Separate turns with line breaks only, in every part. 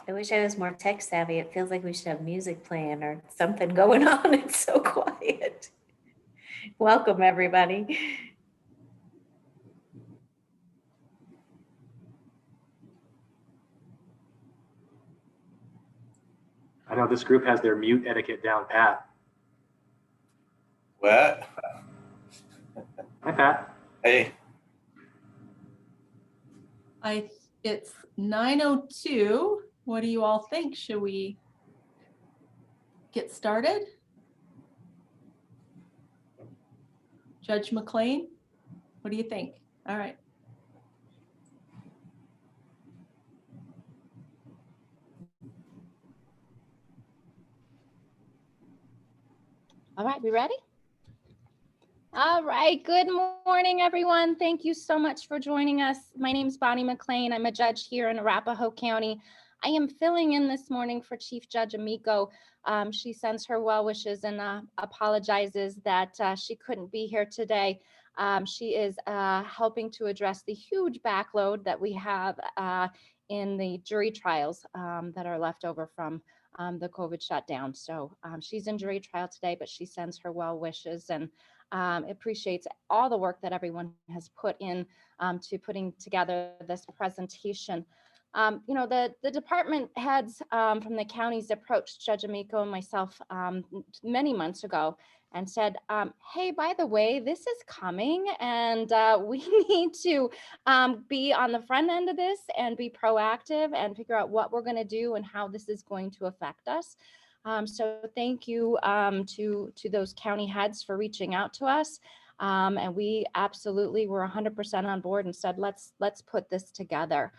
I wish I was more tech savvy. It feels like we should have music playing or something going on. It's so quiet. Welcome, everybody.
I know this group has their mute etiquette down pat.
What?
Hi, Pat.
Hey.
It's 9:02. What do you all think? Should we get started? Judge McLean, what do you think? All right.
All right, we ready? All right, good morning, everyone. Thank you so much for joining us. My name is Bonnie McLean. I'm a judge here in Arapahoe County. I am filling in this morning for Chief Judge Amico. She sends her well wishes and apologizes that she couldn't be here today. She is helping to address the huge backload that we have in the jury trials that are left over from the COVID shutdown. So she's in jury trial today, but she sends her well wishes and appreciates all the work that everyone has put in to putting together this presentation. You know, the department heads from the counties approached Judge Amico and myself many months ago and said, hey, by the way, this is coming and we need to be on the front end of this and be proactive and figure out what we're going to do and how this is going to affect us. So thank you to those county heads for reaching out to us. And we absolutely were 100% on board and said, let's put this together.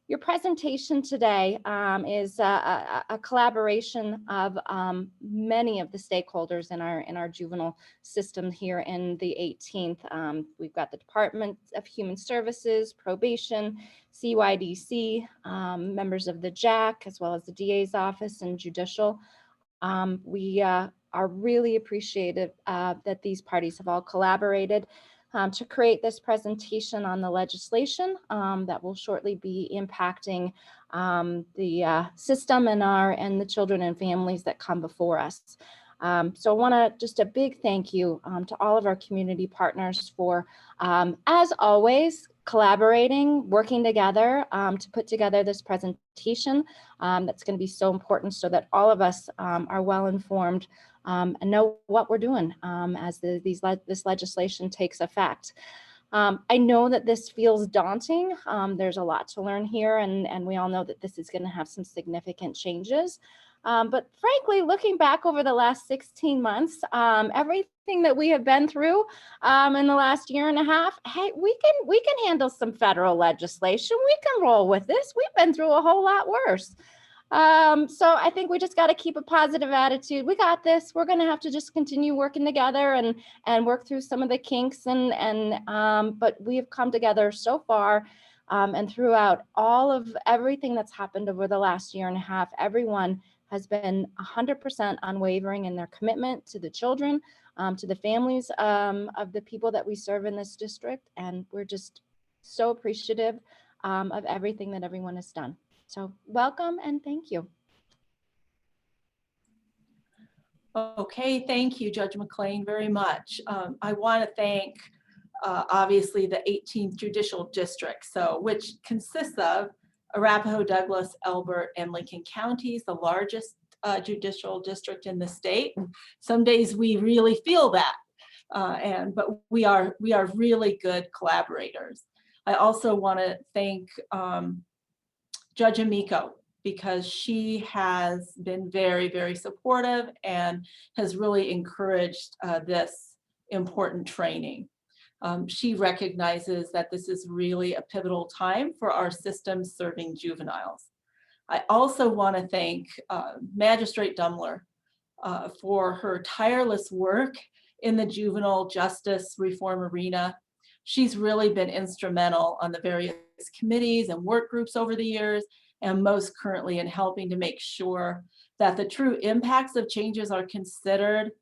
Your presentation today is a collaboration of many of the stakeholders in our juvenile system here in the 18th. We've got the Department of Human Services, Probation, CYDC, members of the JAC, as well as the DA's office and judicial. We are really appreciative that these parties have all collaborated to create this presentation on the legislation that will shortly be impacting the system and the children and families that come before us. So I want to just a big thank you to all of our community partners for, as always, collaborating, working together to put together this presentation that's going to be so important so that all of us are well informed and know what we're doing as this legislation takes effect. I know that this feels daunting. There's a lot to learn here, and we all know that this is going to have some significant changes. But frankly, looking back over the last 16 months, everything that we have been through in the last year and a half, hey, we can handle some federal legislation. We can roll with this. We've been through a whole lot worse. So I think we just got to keep a positive attitude. We got this. We're going to have to just continue working together and work through some of the kinks but we have come together so far and throughout all of everything that's happened over the last year and a half. Everyone has been 100% unwavering in their commitment to the children, to the families of the people that we serve in this district. And we're just so appreciative of everything that everyone has done. So welcome and thank you.
Okay, thank you, Judge McLean, very much. I want to thank, obviously, the 18th Judicial District, which consists of Arapahoe, Douglas, Elbert, and Lincoln counties, the largest judicial district in the state. Some days we really feel that, but we are really good collaborators. I also want to thank Judge Amico, because she has been very, very supportive and has really encouraged this important training. She recognizes that this is really a pivotal time for our system serving juveniles. I also want to thank Magistrate Dumler for her tireless work in the juvenile justice reform arena. She's really been instrumental on the various committees and work groups over the years, and most currently in helping to make sure that the true impacts of changes are considered,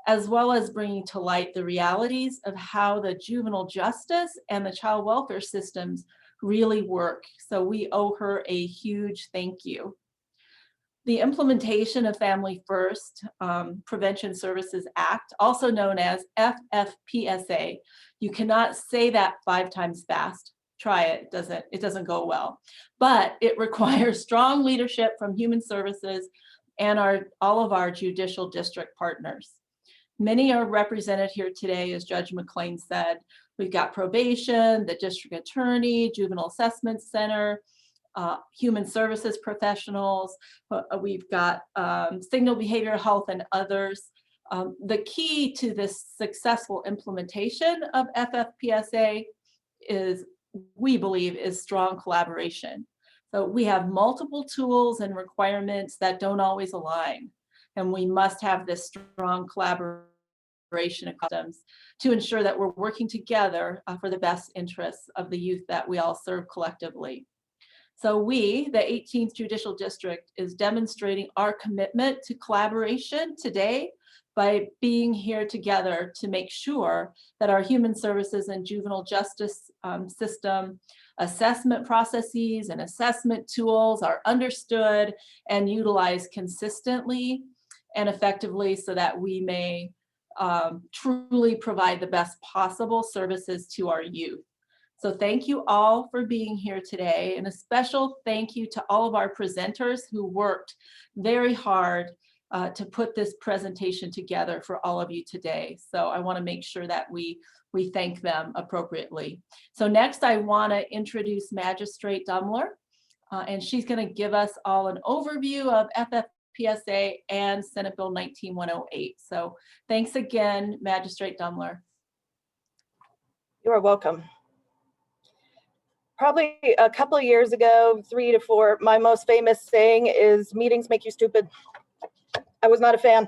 as well as bringing to light the realities of how the juvenile justice and the child welfare systems really work. So we owe her a huge thank you. The implementation of Family First Prevention Services Act, also known as FFPSA, you cannot say that 5 times fast. Try it, it doesn't go well. But it requires strong leadership from Human Services and all of our judicial district partners. Many are represented here today, as Judge McLean said. We've got probation, the district attorney, juvenile assessment center, human services professionals. We've got signal behavioral health and others. The key to this successful implementation of FFPSA is, we believe, is strong collaboration. So we have multiple tools and requirements that don't always align, and we must have this strong collaboration across systems to ensure that we're working together for the best interests of the youth that we all serve collectively. So we, the 18th Judicial District, is demonstrating our commitment to collaboration today by being here together to make sure that our human services and juvenile justice system assessment processes and assessment tools are understood and utilized consistently and effectively so that we may truly provide the best possible services to our youth. So thank you all for being here today, and a special thank you to all of our presenters who worked very hard to put this presentation together for all of you today. So I want to make sure that we thank them appropriately. So next I want to introduce Magistrate Dumler, and she's going to give us all an overview of FFPSA and Senate Bill 19108. So thanks again, Magistrate Dumler.
You are welcome. Probably a couple of years ago, 3 to 4, my most famous saying is, meetings make you stupid. I was not a fan.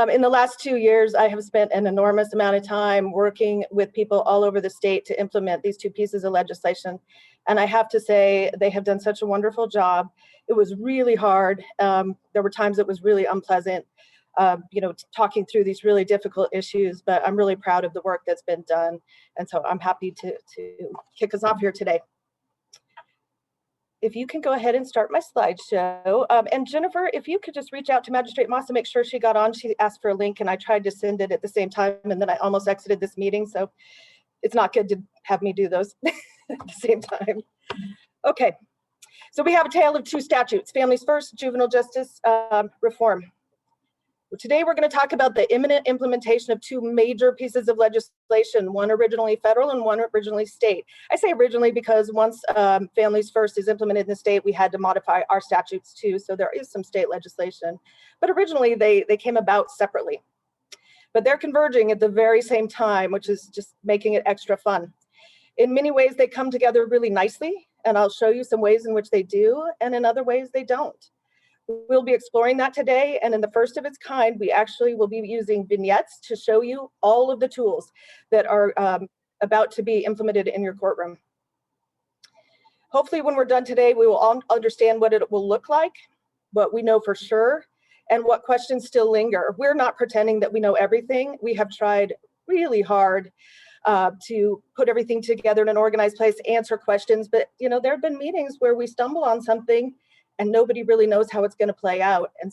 In the last 2 years, I have spent an enormous amount of time working with people all over the state to implement these 2 pieces of legislation. And I have to say, they have done such a wonderful job. It was really hard. There were times it was really unpleasant, talking through these really difficult issues, but I'm really proud of the work that's been done. And so I'm happy to kick us off here today. If you can go ahead and start my slideshow. And Jennifer, if you could just reach out to Magistrate Moss to make sure she got on. She asked for a link and I tried to send it at the same time, and then I almost exited this meeting. So it's not good to have me do those at the same time. Okay, so we have a tale of 2 statutes, Families First, Juvenile Justice Reform. Today, we're going to talk about the imminent implementation of 2 major pieces of legislation, one originally federal and one originally state. I say originally because once Families First is implemented in the state, we had to modify our statutes too, so there is some state legislation. But originally, they came about separately. But they're converging at the very same time, which is just making it extra fun. In many ways, they come together really nicely, and I'll show you some ways in which they do, and in other ways, they don't. We'll be exploring that today, and in the first of its kind, we actually will be using vignettes to show you all of the tools that are about to be implemented in your courtroom. Hopefully, when we're done today, we will all understand what it will look like, what we know for sure, and what questions still linger. We're not pretending that we know everything. We have tried really hard to put everything together in an organized place, answer questions, but there have been meetings where we stumble on something and nobody really knows how it's going to play out. And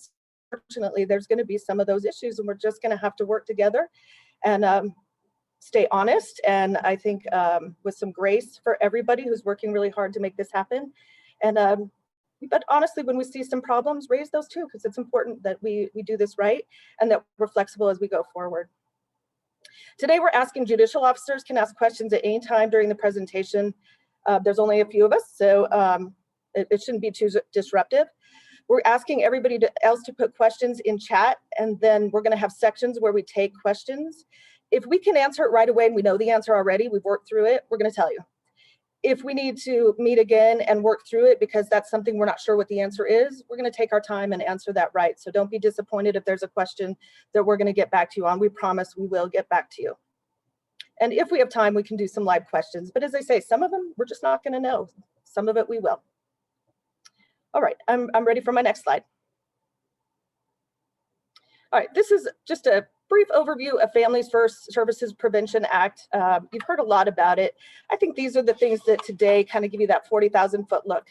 fortunately, there's going to be some of those issues, and we're just going to have to work together and stay honest. And I think with some grace for everybody who's working really hard to make this happen. And but honestly, when we see some problems, raise those too, because it's important that we do this right and that we're flexible as we go forward. Today, we're asking judicial officers can ask questions at any time during the presentation. There's only a few of us, so it shouldn't be too disruptive. We're asking everybody else to put questions in chat, and then we're going to have sections where we take questions. If we can answer it right away and we know the answer already, we've worked through it, we're going to tell you. If we need to meet again and work through it because that's something we're not sure what the answer is, we're going to take our time and answer that right. So don't be disappointed if there's a question that we're going to get back to you on. We promise we will get back to you. And if we have time, we can do some live questions. But as I say, some of them we're just not going to know. Some of it we will. All right, I'm ready for my next slide. All right, this is just a brief overview of Families First Services Prevention Act. You've heard a lot about it. I think these are the things that today kind of give you that 40,000-foot look.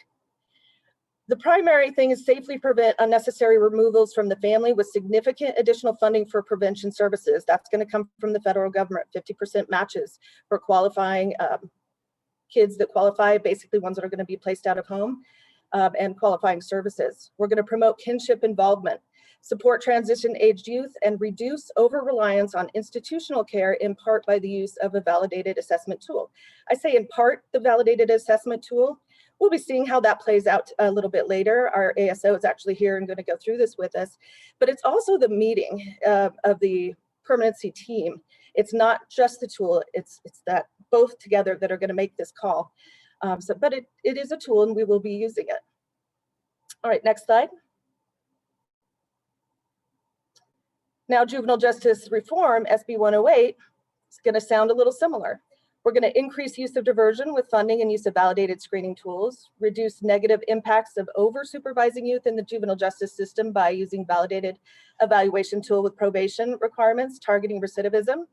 The primary thing is safely prevent unnecessary removals from the family with significant additional funding for prevention services. That's going to come from the federal government, 50% matches for qualifying kids that qualify, basically ones that are going to be placed out of home, and qualifying services. We're going to promote kinship involvement, support transition-aged youth, and reduce over-reliance on institutional care, in part by the use of a validated assessment tool. I say in part the validated assessment tool. We'll be seeing how that plays out a little bit later. Our ASO is actually here and going to go through this with us, but it's also the meeting of the permanency team. It's not just the tool, it's that both together that are going to make this call. But it is a tool and we will be using it. All right, next slide. Now, juvenile justice reform, SB-108, is going to sound a little similar. We're going to increase use of diversion with funding and use of validated screening tools, reduce negative impacts of over-supervising youth in the juvenile justice system by using validated evaluation tool with probation requirements, targeting recidivism.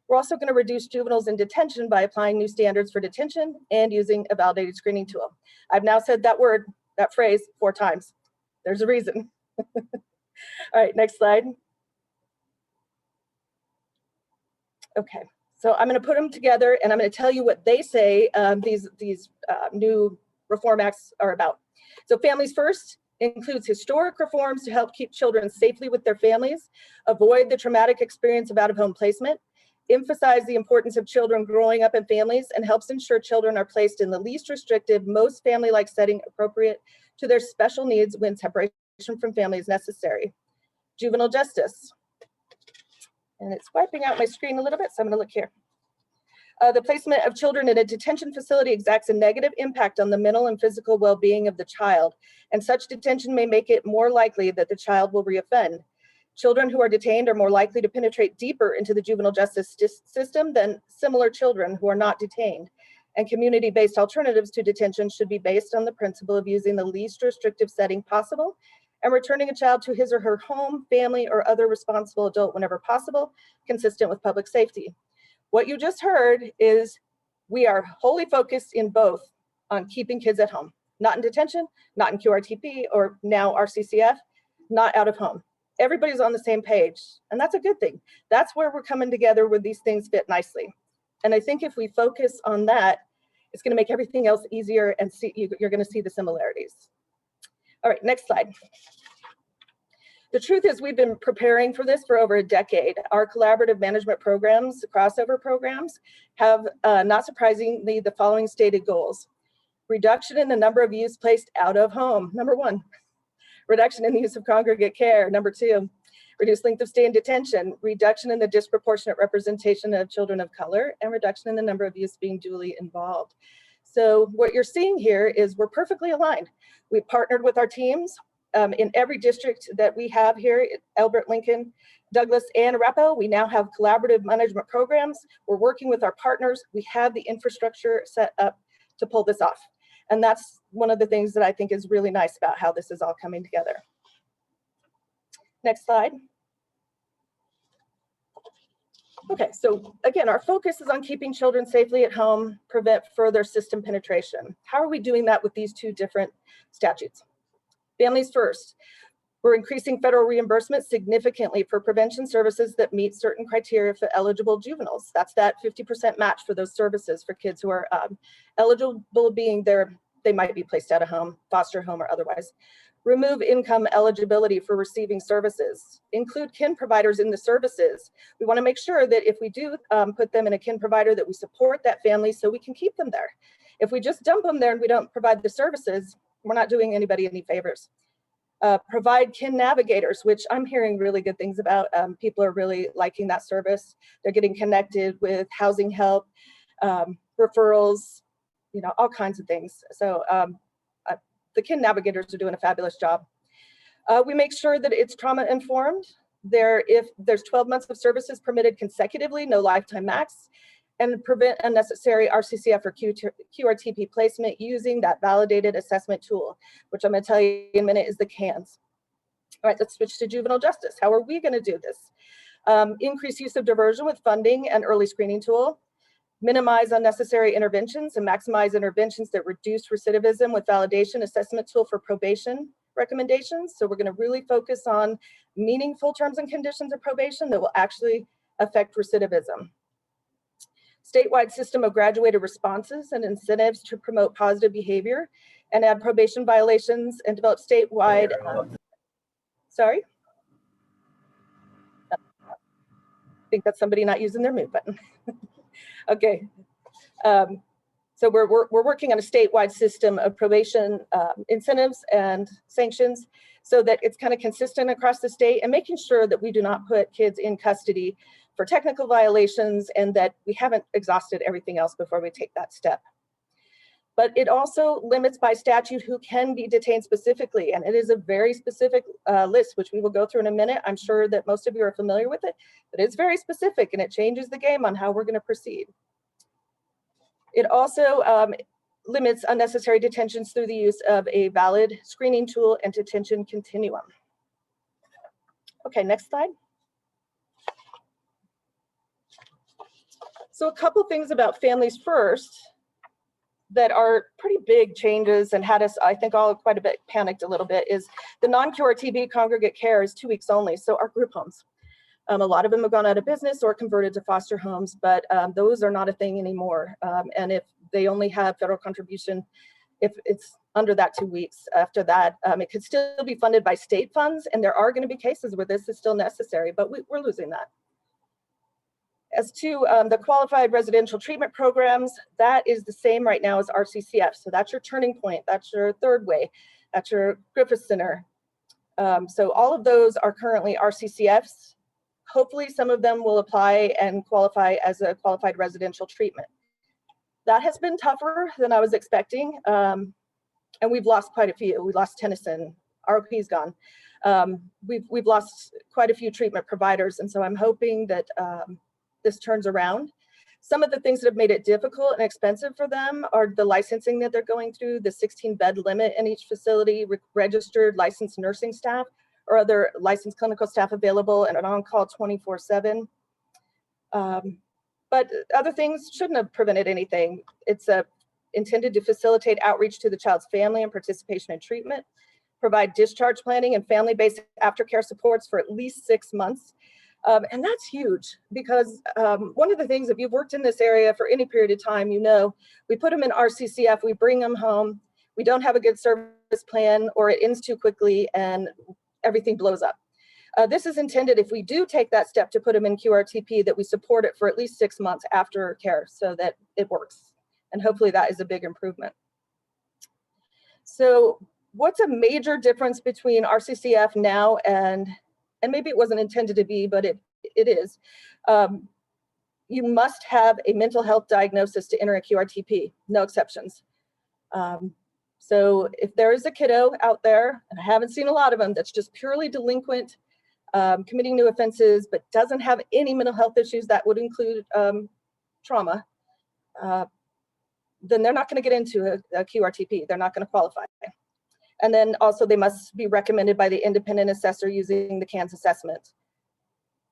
We're also going to reduce juveniles in detention by applying new standards for detention and using a validated screening tool. I've now said that phrase 4 times. There's a reason. All right, next slide. Okay. So I'm going to put them together and I'm going to tell you what they say these new reform acts are about. So Families First includes historic reforms to help keep children safely with their families, avoid the traumatic experience of out-of-home placement, emphasize the importance of children growing up in families, and helps ensure children are placed in the least restrictive, most family-like setting appropriate to their special needs when separation from family is necessary. Juvenile justice. And it's wiping out my screen a little bit, so I'm going to look here. The placement of children in a detention facility exacts a negative impact on the mental and physical well-being of the child, and such detention may make it more likely that the child will reoffend. Children who are detained are more likely to penetrate deeper into the juvenile justice system than similar children who are not detained. And community-based alternatives to detention should be based on the principle of using the least restrictive setting possible and returning a child to his or her home, family, or other responsible adult whenever possible, consistent with public safety. What you just heard is we are wholly focused in both on keeping kids at home, not in detention, not in QRTP, or now RCCF, not out of home. Everybody's on the same page, and that's a good thing. That's where we're coming together where these things fit nicely. And I think if we focus on that, it's going to make everything else easier, and you're going to see the similarities. All right, next slide. The truth is we've been preparing for this for over a decade. Our collaborative management programs, crossover programs, have, not surprisingly, the following stated goals. Reduction in the number of youths placed out of home, number 1. Reduction in the use of congregate care, number 2. Reduced length of stay in detention, reduction in the disproportionate representation of children of color, and reduction in the number of youths being duly involved. So what you're seeing here is we're perfectly aligned. We've partnered with our teams. In every district that we have here, Elbert, Lincoln, Douglas, and Arapahoe, we now have collaborative management programs. We're working with our partners. We have the infrastructure set up to pull this off. And that's one of the things that I think is really nice about how this is all coming together. Next slide. Okay, so again, our focus is on keeping children safely at home, prevent further system penetration. How are we doing that with these 2 different statutes? Families First. We're increasing federal reimbursement significantly for prevention services that meet certain criteria for eligible juveniles. That's that 50% match for those services for kids who are eligible, being they might be placed out of home, foster home, or otherwise. Remove income eligibility for receiving services. Include kin providers in the services. We want to make sure that if we do put them in a kin provider, that we support that family so we can keep them there. If we just dump them there and we don't provide the services, we're not doing anybody any favors. Provide kin navigators, which I'm hearing really good things about. People are really liking that service. They're getting connected with housing help, referrals, all kinds of things. So the kin navigators are doing a fabulous job. We make sure that it's trauma informed. If there's 12 months of services permitted consecutively, no lifetime max, and prevent unnecessary RCCF or QRTP placement using that validated assessment tool, which I'm going to tell you in a minute is the CANS. All right, let's switch to juvenile justice. How are we going to do this? Increase use of diversion with funding and early screening tool. minimize unnecessary interventions and maximize interventions that reduce recidivism with validation assessment tool for probation recommendations. So we're going to really focus on meaningful terms and conditions of probation that will actually affect recidivism. Statewide system of graduated responses and incentives to promote positive behavior and add probation violations and develop statewide, sorry? I think that's somebody not using their mute button. Okay. So we're working on a statewide system of probation incentives and sanctions so that it's kind of consistent across the state, and making sure that we do not put kids in custody for technical violations and that we haven't exhausted everything else before we take that step. But it also limits by statute who can be detained specifically, and it is a very specific list, which we will go through in a minute. I'm sure that most of you are familiar with it, but it's very specific and it changes the game on how we're going to proceed. It also limits unnecessary detentions through the use of a valid screening tool and detention continuum. Okay, next slide. So a couple things about Families First that are pretty big changes and had us, I think, all quite a bit panicked a little bit is the non-QRTB congregate care is 2 weeks only. So our group homes, a lot of them have gone out of business or converted to foster homes, but those are not a thing anymore. And if they only have federal contribution, if it's under that 2 weeks, after that, it could still be funded by state funds. And there are going to be cases where this is still necessary, but we're losing that. As to the qualified residential treatment programs, that is the same right now as RCCF. So that's your Turning Point, that's your Third Way, that's your Griffith Center. So all of those are currently RCCFs. Hopefully some of them will apply and qualify as a qualified residential treatment. That has been tougher than I was expecting. And we've lost quite a few. We lost Tennyson, ROP's gone. We've lost quite a few treatment providers. And so I'm hoping that this turns around. Some of the things that have made it difficult and expensive for them are the licensing that they're going through, the 16-bed limit in each facility, registered licensed nursing staff or other licensed clinical staff available and an on-call 24/7. But other things shouldn't have prevented anything. It's intended to facilitate outreach to the child's family and participation in treatment, provide discharge planning and family-based aftercare supports for at least 6 months. And that's huge because one of the things, if you've worked in this area for any period of time, you know, we put them in RCCF, we bring them home, we don't have a good service plan, or it ends too quickly and everything blows up. This is intended, if we do take that step to put them in QRTP, that we support it for at least 6 months after care so that it works. And hopefully that is a big improvement. So what's a major difference between RCCF now and maybe it wasn't intended to be, but it is. You must have a mental health diagnosis to enter a QRTP, no exceptions. So if there is a kiddo out there, and I haven't seen a lot of them, that's just purely delinquent, committing new offenses, but doesn't have any mental health issues that would include trauma, then they're not going to get into a QRTP. They're not going to qualify. And then also they must be recommended by the independent assessor using the CANS assessment.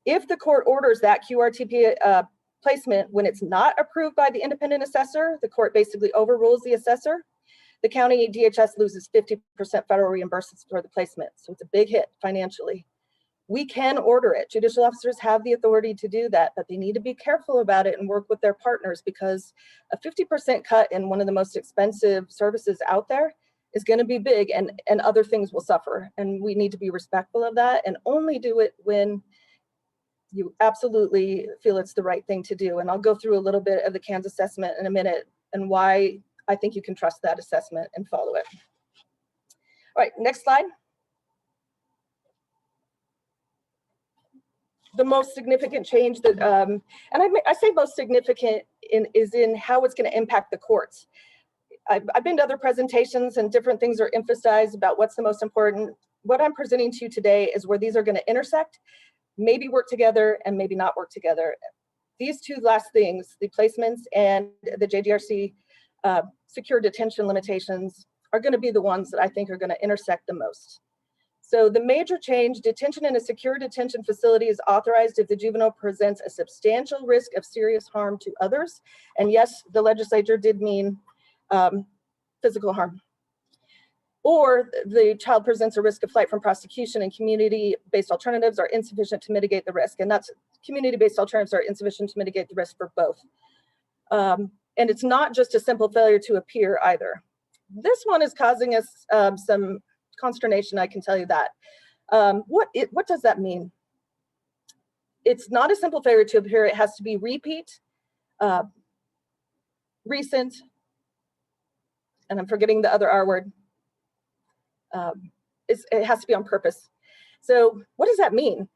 If the court orders that QRTP placement when it's not approved by the independent assessor, the court basically overrules the assessor. The county DHS loses 50% federal reimbursements for the placement. So it's a big hit financially. We can order it. Judicial officers have the authority to do that, but they need to be careful about it and work with their partners because a 50% cut in one of the most expensive services out there is going to be big, and other things will suffer. And we need to be respectful of that and only do it when you absolutely feel it's the right thing to do. And I'll go through a little bit of the CANS assessment in a minute and why I think you can trust that assessment and follow it. All right, next slide. The most significant change that, and I say most significant is in how it's going to impact the courts. I've been to other presentations and different things are emphasized about what's the most important. What I'm presenting to you today is where these are going to intersect, maybe work together and maybe not work together. These two last things, the placements and the JDRC secure detention limitations, are going to be the ones that I think are going to intersect the most. So the major change, detention in a secure detention facility is authorized if the juvenile presents a substantial risk of serious harm to others. And yes, the legislature did mean physical harm. Or the child presents a risk of flight from prosecution, and community-based alternatives are insufficient to mitigate the risk. And that's community-based alternatives are insufficient to mitigate the risk for both. And it's not just a simple failure to appear either. This one is causing us some consternation, I can tell you that. What does that mean? It's not a simple failure to appear. It has to be repeat, recent, and I'm forgetting the other R word. It has to be on purpose. So what does that mean?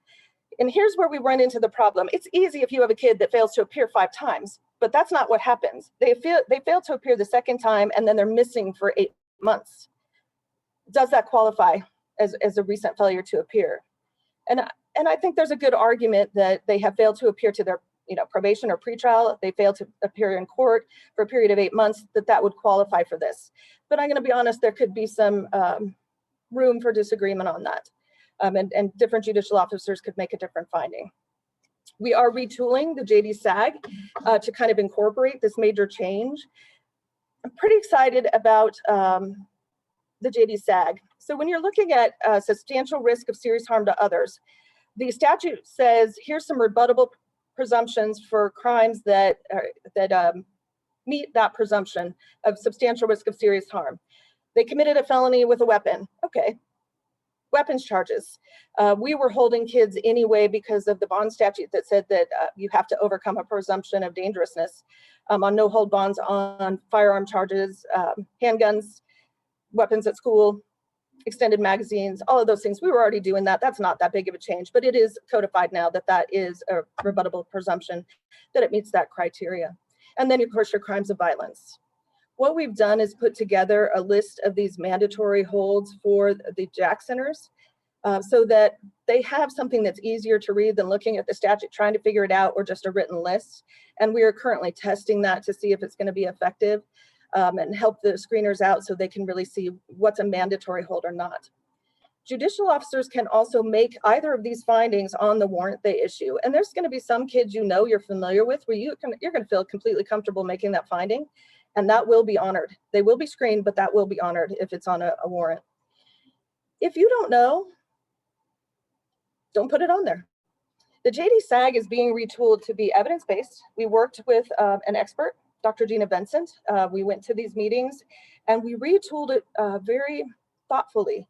And here's where we run into the problem. It's easy if you have a kid that fails to appear 5 times, but that's not what happens. They fail to appear the second time, and then they're missing for 8 months. Does that qualify as a recent failure to appear? And I think there's a good argument that they have failed to appear to their probation or pretrial. They failed to appear in court for a period of 8 months, that would qualify for this. But I'm going to be honest, there could be some room for disagreement on that. And different judicial officers could make a different finding. We are retooling the JD-SAG to kind of incorporate this major change. I'm pretty excited about the JD-SAG. So when you're looking at substantial risk of serious harm to others, the statute says, here's some rebuttable presumptions for crimes that meet that presumption of substantial risk of serious harm. They committed a felony with a weapon. Okay, weapons charges. We were holding kids anyway because of the bond statute that said that you have to overcome a presumption of dangerousness on no hold bonds on firearm charges, handguns, weapons at school, extended magazines, all of those things. We were already doing that. That's not that big of a change, but it is codified now that is a rebuttable presumption that it meets that criteria. And then of course your crimes of violence. What we've done is put together a list of these mandatory holds for the JAC centers so that they have something that's easier to read than looking at the statute, trying to figure it out, or just a written list. And we are currently testing that to see if it's going to be effective and help the screeners out so they can really see what's a mandatory hold or not. Judicial officers can also make either of these findings on the warrant they issue. And there's going to be some kids you're familiar with where you're going to feel completely comfortable making that finding. And that will be honored. They will be screened, but that will be honored if it's on a warrant. If you don't know, don't put it on there. The JD-SAG is being retooled to be evidence-based. We worked with an expert, Dr. Gina Vincent. We went to these meetings and we retooled it very thoughtfully.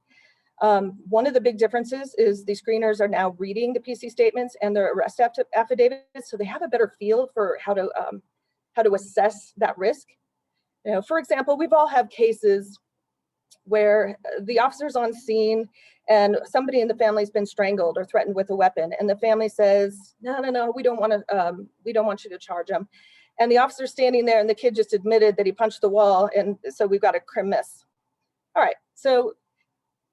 One of the big differences is the screeners are now reading the PC statements and their arrest affidavits, so they have a better feel for how to assess that risk. For example, we've all had cases where the officer's on scene and somebody in the family's been strangled or threatened with a weapon, and the family says, no, we don't want you to charge him. And the officer's standing there and the kid just admitted that he punched the wall, and so we've got a crim miss. All right, so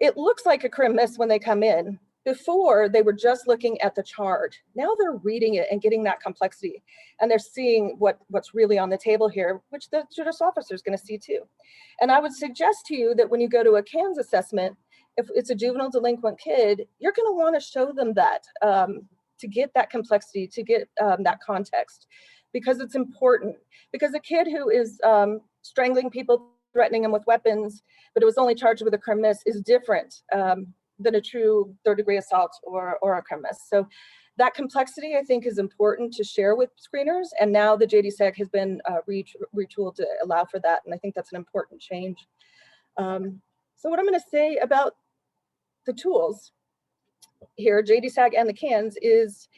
it looks like a crim miss when they come in. Before, they were just looking at the charge. Now they're reading it and getting that complexity, and they're seeing what's really on the table here, which the judicial officer is going to see too. And I would suggest to you that when you go to a CANS assessment, if it's a juvenile delinquent kid, you're going to want to show them that to get that complexity, to get that context, because it's important. Because a kid who is strangling people, threatening them with weapons, but it was only charged with a crim miss is different than a true third-degree assault or a crim miss. So that complexity, I think, is important to share with screeners. And now the JD-SAG has been retooled to allow for that. And I think that's an important change. So what I'm going to say about the tools here, JD-SAG and the CANS, is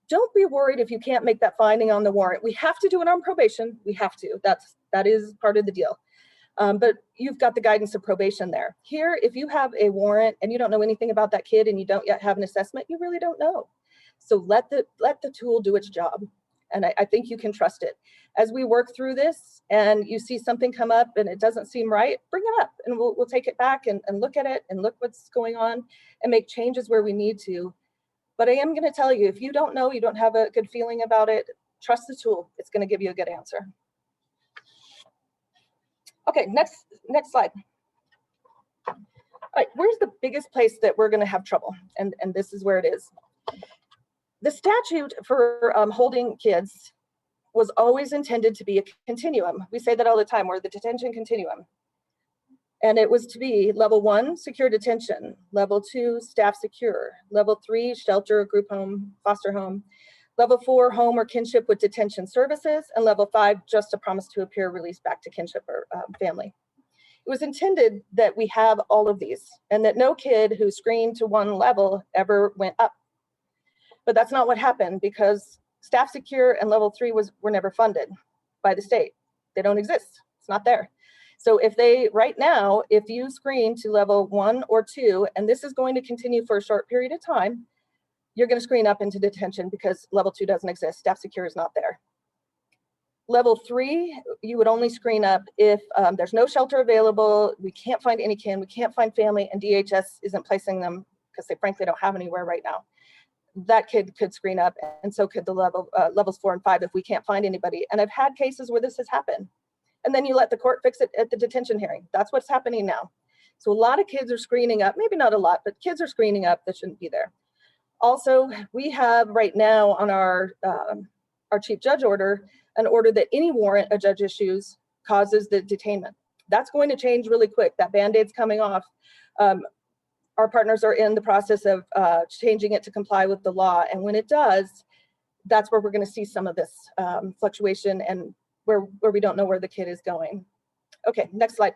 don't be worried if you can't make that finding on the warrant. We have to do it on probation. We have to. That is part of the deal. But you've got the guidance of probation there. Here, if you have a warrant and you don't know anything about that kid and you don't yet have an assessment, you really don't know. So let the tool do its job. And I think you can trust it. As we work through this and you see something come up and it doesn't seem right, bring it up and we'll take it back and look at it and look what's going on and make changes where we need to. But I am going to tell you, if you don't know, you don't have a good feeling about it, trust the tool. It's going to give you a good answer. Okay, next slide. right, where's the biggest place that we're going to have trouble? And this is where it is. The statute for holding kids was always intended to be a continuum. We say that all the time, we're the detention continuum. And it was to be level 1, secure detention, level 2, staff secure, level 3, shelter, group home, foster home, level 4, home or kinship with detention services, and level 5, just a promise to appear released back to kinship or family. It was intended that we have all of these and that no kid who screened to one level ever went up. But that's not what happened, because staff secure and level 3 were never funded by the state. They don't exist. It's not there. So if they, right now, if you screen to level 1 or 2, and this is going to continue for a short period of time, you're going to screen up into detention because level 2 doesn't exist. Staff secure is not there. Level 3, you would only screen up if there's no shelter available, we can't find any kin, we can't find family, and DHS isn't placing them because they frankly don't have anywhere right now. That kid could screen up, and so could the levels 4 and 5 if we can't find anybody. And I've had cases where this has happened. And then you let the court fix it at the detention hearing. That's what's happening now. So a lot of kids are screening up, maybe not a lot, but kids are screening up that shouldn't be there. Also, we have right now on our chief judge order, an order that any warrant a judge issues causes the detainment. That's going to change really quick. That Band-Aid's coming off. Our partners are in the process of changing it to comply with the law. And when it does, that's where we're going to see some of this fluctuation and where we don't know where the kid is going. Okay, next slide.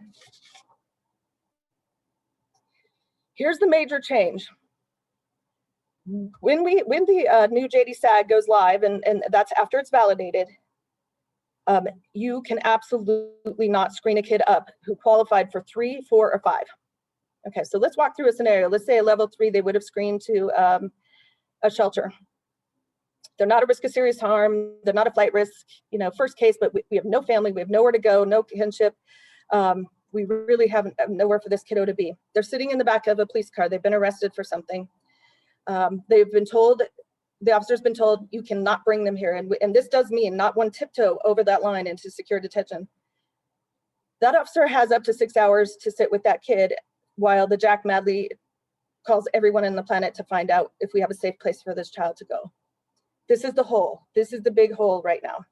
Here's the major change. When the new JD-SAG goes live, and that's after it's validated, you can absolutely not screen a kid up who qualified for 3, 4, or 5. Okay, so let's walk through a scenario. Let's say a level 3, they would have screened to a shelter. They're not a risk of serious harm. They're not a flight risk, you know, first case, but we have no family. We have nowhere to go, no kinship. We really have nowhere for this kiddo to be. They're sitting in the back of a police car. They've been arrested for something. They've been told, the officer's been told, you cannot bring them here. And this does mean not one tiptoe over that line into secure detention. That officer has up to 6 hours to sit with that kid while the Jack Madley calls everyone on the planet to find out if we have a safe place for this child to go. This is the hole. This is the big hole right now.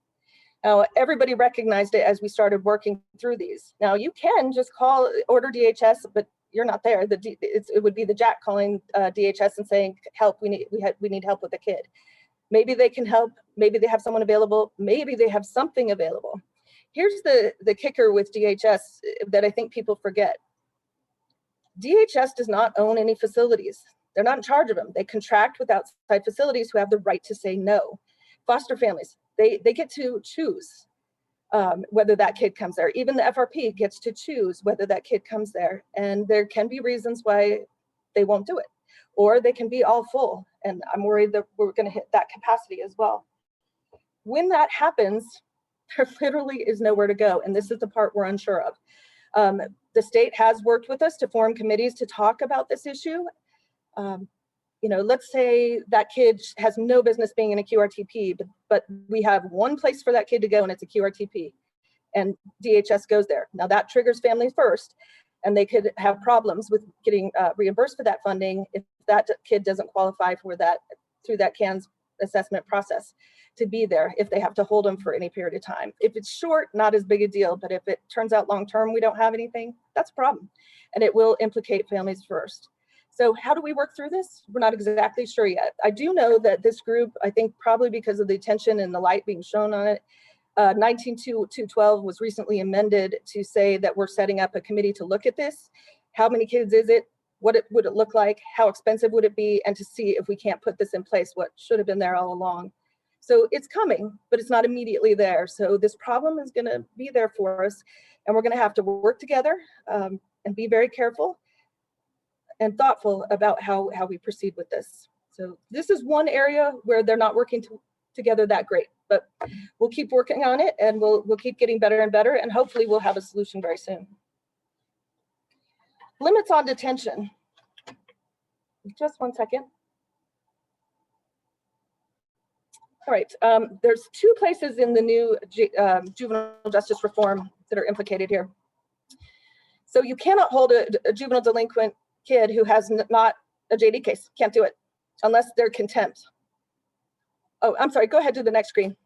Now, everybody recognized it as we started working through these. Now, you can just order DHS, but you're not there. It would be the Jack calling DHS and saying, help, we need help with the kid. Maybe they can help. Maybe they have someone available. Maybe they have something available. Here's the kicker with DHS that I think people forget. DHS does not own any facilities. They're not in charge of them. They contract with outside facilities who have the right to say no. Foster families, they get to choose whether that kid comes there. Even the FRP gets to choose whether that kid comes there. And there can be reasons why they won't do it. Or they can be all full. And I'm worried that we're going to hit that capacity as well. When that happens, there literally is nowhere to go. And this is the part we're unsure of. The state has worked with us to form committees to talk about this issue. You know, let's say that kid has no business being in a QRTP, but we have one place for that kid to go and it's a QRTP and DHS goes there. Now that triggers families first and they could have problems with getting reimbursed for that funding if that kid doesn't qualify for that through that CANS assessment process to be there if they have to hold them for any period of time. If it's short, not as big a deal, but if it turns out long-term, we don't have anything, that's a problem. And it will implicate families first. So how do we work through this? We're not exactly sure yet. I do know that this group, I think probably because of the attention and the light being shown on it, 19.212 was recently amended to say that we're setting up a committee to look at this. How many kids is it? What would it look like? How expensive would it be? And to see if we can't put this in place, what should have been there all along. So it's coming, but it's not immediately there. So this problem is gonna be there for us and we're gonna have to work together and be very careful and thoughtful about how we proceed with this. So this is one area where they're not working together that great, but we'll keep working on it and we'll keep getting better and better and hopefully we'll have a solution very soon. Limits on detention. Just one second. All right, there's 2 places in the new juvenile justice reform that are implicated here. So you cannot hold a juvenile delinquent kid who has not a JD case. Can't do it unless they're contempt. Oh, I'm sorry, go ahead to the next screen.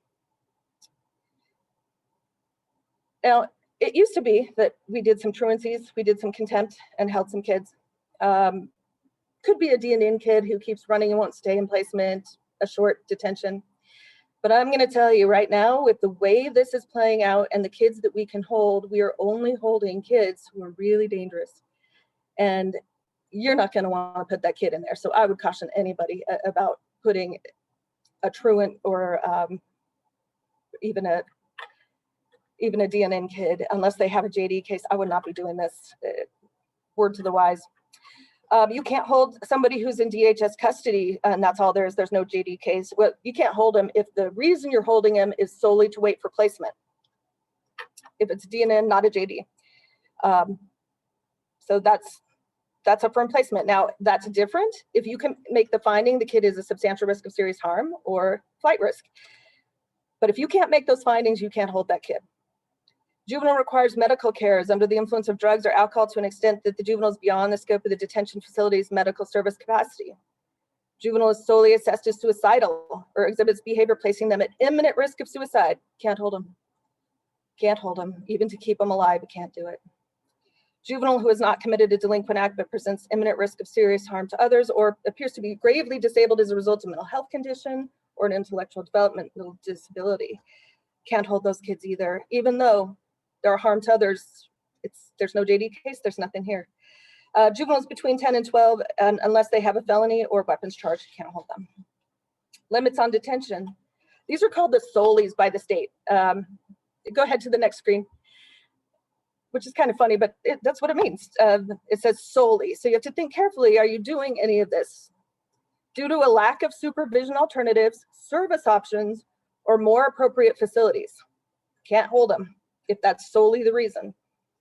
Now, it used to be that we did some truancies, we did some contempt and held some kids. Could be a D&N kid who keeps running and won't stay in placement, a short detention. But I'm gonna tell you right now, with the way this is playing out and the kids that we can hold, we are only holding kids who are really dangerous. And you're not gonna wanna put that kid in there. So I would caution anybody about putting a truant or even a D&N kid, unless they have a JD case. I would not be doing this. Word to the wise. You can't hold somebody who's in DHS custody, and that's all there is. There's no JD case. Well, you can't hold them if the reason you're holding him is solely to wait for placement. If it's DNN, not a JD. So that's a firm placement. Now, that's different if you can make the finding the kid is a substantial risk of serious harm or flight risk. But if you can't make those findings, you can't hold that kid. Juvenile requires medical care is under the influence of drugs or alcohol to an extent that the juvenile is beyond the scope of the detention facility's medical service capacity. Juvenile is solely assessed as suicidal or exhibits behavior placing them at imminent risk of suicide. Can't hold them. Can't hold them. Even to keep them alive, you can't do it. Juvenile who has not committed a delinquent act but presents imminent risk of serious harm to others or appears to be gravely disabled as a result of mental health condition or an intellectual developmental disability. Can't hold those kids either, even though there are harm to others. There's no JD case, there's nothing here. Juveniles between 10 and 12, and unless they have a felony or weapons charge, you can't hold them. Limits on detention. These are called the SOLIs by the state. Go ahead to the next screen, which is kind of funny, but that's what it means. It says solely. So you have to think carefully, are you doing any of this? Due to a lack of supervision alternatives, service options, or more appropriate facilities. Can't hold them if that's solely the reason.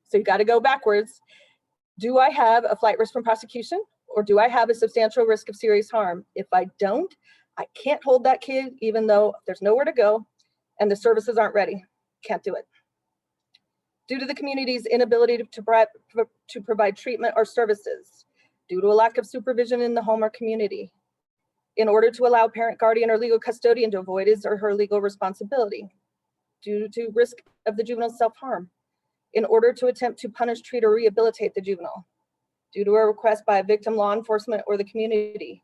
So you got to go backwards. Do I have a flight risk from prosecution, or do I have a substantial risk of serious harm? If I don't, I can't hold that kid even though there's nowhere to go and the services aren't ready. Can't do it. Due to the community's inability to provide treatment or services, due to a lack of supervision in the home or community, in order to allow parent, guardian, or legal custodian to avoid his or her legal responsibility, due to risk of the juvenile's self-harm, in order to attempt to punish, treat, or rehabilitate the juvenile, due to a request by a victim, law enforcement, or the community,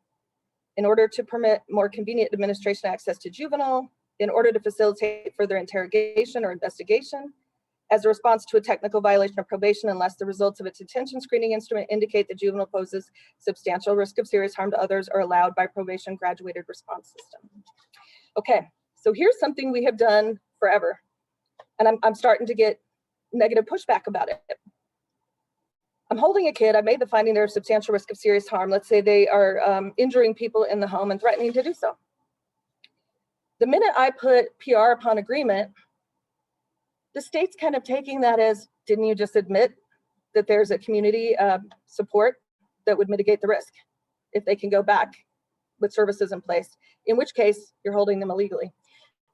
in order to permit more convenient administration access to juvenile, in order to facilitate further interrogation or investigation, as a response to a technical violation of probation unless the results of its detention screening instrument indicate the juvenile poses substantial risk of serious harm to others or allowed by probation graduated response system. Okay, so here's something we have done forever, and I'm starting to get negative pushback about it. I'm holding a kid, I made the finding there's substantial risk of serious harm. Let's say they are injuring people in the home and threatening to do so. The minute I put PR upon agreement, the state's kind of taking that as, didn't you just admit that there's a community support that would mitigate the risk if they can go back with services in place, in which case you're holding them illegally.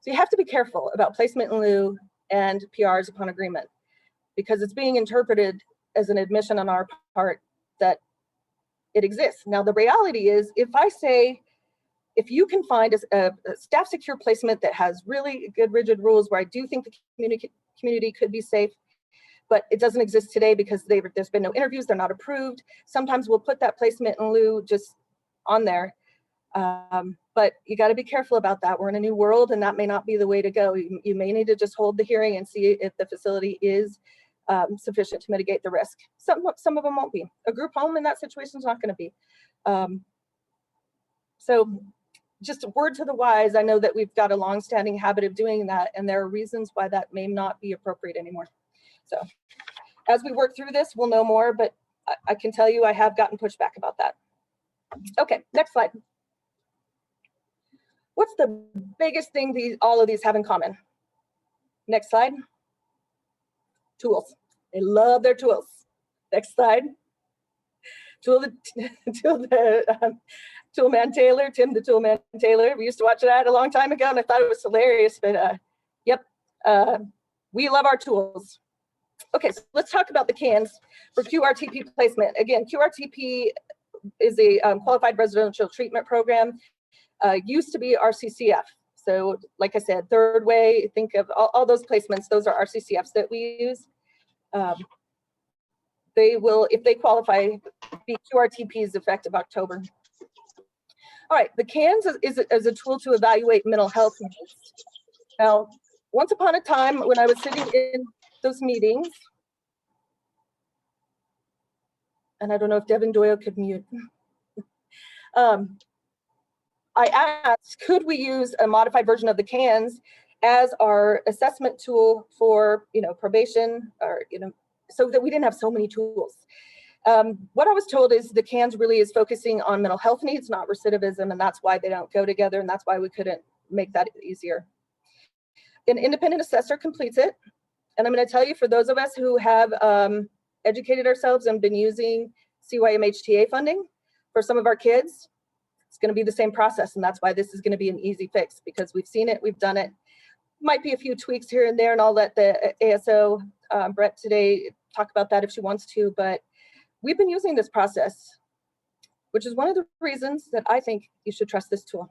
So you have to be careful about placement in lieu and PRs upon agreement, because it's being interpreted as an admission on our part that it exists. Now, the reality is, if I say, if you can find a staff secure placement that has really good rigid rules where I do think the community could be safe, but it doesn't exist today because there's been no interviews, they're not approved. Sometimes we'll put that placement in lieu just on there. But you got to be careful about that. We're in a new world and that may not be the way to go. You may need to just hold the hearing and see if the facility is sufficient to mitigate the risk. Some of them won't be. A group home in that situation is not going to be. So just a word to the wise, I know that we've got a long-standing habit of doing that, and there are reasons why that may not be appropriate anymore. So as we work through this, we'll know more, but I can tell you I have gotten pushback about that. Okay, next slide. What's the biggest thing all of these have in common? Next slide. Tools. They love their tools. Next slide. Toolman Taylor, Tim the Toolman Taylor. We used to watch that a long time ago, and I thought it was hilarious. But yep, we love our tools. Okay, so let's talk about the cans for QRTP placement. Again, QRTP is a qualified residential treatment program. Used to be RCCF. So like I said, third way, think of all those placements, those are RCCFs that we use. They will, if they qualify, be QRTPs effective October. All right, the CANS is a tool to evaluate mental health needs. Now, once upon a time when I was sitting in those meetings, and I don't know if Devin Doyle could mute, I asked, could we use a modified version of the CANS as our assessment tool for, probation, or, so that we didn't have so many tools. What I was told is the CANS really is focusing on mental health needs, not recidivism, and that's why they don't go together, and that's why we couldn't make that easier. An independent assessor completes it, and I'm going to tell you, for those of us who have educated ourselves and been using CYMHTA funding for some of our kids, it's going to be the same process, and that's why this is going to be an easy fix, because we've seen it, we've done it. Might be a few tweaks here and there, and I'll let the ASO, Brett, today talk about that if she wants to, but we've been using this process, which is one of the reasons that I think you should trust this tool.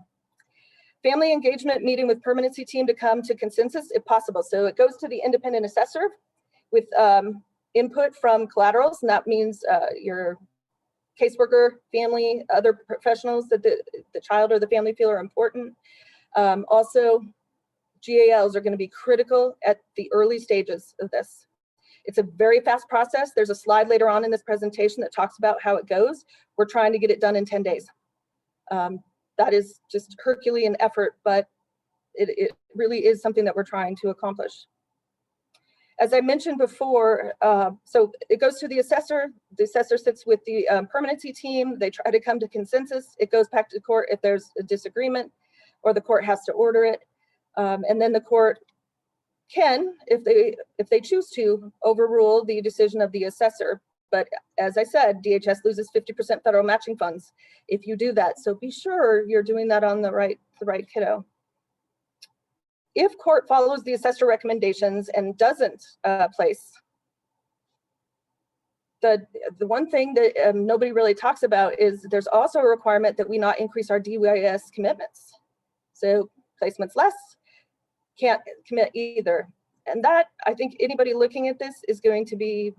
Family engagement meeting with permanency team to come to consensus if possible. So it goes to the independent assessor with input from collaterals, and that means your caseworker, family, other professionals that the child or the family feel are important. Also, GALs are going to be critical at the early stages of this. It's a very fast process. There's a slide later on in this presentation that talks about how it goes. We're trying to get it done in 10 days. That is just Herculean effort, but it really is something that we're trying to accomplish. As I mentioned before, so it goes to the assessor. The assessor sits with the permanency team. They try to come to consensus. It goes back to the court if there's a disagreement or the court has to order it. And then the court can, if they choose to, overrule the decision of the assessor. But as I said, DHS loses 50% federal matching funds if you do that. So be sure you're doing that on the right kiddo. If court follows the assessor recommendations and doesn't place, the one thing that nobody really talks about is there's also a requirement that we not increase our DYS commitments. So placements less, can't commit either. And that, I think anybody looking at this is going to be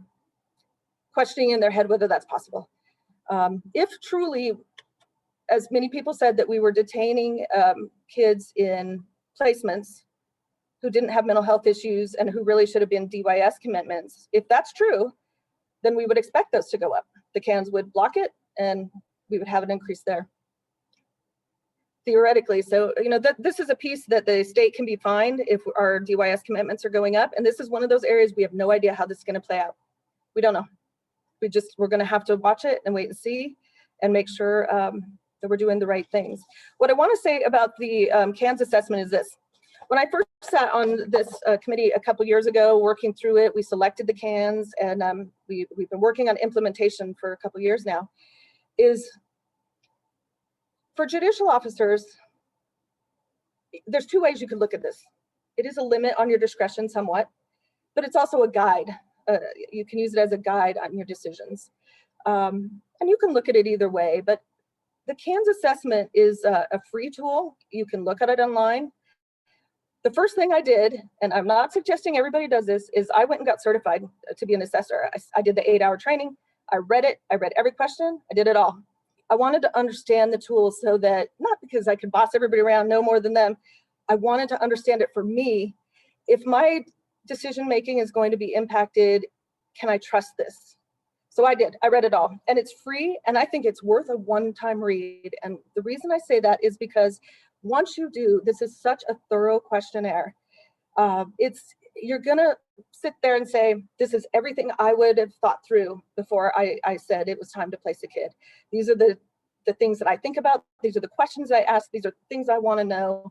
questioning in their head whether that's possible. If truly, as many people said, that we were detaining kids in placements who didn't have mental health issues and who really should have been DYS commitments, if that's true, then we would expect those to go up. The CANS would block it and we would have an increase there. Theoretically, so this is a piece that the state can be fined if our DYS commitments are going up, and this is one of those areas we have no idea how this is going to play out. We don't know. We're going to have to watch it and wait and see, and make sure that we're doing the right things. What I want to say about the CANS assessment is this: when I first sat on this committee a couple years ago, working through it, we selected the CANS, and we've been working on implementation for a couple years now. For judicial officers, there's two ways you could look at this. It is a limit on your discretion somewhat, but it's also a guide. You can use it as a guide on your decisions. And you can look at it either way, but the CANS assessment is a free tool. You can look at it online. The first thing I did, and I'm not suggesting everybody does this, is I went and got certified to be an assessor. I did the 8-hour training. I read it. I read every question. I did it all. I wanted to understand the tools so that, not because I could boss everybody around, know more than them. I wanted to understand it for me. If my decision-making is going to be impacted, can I trust this? So I did. I read it all, and it's free, and I think it's worth a one-time read. And the reason I say that is because once you do, this is such a thorough questionnaire. You're gonna sit there and say, this is everything I would have thought through before I said it was time to place a kid. These are the things that I think about. These are the questions I ask. These are things I want to know.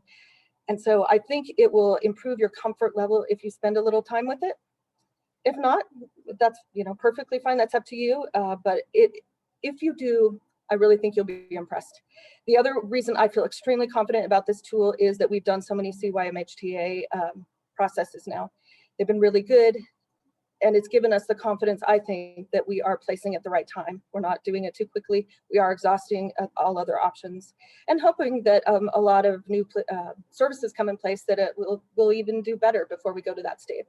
And so I think it will improve your comfort level if you spend a little time with it. If not, that's perfectly fine. That's up to you. But if you do, I really think you'll be impressed. The other reason I feel extremely confident about this tool is that we've done so many CYMHTA processes now. They've been really good, And it's given us the confidence, I think, that we are placing at the right time. We're not doing it too quickly. We are exhausting all other options and hoping that a lot of new services come in place that it will even do better before we go to that state.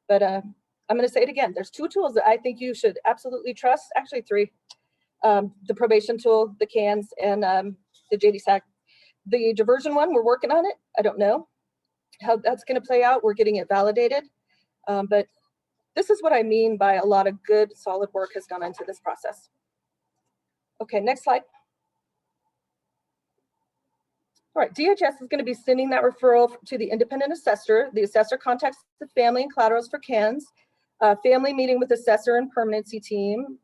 But I'm going to say it again. There's 2 tools that I think you should absolutely trust. Actually 3. The probation tool, the CANS, and the JD-SAG. The diversion one, we're working on it. I don't know how that's going to play out. We're getting it validated. But this is what I mean by a lot of good, solid work has gone into this process. Okay, next slide. All right, DHS is going to be sending that referral to the independent assessor. The assessor contacts the family and collaterals for CANS. Family meeting with assessor and permanency team.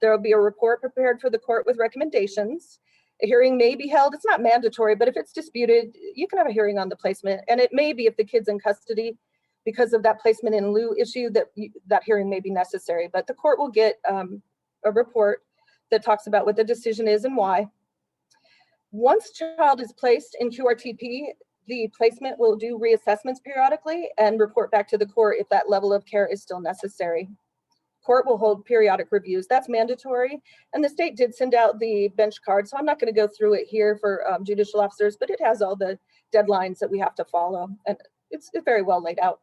There will be a report prepared for the court with recommendations. A hearing may be held. It's not mandatory, but if it's disputed, you can have a hearing on the placement. And it may be if the kid's in custody, because of that placement in lieu issue, that hearing may be necessary. But the court will get a report that talks about what the decision is and why. Once child is placed in QRTP, the placement will do reassessments periodically and report back to the court if that level of care is still necessary. Court will hold periodic reviews. That's mandatory. And the state did send out the bench card, so I'm not going to go through it here for judicial officers, but it has all the deadlines that we have to follow. And it's very well laid out.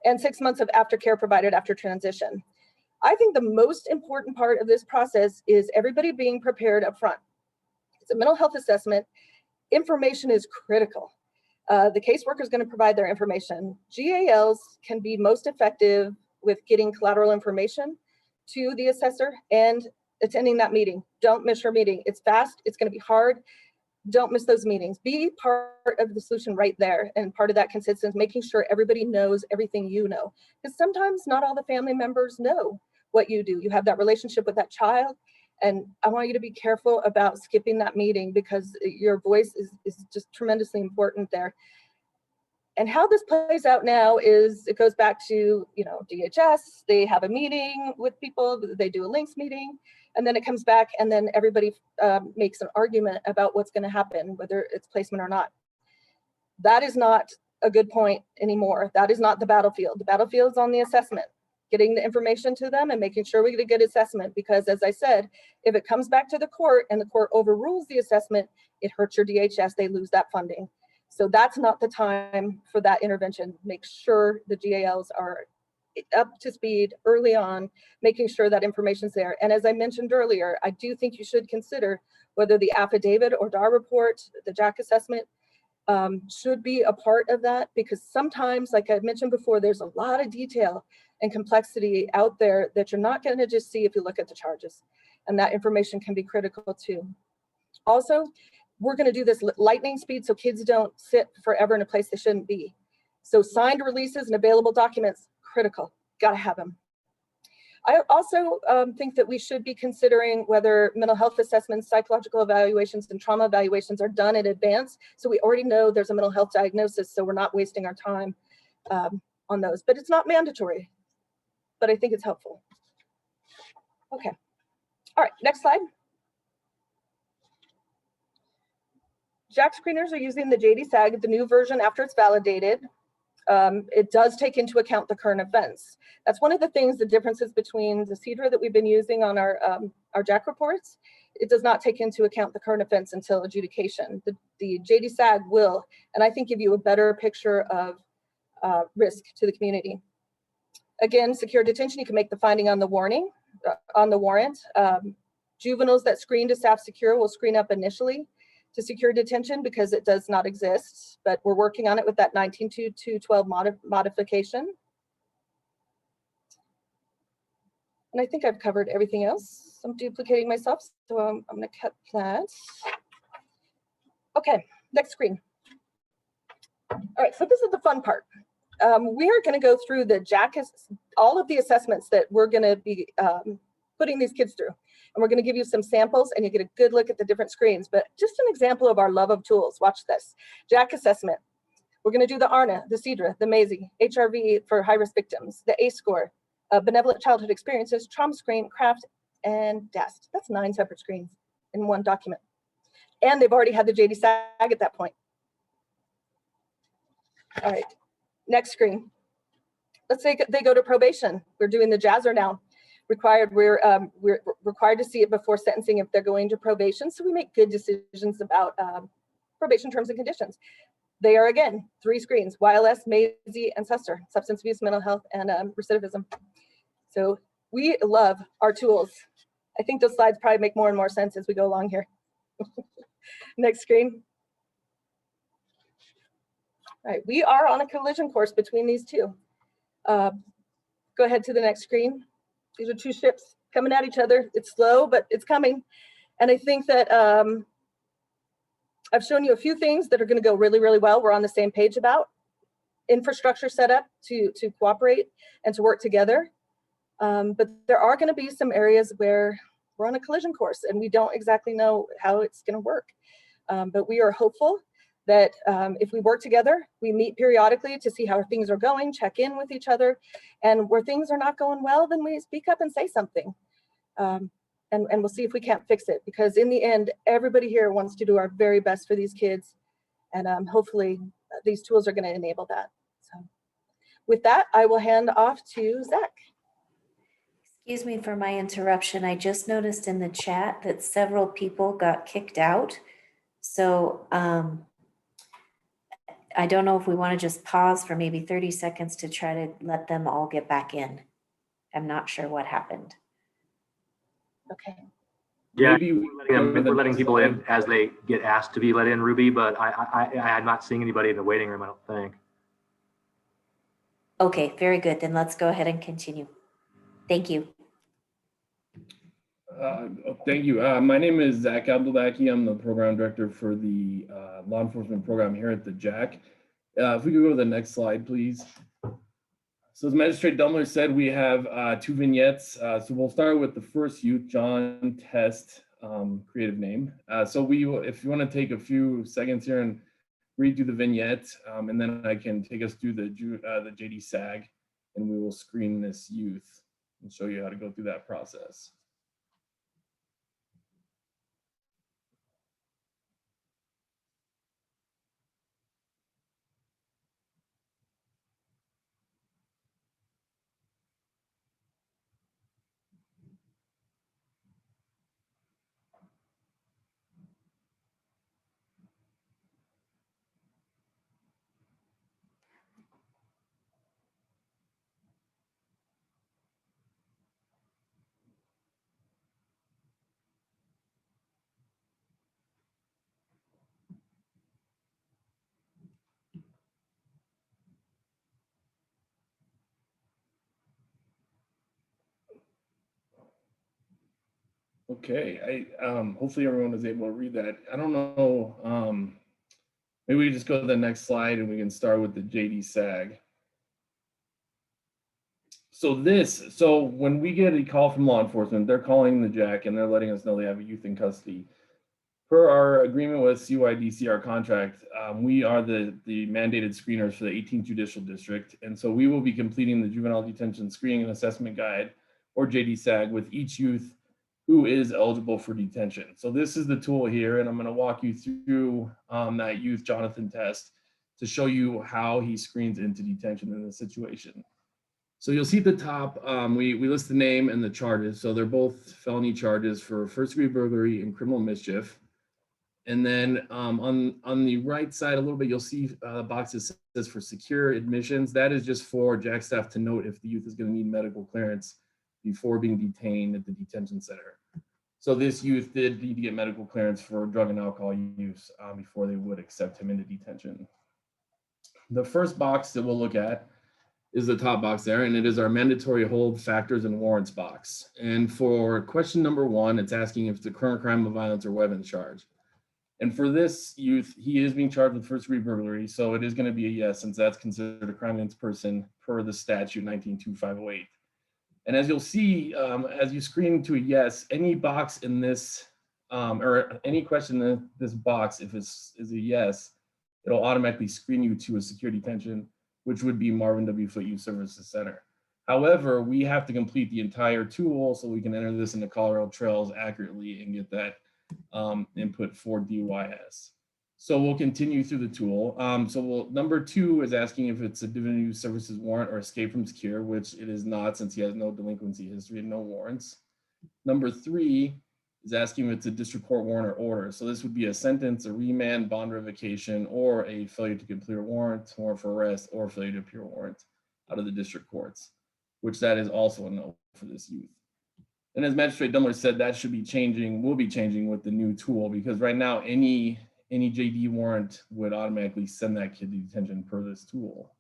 And 6 months of aftercare provided after transition. I think the most important part of this process is everybody being prepared up front. It's a mental health assessment. Information is critical. The caseworker is going to provide their information. GALs can be most effective with getting collateral information to the assessor and attending that meeting. Don't miss your meeting. It's fast. It's going to be hard. Don't miss those meetings. Be part of the solution right there. And part of that consists in making sure everybody knows everything you know. Because sometimes not all the family members know what you do. You have that relationship with that child. And I want you to be careful about skipping that meeting because your voice is just tremendously important there. And how this plays out now is it goes back to, DHS, they have a meeting with people, they do a links meeting, and then it comes back and then everybody makes an argument about what's going to happen, whether it's placement or not. That is not a good point anymore. That is not the battlefield. The battlefield is on the assessment, getting the information to them and making sure we get a good assessment. Because as I said, if it comes back to the court and the court overrules the assessment, it hurts your DHS, they lose that funding. So that's not the time for that intervention. Make sure the GALs are up to speed early on, making sure that information's there. And as I mentioned earlier, I do think you should consider whether the affidavit or DAR report, the JAC assessment, should be a part of that, because sometimes, like I mentioned before, there's a lot of detail and complexity out there that you're not going to just see if you look at the charges. And that information can be critical too. Also, we're going to do this lightning speed so kids don't sit forever in a place they shouldn't be. So signed releases and available documents, critical, got to have them. I also think that we should be considering whether mental health assessments, psychological evaluations, and trauma evaluations are done in advance. So we already know there's a mental health diagnosis, so we're not wasting our time on those. But it's not mandatory, but I think it's helpful. Okay, all right, next slide. JAC screeners are using the JD-SAG, the new version after it's validated. It does take into account the current offense. That's one of the things, the differences between the CEDRA that we've been using on our JAC reports. It does not take into account the current offense until adjudication. The JD-SAG will, and I think give you a better picture of risk to the community. Again, secure detention, you can make the finding on the warning, on the warrant. Juveniles that screen to staff secure will screen up initially to secure detention because it does not exist, but we're working on it with that 19.2.212 modification. And I think I've covered everything else. I'm duplicating myself, so I'm gonna cut that. Okay, next screen. All right, so this is the fun part. We are gonna go through the JAC, all of the assessments that we're gonna be putting these kids through. And we're going to give you some samples and you get a good look at the different screens. But just an example of our love of tools. Watch this. JAC assessment. We're going to do the ARNA, the CEDRA, the MAISY, HRV for high-risk victims, the ACE score, benevolent childhood experiences, trauma screen, CRAFT, and DAST. That's 9 separate screens in one document. And they've already had the JD-SAG at that point. All right, next screen. let's say they go to probation. We're doing the Jazzer now. We're required to see it before sentencing if they're going to probation. So we make good decisions about probation terms and conditions. They are, again, 3 screens: YLS, Maisie, and SUSTER, substance abuse, mental health, and recidivism. So we love our tools. I think those slides probably make more and more sense as we go along here. Next screen. All right, we are on a collision course between these two. Go ahead to the next screen. These are 2 ships coming at each other. It's slow, but it's coming. And I think that I've shown you a few things that are going to go really, really well. We're on the same page about infrastructure set up to cooperate and to work together. But there are going to be some areas where we're on a collision course and we don't exactly know how it's going to work. But we are hopeful that if we work together, we meet periodically to see how things are going, check in with each other, and where things are not going well, then we speak up and say something. And we'll see if we can't fix it, because in the end, everybody here wants to do our very best for these kids. And hopefully these tools are going to enable that. So with that, I will hand off to Zach.
Excuse me for my interruption. I just noticed in the chat that several people got kicked out. So I don't know if we want to just pause for maybe 30 seconds to try to let them all get back in. I'm not sure what happened.
Okay.
Yeah,
Maybe
we're letting people in as they get asked to be let in, Ruby, but I'm not seeing anybody in the waiting room, I don't think.
Okay, very good. Then let's go ahead and continue. Thank you.
Thank you. My name is Zach Abdelbaki. I'm the program director for the law enforcement program here at the JAC. If we could go to the next slide, please. So as Magistrate Dumler said, we have 2 vignettes. So we'll start with the first youth, John Test, creative name. So if you want to take a few seconds here and read through the vignette, and then I can take us through the JD SAG, and we will screen this youth and show you how to go through that process. Okay, hopefully everyone was able to read that. I don't know, maybe we just go to the next slide and we can start with the JD SAG. So when we get a call from law enforcement, they're calling the JAC and they're letting us know they have a youth in custody. Per our agreement with CYDC, our contract, we are the mandated screeners for the 18th Judicial District. And so we will be completing the Juvenile Detention Screening and Assessment Guide, or JD SAG, with each youth who is eligible for detention. So this is the tool here, and I'm going to walk you through that youth, Jonathan Test, to show you how he screens into detention in this situation. So you'll see at the top, we list the name and the charges. So they're both felony charges for first-degree burglary and criminal mischief. And then on the right side a little bit, you'll see a box that says for secure admissions. That is just for JAC staff to note if the youth is going to need medical clearance before being detained at the detention center. So this youth did need to get medical clearance for drug and alcohol use before they would accept him into detention. The first box that we'll look at is the top box there, and it is our mandatory hold factors and warrants box. And for question number 1, it's asking if it's a current crime of violence or weapons charge. And for this youth, he is being charged with first-degree burglary, so it is going to be a yes, since that's considered a crime against person per the statute 19-2508. And as you'll see, as you screen to a yes, any box in this, or any question in this box, if it's a yes, it'll automatically screen you to a secure detention, which would be Marvin W. Foote Youth Services Center. However, we have to complete the entire tool so we can enter this into Colorado Trails accurately and get that input for DYS. So we'll continue through the tool. Number 2 is asking if it's a Division of Youth Services warrant or escape from secure, which it is not, since he has no delinquency history and no warrants. Number 3 is asking if it's a district court warrant or order. So this would be a sentence, a remand, bond revocation, or a failure to complete a warrant, warrant for arrest, or failure to appear warrant out of the district courts, which that is also a no for this youth. And as Magistrate Dumler said, that should be changing, will be changing with the new tool, because right now any JD warrant would automatically send that kid to detention per this tool.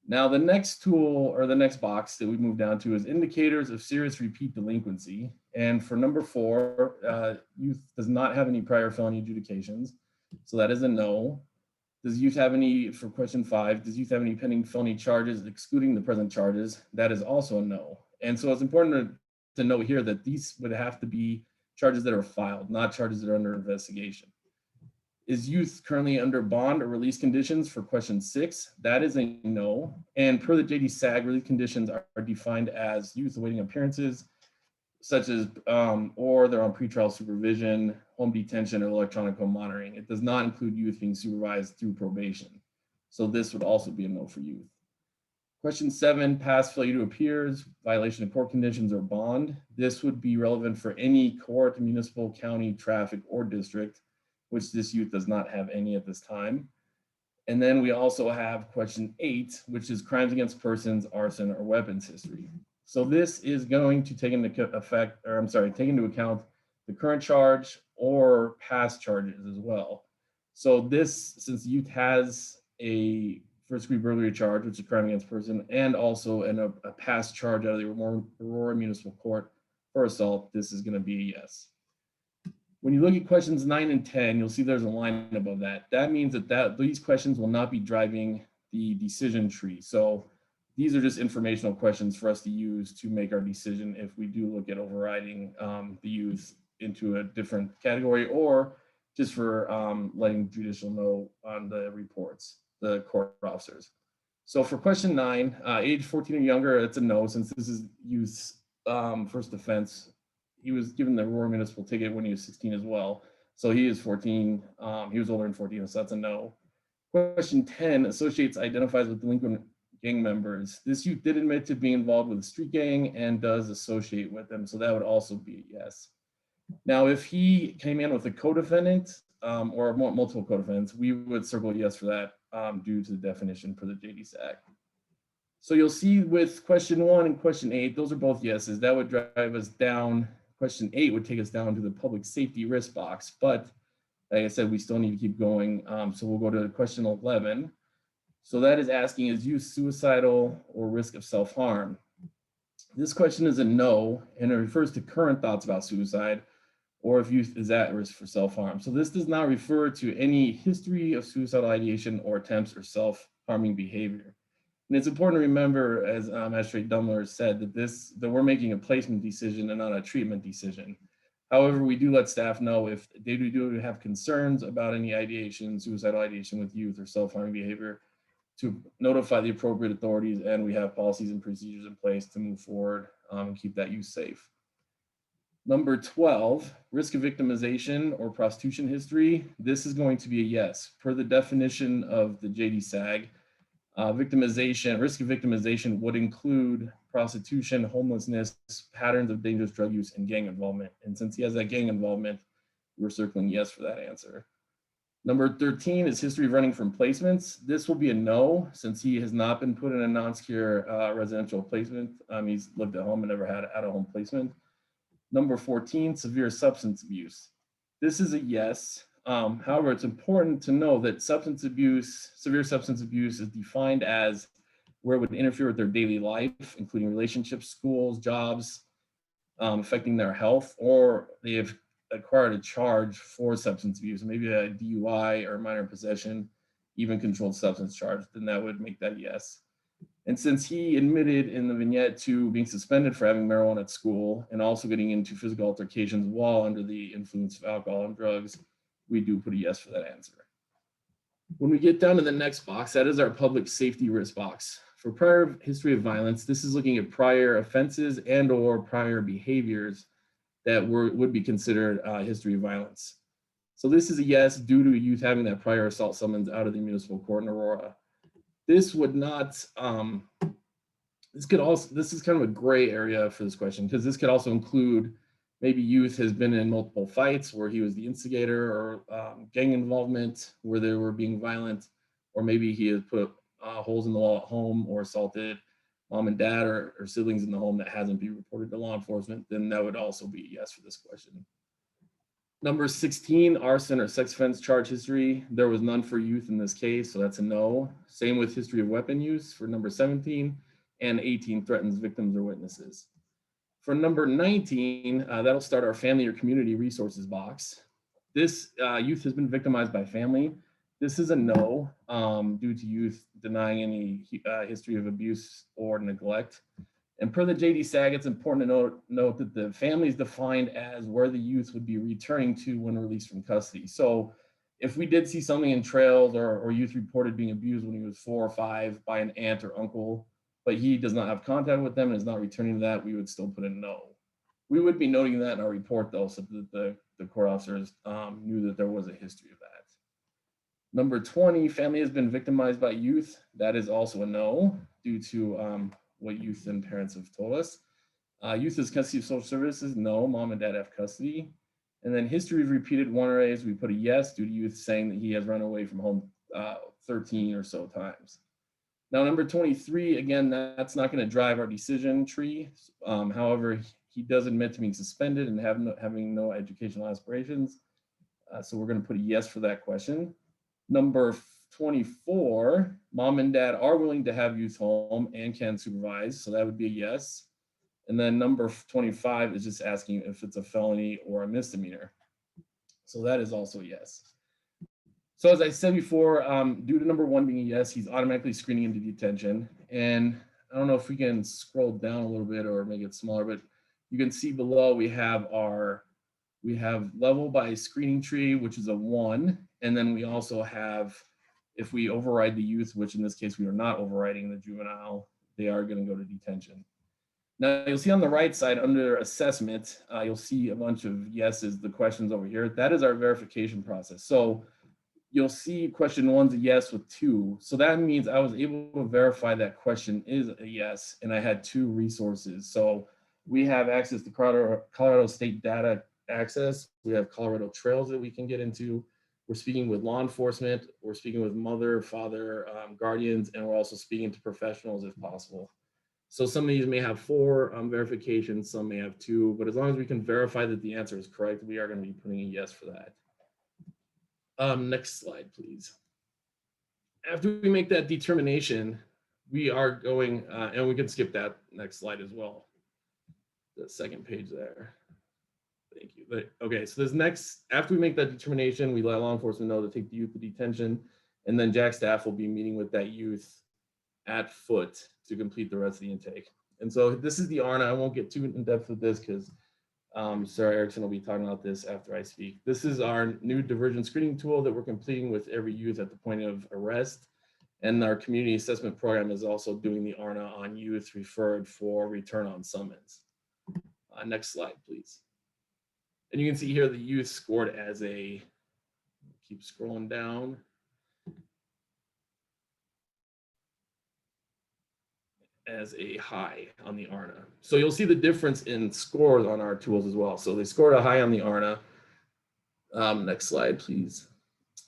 Now, the next tool, or the next box that we move down to, is indicators of serious repeat delinquency. And for number 4, youth does not have any prior felony adjudications. So that is a no. Does youth have any, for question 5, does youth have any pending felony charges excluding the present charges? That is also a no. And so it's important to note here that these would have to be charges that are filed, not charges that are under investigation. Is youth currently under bond or release conditions for question 6? That is a no. And per the JD SAG, release conditions are defined as youth awaiting appearances, such as, or they're on pretrial supervision, home detention, or electronic home monitoring. It does not include youth being supervised through probation. So this would also be a no for youth. Question 7, pass, failure to appears, violation of court conditions, or bond. This would be relevant for any court, municipal, county, traffic, or district, which this youth does not have any at this time. And then we also have question 8, which is crimes against persons, arson, or weapons history. So this is going to take into account the current charge or past charges as well. So this, since youth has a first-degree burglary charge, which is a crime against person, and also a past charge out of the Aurora Municipal Court for assault, this is going to be a yes. When you look at questions 9 and 10, you'll see there's a line above that. That means that these questions will not be driving the decision tree. So these are just informational questions for us to use to make our decision if we do look at overriding the youth into a different category, or just for letting judicial know on the reports, the court officers. So for question 9, age 14 or younger, it's a no, since this is youth's first offense. He was given the Aurora Municipal ticket when he was 16 as well. So he is 14, he was older than 14, so that's a no. Question 10, associates identifies with delinquent gang members. This youth did admit to being involved with a street gang and does associate with them, so that would also be a yes. Now, if he came in with a co-defendant or multiple co-defendants, we would circle yes for that due to the definition for the JD SAG. So you'll see with question 1 and question 8, those are both yeses. That would drive us down. Question 8 would take us down to the public safety risk box, but like I said, we still need to keep going. So we'll go to question 11. So that is asking, is youth suicidal or risk of self-harm? This question is a no, and it refers to current thoughts about suicide, or if youth is at risk for self-harm. So this does not refer to any history of suicidal ideation or attempts or self-harming behavior. And it's important to remember, as Magistrate Dumler said, that we're making a placement decision and not a treatment decision. However, we do let staff know if they do have concerns about any ideation, suicidal ideation with youth or self-harming behavior, to notify the appropriate authorities, and we have policies and procedures in place to move forward and keep that youth safe. Number 12, risk of victimization or prostitution history. This is going to be a yes. Per the definition of the JD SAG, risk of victimization would include prostitution, homelessness, patterns of dangerous drug use, and gang involvement. And since he has that gang involvement, we're circling yes for that answer. Number 13 is history of running from placements. This will be a no, since he has not been put in a non-secure residential placement. He's lived at home and never had out-of-home placement. Number 14, severe substance abuse. This is a yes. However, it's important to know that severe substance abuse is defined as where it would interfere with their daily life, including relationships, schools, jobs, affecting their health, or they have acquired a charge for substance abuse, maybe a DUI or minor possession, even controlled substance charge, then that would make that yes. And since he admitted in the vignette to being suspended for having marijuana at school and also getting into physical altercations while under the influence of alcohol and drugs, we do put a yes for that answer. When we get down to the next box, that is our public safety risk box. For prior history of violence, this is looking at prior offenses and or prior behaviors that would be considered history of violence. So this is a yes due to youth having that prior assault summons out of the municipal court in Aurora. This would not, this is kind of a gray area for this question, because this could also include maybe youth has been in multiple fights where he was the instigator, or gang involvement where they were being violent, or maybe he has put holes in the wall at home or assaulted mom and dad or siblings in the home that hasn't been reported to law enforcement. Then that would also be a yes for this question. Number 16, arson or sex offense charge history. There was none for youth in this case, so that's a no. Same with history of weapon use for number 17, and 18, threatens victims or witnesses. For number 19, that'll start our family or community resources box. This youth has been victimized by family. This is a no, due to youth denying any history of abuse or neglect. And per the JD SAG, it's important to note that the family is defined as where the youth would be returning to when released from custody. So if we did see something in trails, or youth reported being abused when he was 4 or 5 by an aunt or uncle, but he does not have contact with them and is not returning to that, we would still put a no. We would be noting that in our report though, so that the court officers knew that there was a history of that. Number 20, family has been victimized by youth. That is also a no, due to what youth and parents have told us. Youth is custody of social services, no, mom and dad have custody. And then history of repeated 108s, we put a yes, due to youth saying that he has run away from home 13 or so times. Now, number 23, again, that's not going to drive our decision tree. However, he does admit to being suspended and having no educational aspirations. So we're going to put a yes for that question. Number 24, mom and dad are willing to have youth home and can supervise. So that would be a yes. And then number 25 is just asking if it's a felony or a misdemeanor. So that is also a yes. So as I said before, due to number 1 being a yes, he's automatically screening into detention. And I don't know if we can scroll down a little bit or make it smaller, but you can see below we have level by screening tree, which is a 1. And then we also have, if we override the youth, which in this case we are not overriding the juvenile, they are going to go to detention. Now you'll see on the right side under assessment, you'll see a bunch of yeses, the questions over here. That is our verification process. So you'll see question 1's a yes with 2. So that means I was able to verify that question is a yes, and I had 2 resources. So we have access to Colorado State data access. We have Colorado trails that we can get into. We're speaking with law enforcement. We're speaking with mother, father, guardians, and we're also speaking to professionals if possible. So some of these may have 4 verifications, some may have 2, but as long as we can verify that the answer is correct, we are going to be putting a yes for that. Next slide, please. After we make that determination, we are going, and we can skip that next slide as well. The second page there. Thank you. But, okay, so this next, after we make that determination, we let law enforcement know to take the youth to detention, and then JAC staff will be meeting with that youth at foot to complete the rest of the intake. And so this is the ARNA. I won't get too in depth with this because Sarah Erickson will be talking about this after I speak. This is our new diversion screening tool that we're completing with every youth at the point of arrest. And our community assessment program is also doing the ARNA on youth referred for return on summons. Next slide, please. And you can see here the youth scored as a, keep scrolling down. As a high on the ARNA. So you'll see the difference in scores on our tools as well. So they scored a high on the ARNA. Next slide, please.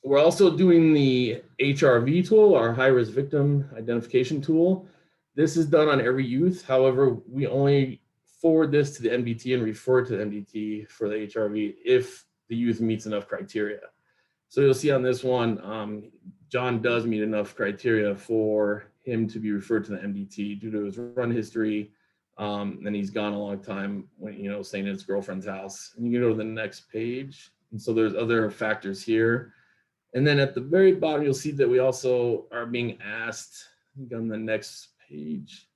We're also doing the HRV tool, our high-risk victim identification tool. This is done on every youth. However, we only forward this to the MDT and refer to the MDT for the HRV if the youth meets enough criteria. So you'll see on this one, John does meet enough criteria for him to be referred to the MDT due to his run history. And he's gone a long time when, staying at his girlfriend's house. And you can go to the next page. And so there's other factors here. And then at the very bottom, you'll see that we also are being asked, I think on the next page,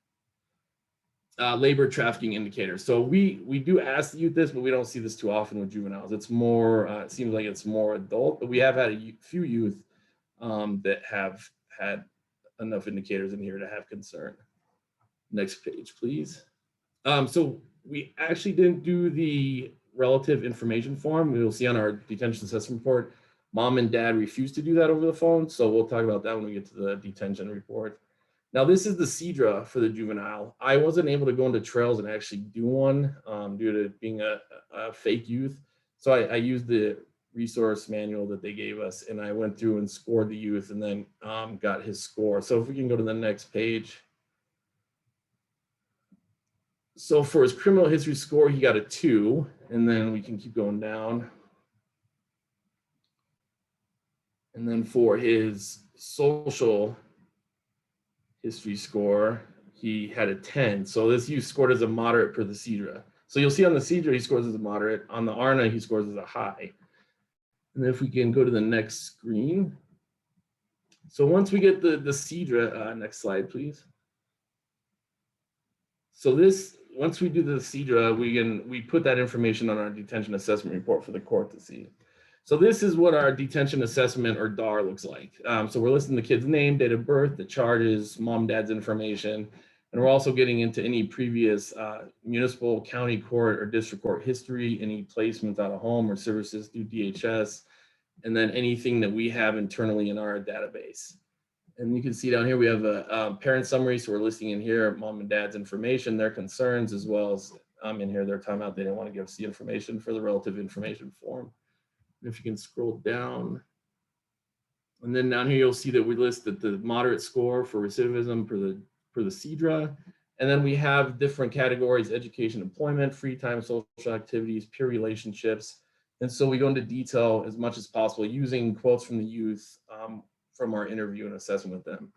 labor trafficking indicators. So we do ask the youth this, but we don't see this too often with juveniles. It's more, it seems like it's more adult, but we have had a few youth that have had enough indicators in here to have concern. Next page, please. So we actually didn't do the relative information form. We'll see on our detention assessment report, mom and dad refused to do that over the phone. So we'll talk about that when we get to the detention report. Now, this is the CDRA for the juvenile. I wasn't able to go into trails and actually do one due to being a fake youth. So I used the resource manual that they gave us, and I went through and scored the youth and then got his score. So if we can go to the next page. So for his criminal history score, he got a 2, and then we can keep going down. And then for his social history score, he had a 10. So this youth scored as a moderate per the CDRA. So you'll see on the CDRA, he scores as a moderate. On the ARNA, he scores as a high. And if we can go to the next screen. So once we get the CDRA, next slide, please. So this, once we do the CDRA, we put that information on our detention assessment report for the court to see. So this is what our detention assessment, or DAR, looks like. So we're listing the kid's name, date of birth, the charges, mom, dad's information, and we're also getting into any previous municipal, county court, or district court history, any placements out of home or services through DHS, and then anything that we have internally in our database. And you can see down here, we have a parent summary. So we're listing in here mom and dad's information, their concerns, as well as in here their timeout. They didn't want to give us the information for the relative information form. And if you can scroll down. And then down here, you'll see that we listed the moderate score for recidivism for the CDRA. And then we have different categories: education, employment, free time, social activities, peer relationships. And so we go into detail as much as possible using quotes from the youth from our interview and assessment with them.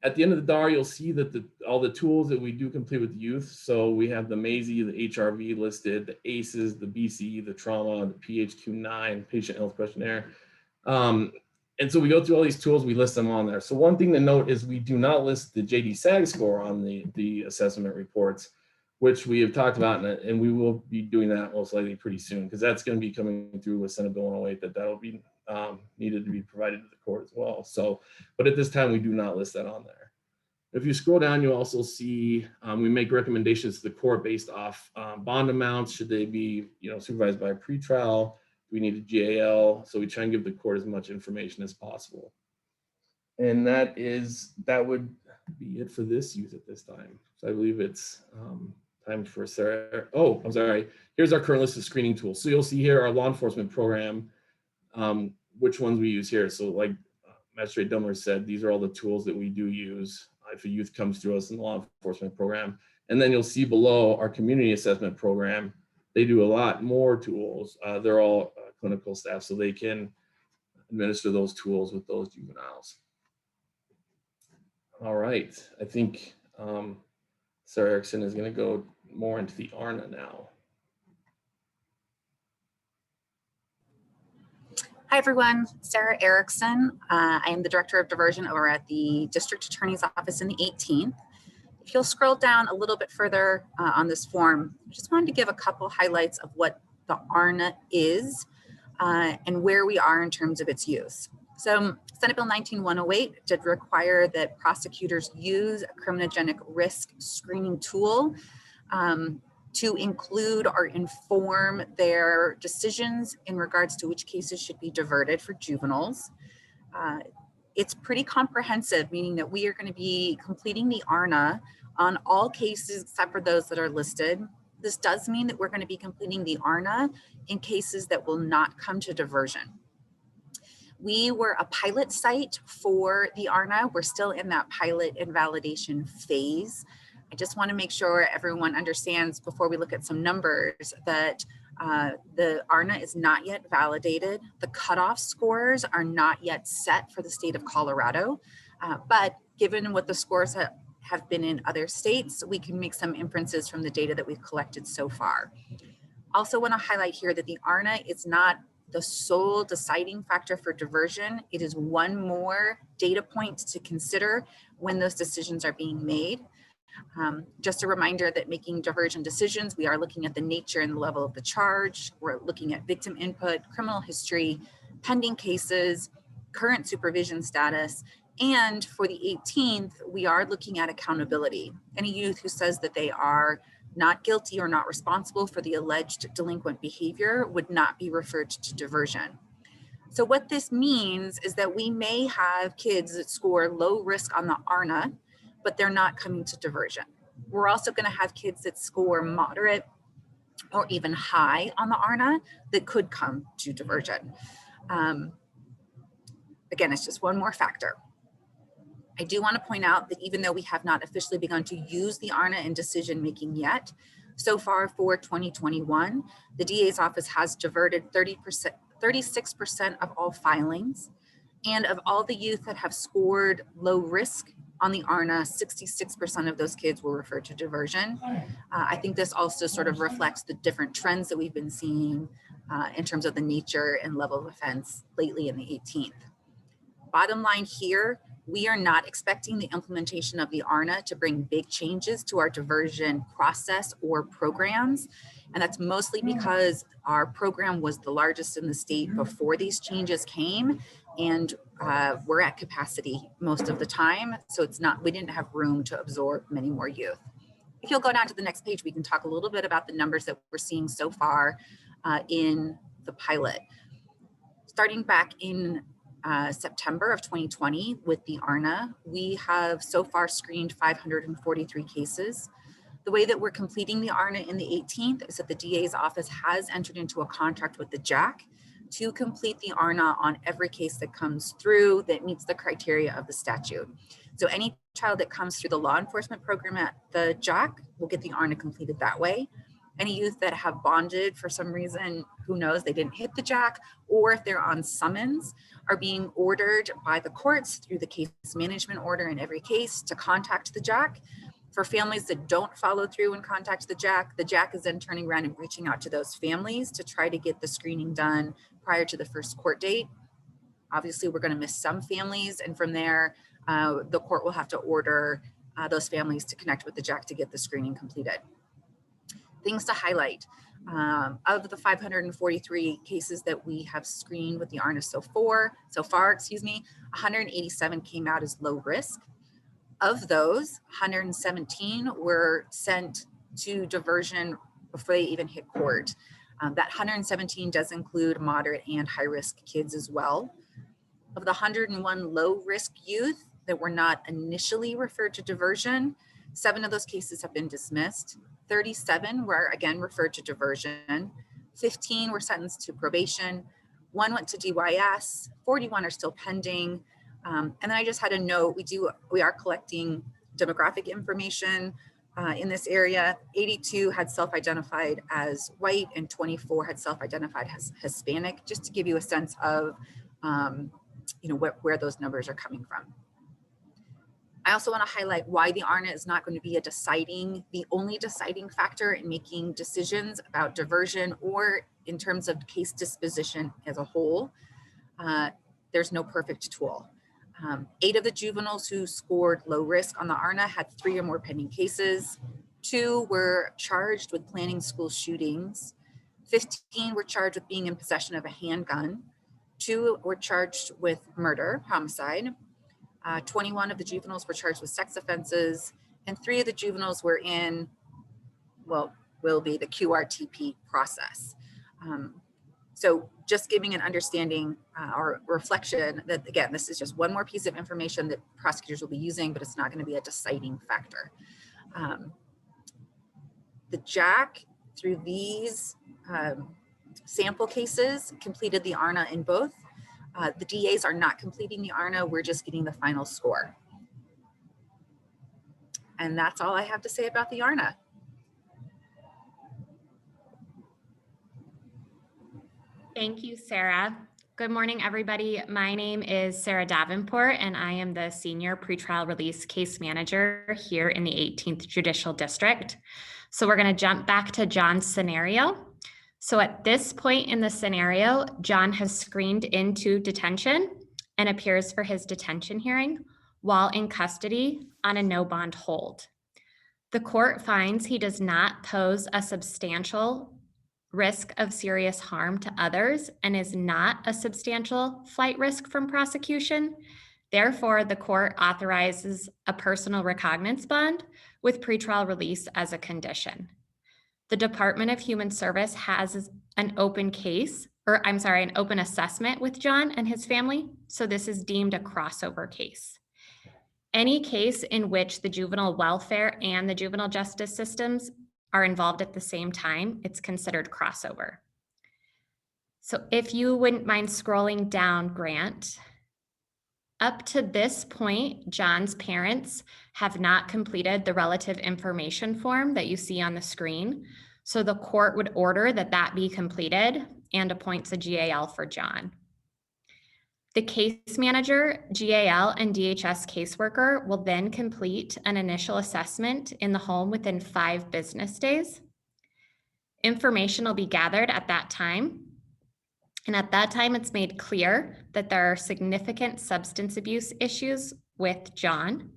At the end of the DAR, you'll see that all the tools that we do complete with the youth. So we have the MAISY, the HRV listed, the ACEs, the BCE, the trauma, the PHQ-9, patient health questionnaire. And so we go through all these tools, we list them on there. So one thing to note is we do not list the JD-SAG score on the assessment reports, which we have talked about, and we will be doing that most likely pretty soon, because that's going to be coming through with Senate Bill 108, that'll be needed to be provided to the court as well. So, but at this time, we do not list that on there. If you scroll down, you'll also see we make recommendations to the court based off bond amounts. Should they be, supervised by a pretrial? Do we need a GAL? So we try and give the court as much information as possible. And that would be it for this youth at this time. So I believe it's time for Sarah. Oh, I'm sorry. Here's our current list of screening tools. So you'll see here our law enforcement program, which ones we use here. So like Magistrate Dumler said, these are all the tools that we do use if a youth comes through us in the law enforcement program. And then you'll see below our community assessment program, they do a lot more tools. They're all clinical staff, so they can administer those tools with those juveniles. All right, I think Sarah Erickson is going to go more into the ARNA now.
Hi, everyone. Sarah Erickson. I am the Director of Diversion over at the District Attorney's Office in the 18th. If you'll scroll down a little bit further on this form, I just wanted to give a couple highlights of what the ARNA is and where we are in terms of its use. So Senate Bill 19108 did require that prosecutors use a criminogenic risk screening tool to include or inform their decisions in regards to which cases should be diverted for juveniles. It's pretty comprehensive, meaning that we are going to be completing the ARNA on all cases except for those that are listed. This does mean that we're going to be completing the ARNA in cases that will not come to diversion. We were a pilot site for the ARNA. We're still in that pilot and validation phase. I just want to make sure everyone understands before we look at some numbers that the ARNA is not yet validated. The cutoff scores are not yet set for the state of Colorado, but given what the scores have been in other states, we can make some inferences from the data that we've collected so far. Also want to highlight here that the ARNA is not the sole deciding factor for diversion. It is one more data point to consider when those decisions are being made. Just a reminder that making diversion decisions, we are looking at the nature and the level of the charge. We're looking at victim input, criminal history, pending cases, current supervision status, and for the 18th, we are looking at accountability. Any youth who says that they are not guilty or not responsible for the alleged delinquent behavior would not be referred to diversion. So what this means is that we may have kids that score low risk on the ARNA, but they're not coming to diversion. We're also going to have kids that score moderate or even high on the ARNA that could come to diversion. Again, it's just one more factor. I do want to point out that even though we have not officially begun to use the ARNA in decision making yet, so far for 2021, the DA's office has diverted 36% of all filings, and of all the youth that have scored low risk on the ARNA, 66% of those kids were referred to diversion. I think this also sort of reflects the different trends that we've been seeing in terms of the nature and level of offense lately in the 18th. Bottom line here, we are not expecting the implementation of the ARNA to bring big changes to our diversion process or programs. And that's mostly because our program was the largest in the state before these changes came, and we're at capacity most of the time. So we didn't have room to absorb many more youth. If you'll go down to the next page, we can talk a little bit about the numbers that we're seeing so far in the pilot. Starting back in September of 2020 with the ARNA, we have so far screened 543 cases. The way that we're completing the ARNA in the 18th is that the DA's office has entered into a contract with the JAC to complete the ARNA on every case that comes through that meets the criteria of the statute. So any child that comes through the law enforcement program at the JAC will get the ARNA completed that way. Any youth that have bonded for some reason, who knows, they didn't hit the JAC, or if they're on summons, are being ordered by the courts through the case management order in every case to contact the JAC. For families that don't follow through and contact the JAC is then turning around and reaching out to those families to try to get the screening done prior to the first court date. Obviously, we're going to miss some families, and from there, the court will have to order those families to connect with the JAC to get the screening completed. Things to highlight. Of the 543 cases that we have screened with the ARNA so far, 187 came out as low risk. Of those, 117 were sent to diversion before they even hit court. That 117 does include moderate and high risk kids as well. Of the 101 low risk youth that were not initially referred to diversion, 7 of those cases have been dismissed. 37 were again referred to diversion. 15 were sentenced to probation. 1 went to DYS. 41 are still pending. And then I just had a note, we are collecting demographic information in this area. 82 had self-identified as white and 24 had self-identified as Hispanic, just to give you a sense of where those numbers are coming from. I also want to highlight why the ARNA is not going to be the only deciding factor in making decisions about diversion or in terms of case disposition as a whole. There's no perfect tool. 8 of the juveniles who scored low risk on the ARNA had 3 or more pending cases. 2 were charged with planning school shootings. 15 were charged with being in possession of a handgun. 2 were charged with murder, homicide. 21 of the juveniles were charged with sex offenses, and 3 of the juveniles were in, will be the QRTP process. So just giving an understanding or reflection that, again, this is just one more piece of information that prosecutors will be using, but it's not going to be a deciding factor. The JAC, through these sample cases, completed the ARNA in both. The DAs are not completing the ARNA, we're just getting the final score. And that's all I have to say about the ARNA.
Thank you, Sarah. Good morning, everybody. My name is Sarah Davenport, and I am the Senior Pretrial Release Case Manager here in the 18th Judicial District. So we're going to jump back to John's scenario. So at this point in the scenario, John has screened into detention and appears for his detention hearing while in custody on a no bond hold. The court finds he does not pose a substantial risk of serious harm to others and is not a substantial flight risk from prosecution. Therefore, the court authorizes a personal recognizance bond with pretrial release as a condition. The Department of Human Service has an open case, or I'm sorry, an open assessment with John and his family. So this is deemed a crossover case. Any case in which the juvenile welfare and the juvenile justice systems are involved at the same time, it's considered crossover. So if you wouldn't mind scrolling down, Grant. Up to this point, John's parents have not completed the relative information form that you see on the screen. So the court would order that that be completed and appoints a GAL for John. The case manager, GAL, and DHS caseworker will then complete an initial assessment in the home within 5 business days. Information will be gathered at that time. And at that time, it's made clear that there are significant substance abuse issues with John,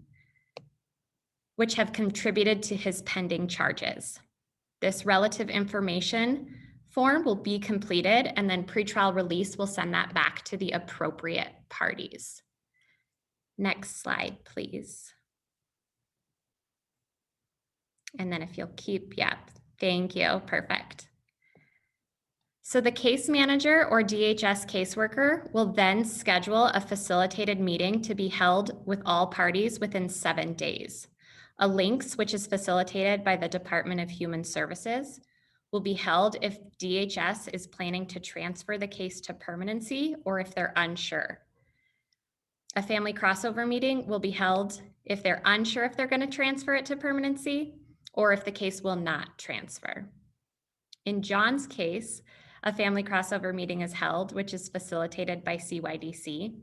which have contributed to his pending charges. This relative information form will be completed, and then pretrial release will send that back to the appropriate parties. Next slide, please. And then if you'll keep, yeah, thank you, perfect. So the case manager or DHS caseworker will then schedule a facilitated meeting to be held with all parties within 7 days. A links, which is facilitated by the Department of Human Services, will be held if DHS is planning to transfer the case to permanency or if they're unsure. A family crossover meeting will be held if they're unsure if they're going to transfer it to permanency or if the case will not transfer. In John's case, a family crossover meeting is held, which is facilitated by CYDC,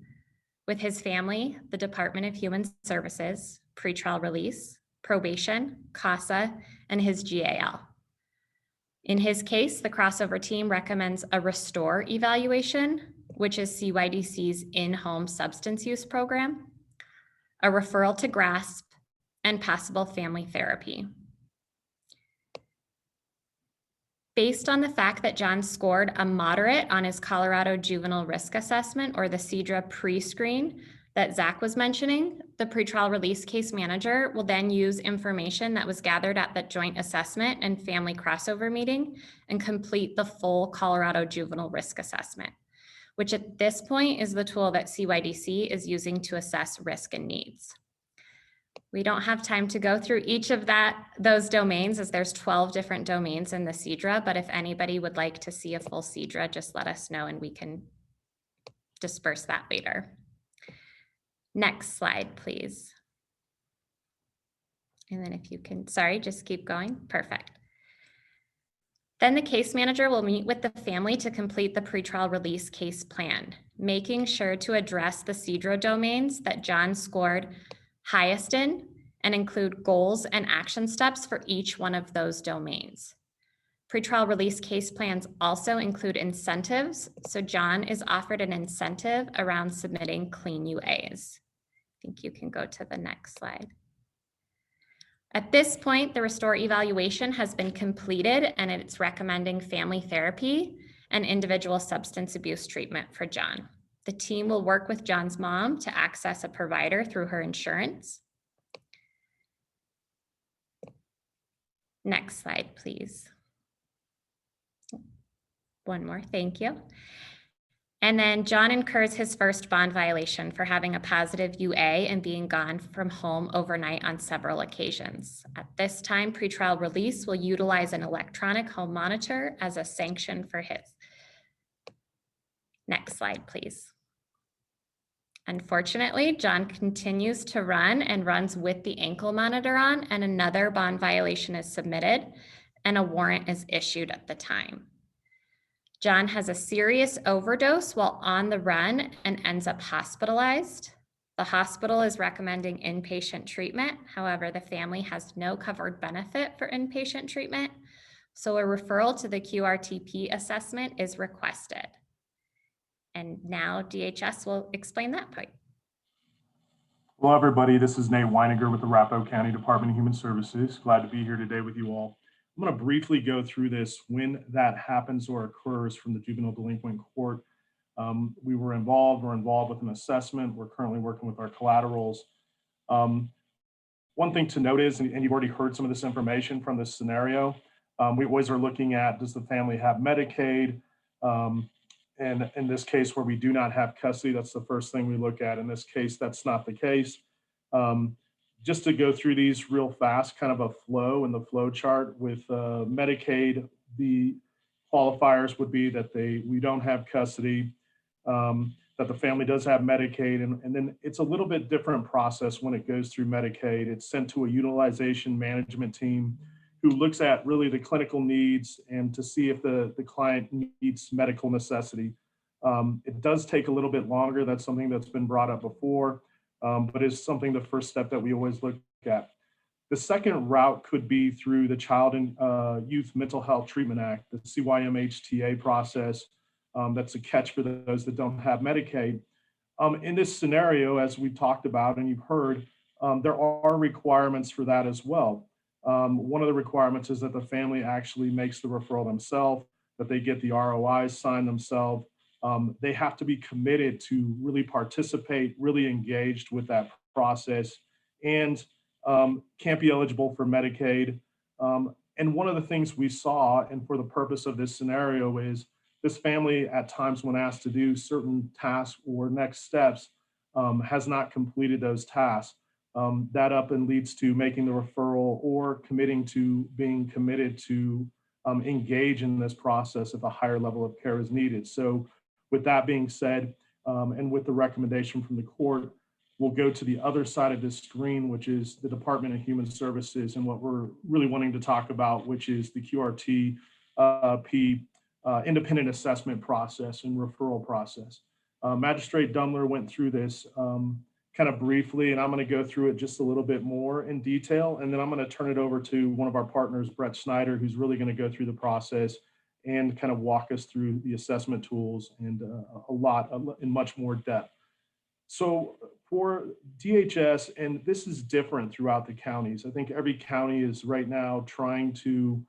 with his family, the Department of Human Services, pretrial release, probation, CASA, and his GAL. In his case, the crossover team recommends a restore evaluation, which is CYDC's in-home substance use program, a referral to GRASP, and possible family therapy. Based on the fact that John scored a moderate on his Colorado Juvenile Risk Assessment, or the CJRA pre-screen that Zach was mentioning, the pretrial release case manager will then use information that was gathered at that joint assessment and family crossover meeting and complete the full Colorado Juvenile Risk Assessment, which at this point is the tool that CYDC is using to assess risk and needs. We don't have time to go through each of those domains, as there's 12 different domains in the CJRA, but if anybody would like to see a full CJRA, just let us know and we can disperse that later. Next slide, please. And then if you can, sorry, just keep going. Perfect. Then the case manager will meet with the family to complete the pretrial release case plan, making sure to address the CJRA domains that John scored highest in and include goals and action steps for each one of those domains. Pretrial release case plans also include incentives. So John is offered an incentive around submitting clean UAs. I think you can go to the next slide. At this point, the restore evaluation has been completed and it's recommending family therapy and individual substance abuse treatment for John. The team will work with John's mom to access a provider through her insurance. Next slide, please. One more, thank you. And then John incurs his first bond violation for having a positive UA and being gone from home overnight on several occasions. At this time, pretrial release will utilize an electronic home monitor as a sanction for his. Next slide, please. Unfortunately, John continues to run and runs with the ankle monitor on, and another bond violation is submitted and a warrant is issued at the time. John has a serious overdose while on the run and ends up hospitalized. The hospital is recommending inpatient treatment. However, the family has no covered benefit for inpatient treatment, so a referral to the QRTP assessment is requested. And now DHS will explain that point.
Hello, everybody. This is Nate Weiniger with the Arapahoe County Department of Human Services. Glad to be here today with you all. I'm going to briefly go through this when that happens or occurs from the juvenile delinquent court. We were involved with an assessment. We're currently working with our collaterals. One thing to note is, and you've already heard some of this information from this scenario, We always are looking at, does the family have Medicaid? And in this case, where we do not have custody, that's the first thing we look at. In this case, that's not the case. Just to go through these real fast, kind of a flow in the flow chart with Medicaid, the qualifiers would be that we don't have custody, that the family does have Medicaid, and then it's a little bit different process when it goes through Medicaid. It's sent to a utilization management team who looks at really the clinical needs and to see if the client meets medical necessity. It does take a little bit longer. That's something that's been brought up before, but it's something, the first step that we always look at. The second route could be through the Child and Youth Mental Health Treatment Act, the CYMHTA process. That's a catch for those that don't have Medicaid. In this scenario, as we talked about and you've heard, there are requirements for that as well. One of the requirements is that the family actually makes the referral themselves, that they get the ROIs signed themselves. They have to be committed to really participate, really engaged with that process, and can't be eligible for Medicaid. And one of the things we saw, and for the purpose of this scenario, is this family at times when asked to do certain tasks or next steps has not completed those tasks. That up and leads to making the referral or committing to being committed to engage in this process if a higher level of care is needed. So with that being said, and with the recommendation from the court, we'll go to the other side of this screen, which is the Department of Human Services and what we're really wanting to talk about, which is the QRT independent assessment process and referral process. Magistrate Dumler went through this kind of briefly, and I'm going to go through it just a little bit more in detail. And then I'm going to turn it over to one of our partners, Brett Snyder, who's really going to go through the process and kind of walk us through the assessment tools and in much more depth. So for DHS, and this is different throughout the counties, I think every county is right now trying to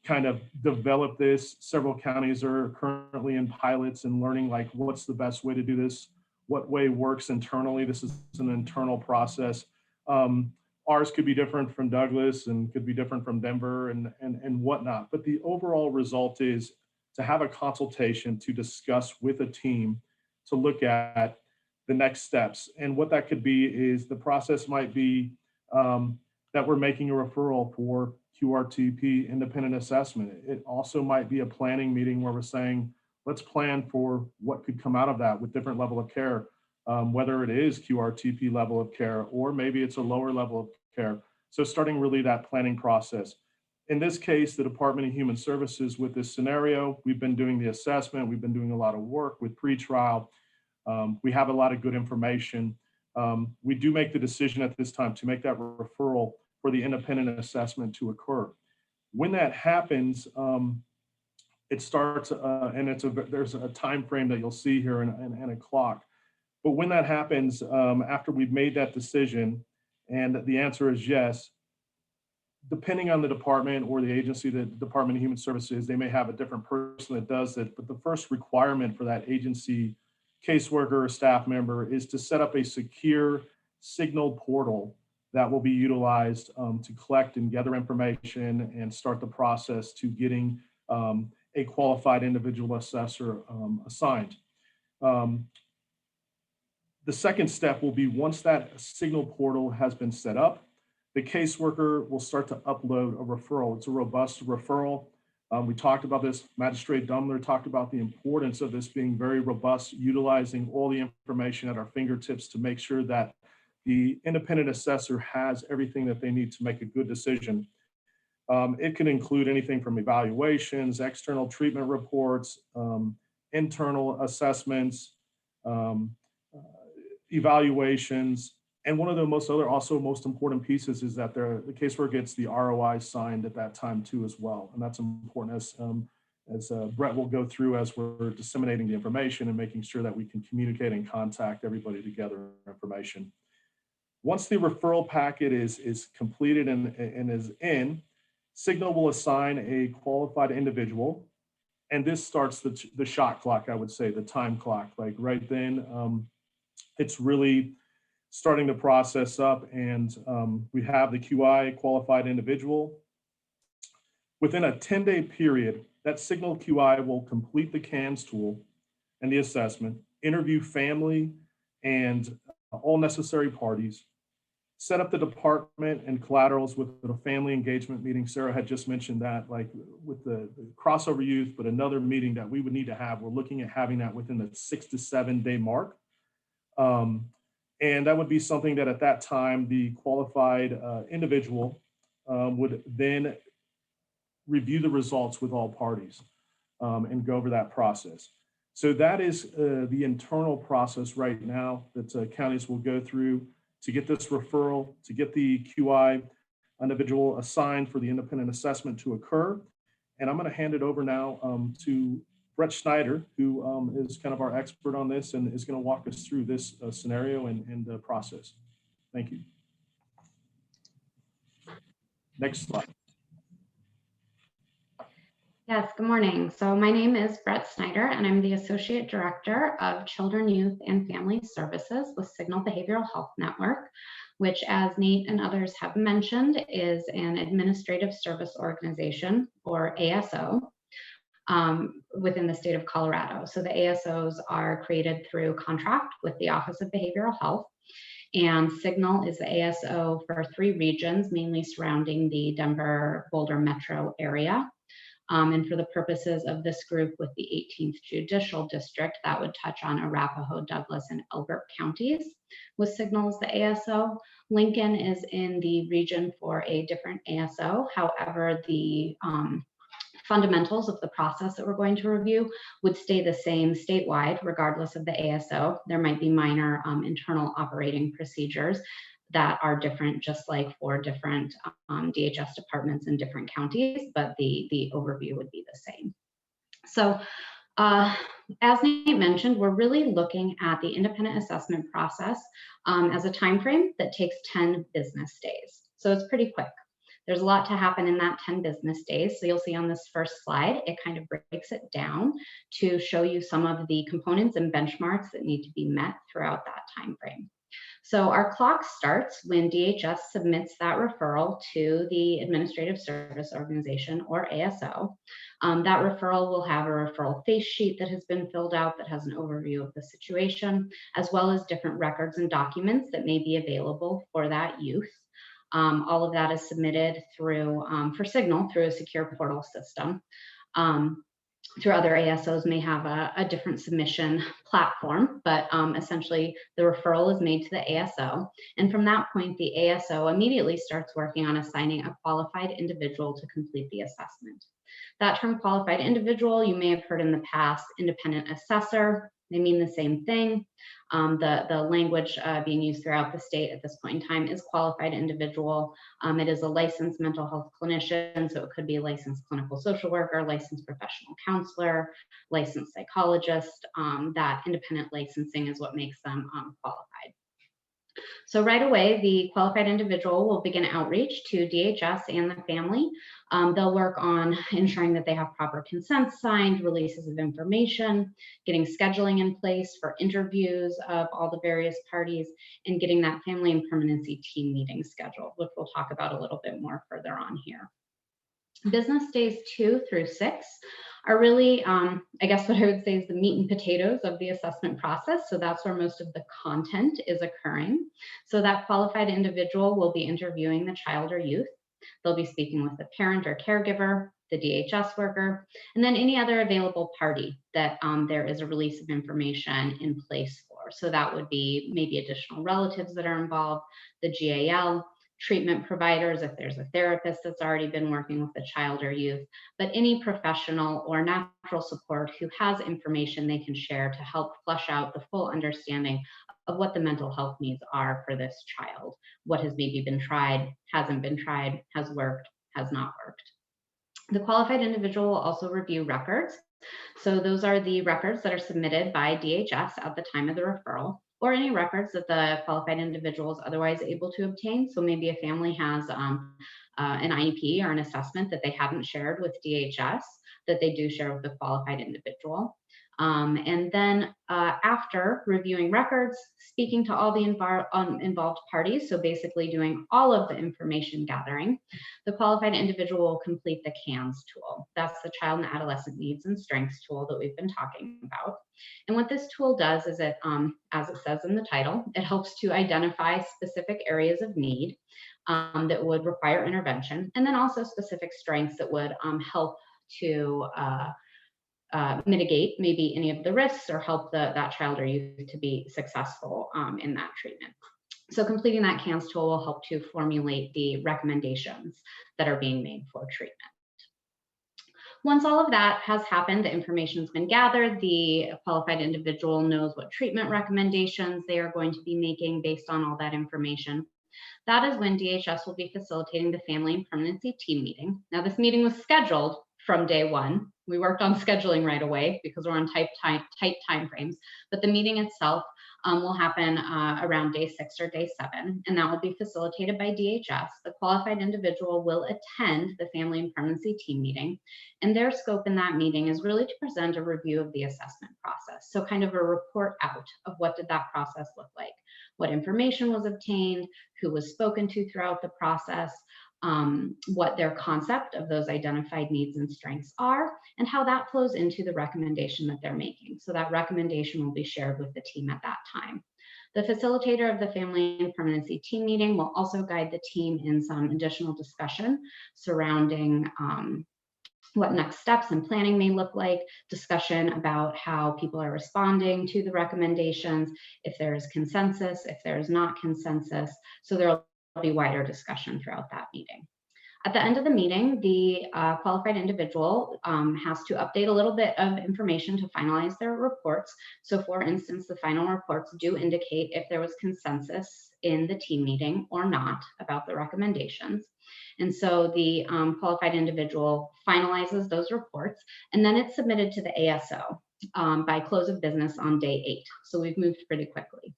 kind of develop this. Several counties are currently in pilots and learning like what's the best way to do this, what way works internally. This is an internal process. Ours could be different from Douglas and could be different from Denver and whatnot. But the overall result is to have a consultation to discuss with a team to look at the next steps. And what that could be is the process might be that we're making a referral for QRTP independent assessment. It also might be a planning meeting where we're saying, let's plan for what could come out of that with different level of care, whether it is QRTP level of care, or maybe it's a lower level of care. So starting really that planning process. In this case, the Department of Human Services with this scenario, we've been doing the assessment, we've been doing a lot of work with pretrial. We have a lot of good information. We do make the decision at this time to make that referral for the independent assessment to occur. When that happens, it starts, and there's a time frame that you'll see here and a clock. But when that happens, after we've made that decision, and the answer is yes, depending on the department or the agency, the Department of Human Services, they may have a different person that does it. But the first requirement for that agency caseworker or staff member is to set up a secure signal portal that will be utilized to collect and gather information and start the process to getting a qualified individual assessor assigned. The second step will be once that signal portal has been set up, the caseworker will start to upload a referral. It's a robust referral. We talked about this, Magistrate Dumler talked about the importance of this being very robust, utilizing all the information at our fingertips to make sure that the independent assessor has everything that they need to make a good decision. It can include anything from evaluations, external treatment reports, internal assessments, evaluations. And one of the most important pieces is that the caseworker gets the ROI signed at that time too as well. And that's important as Brett will go through as we're disseminating the information and making sure that we can communicate and contact everybody to gather information. Once the referral packet is completed and is in, Signal will assign a qualified individual. And this starts the shot clock, I would say, the time clock. Like right then, it's really starting the process up, and we have the QI qualified individual. Within a 10-day period, that Signal QI will complete the CANS tool and the assessment, interview family and all necessary parties, set up the department and collaterals with the family engagement meeting. Sarah had just mentioned that, like with the crossover youth, but another meeting that we would need to have, we're looking at having that within the 6 to 7 day mark. And that would be something that at that time, the qualified individual would then review the results with all parties and go over that process. So that is the internal process right now that counties will go through to get this referral, to get the QI individual assigned for the independent assessment to occur. And I'm going to hand it over now to Brett Schneider, who is kind of our expert on this and is going to walk us through this scenario and the process. Thank you. Next slide.
Yes, good morning. So my name is Brett Snyder, and I'm the Associate Director of Children, Youth, and Family Services with Signal Behavioral Health Network, which, as Nate and others have mentioned, is an administrative service organization, or ASO, within the state of Colorado. So the ASOs are created through contract with the Office of Behavioral Health, and Signal is the ASO for 3 regions, mainly surrounding the Denver-Boulder metro area. And for the purposes of this group with the 18th Judicial District, that would touch on Arapahoe, Douglas, and Elbert counties with Signal as the ASO. Lincoln is in the region for a different ASO. However, the fundamentals of the process that we're going to review would stay the same statewide, regardless of the ASO. There might be minor internal operating procedures that are different, just like for different DHS departments in different counties, but the overview would be the same. So as Nate mentioned, we're really looking at the independent assessment process as a time frame that takes 10 business days. So it's pretty quick. There's a lot to happen in that 10 business days. So you'll see on this first slide, it kind of breaks it down to show you some of the components and benchmarks that need to be met throughout that time frame. So our clock starts when DHS submits that referral to the Administrative Service Organization, or ASO. That referral will have a referral face sheet that has been filled out that has an overview of the situation, as well as different records and documents that may be available for that youth. All of that is submitted through, for Signal, through a secure portal system. Through other ASOs may have a different submission platform, but essentially the referral is made to the ASO. And from that point, the ASO immediately starts working on assigning a qualified individual to complete the assessment. That term qualified individual, you may have heard in the past, independent assessor. They mean the same thing. The language being used throughout the state at this point in time is qualified individual. It is a licensed mental health clinician, so it could be a licensed clinical social worker, licensed professional counselor, licensed psychologist. That independent licensing is what makes them qualified. So right away, the qualified individual will begin outreach to DHS and the family. They'll work on ensuring that they have proper consent signed, releases of information, getting scheduling in place for interviews of all the various parties, and getting that family and permanency team meeting scheduled, which we'll talk about a little bit more further on here. Business days 2 through 6 are really, I guess what I would say is the meat and potatoes of the assessment process. So that's where most of the content is occurring. So that qualified individual will be interviewing the child or youth. They'll be speaking with the parent or caregiver, the DHS worker, and then any other available party that there is a release of information in place for. So that would be maybe additional relatives that are involved, the GAL, treatment providers, if there's a therapist that's already been working with the child or youth, but any professional or natural support who has information they can share to help flesh out the full understanding of what the mental health needs are for this child, what has maybe been tried, hasn't been tried, has worked, has not worked. The qualified individual will also review records. So those are the records that are submitted by DHS at the time of the referral, or any records that the qualified individual is otherwise able to obtain. So maybe a family has an IEP or an assessment that they haven't shared with DHS that they do share with the qualified individual. And then after reviewing records, speaking to all the involved parties, so basically doing all of the information gathering, the qualified individual will complete the CANS tool. That's the Child and Adolescent Needs and Strengths tool that we've been talking about. And what this tool does is it, as it says in the title, it helps to identify specific areas of need that would require intervention, and then also specific strengths that would help to mitigate maybe any of the risks or help that child or youth to be successful in that treatment. So completing that CANS tool will help to formulate the recommendations that are being made for treatment. Once all of that has happened, the information's been gathered, the qualified individual knows what treatment recommendations they are going to be making based on all that information. That is when DHS will be facilitating the Family and Permanency Team meeting. Now, this meeting was scheduled from day one. We worked on scheduling right away because we're on tight time frames, but the meeting itself will happen around day 6 or day 7, and that will be facilitated by DHS. The qualified individual will attend the Family and Permanency Team meeting, and their scope in that meeting is really to present a review of the assessment process. So kind of a report out of what did that process look like, what information was obtained, who was spoken to throughout the process, what their concept of those identified needs and strengths are, and how that flows into the recommendation that they're making. So that recommendation will be shared with the team at that time. The facilitator of the Family and Permanency Team meeting will also guide the team in some additional discussion surrounding what next steps and planning may look like, discussion about how people are responding to the recommendations, if there is consensus, if there is not consensus. So there will be wider discussion throughout that meeting. At the end of the meeting, the qualified individual has to update a little bit of information to finalize their reports. So for instance, the final reports do indicate if there was consensus in the team meeting or not about the recommendations. And so the qualified individual finalizes those reports, and then it's submitted to the ASO by close of business on day 8. So we've moved pretty quickly.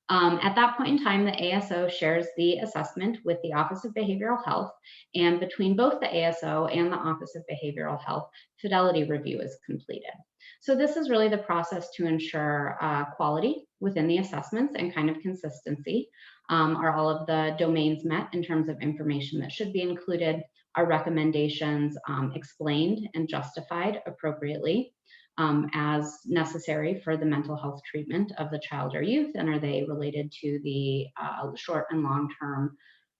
At that point in time, the ASO shares the assessment with the Office of Behavioral Health, and between both the ASO and the Office of Behavioral Health, fidelity review is completed. So this is really the process to ensure quality within the assessments and kind of consistency. Are all of the domains met in terms of information that should be included? Are recommendations explained and justified appropriately? As necessary for the mental health treatment of the child or youth, and are they related to the short and long-term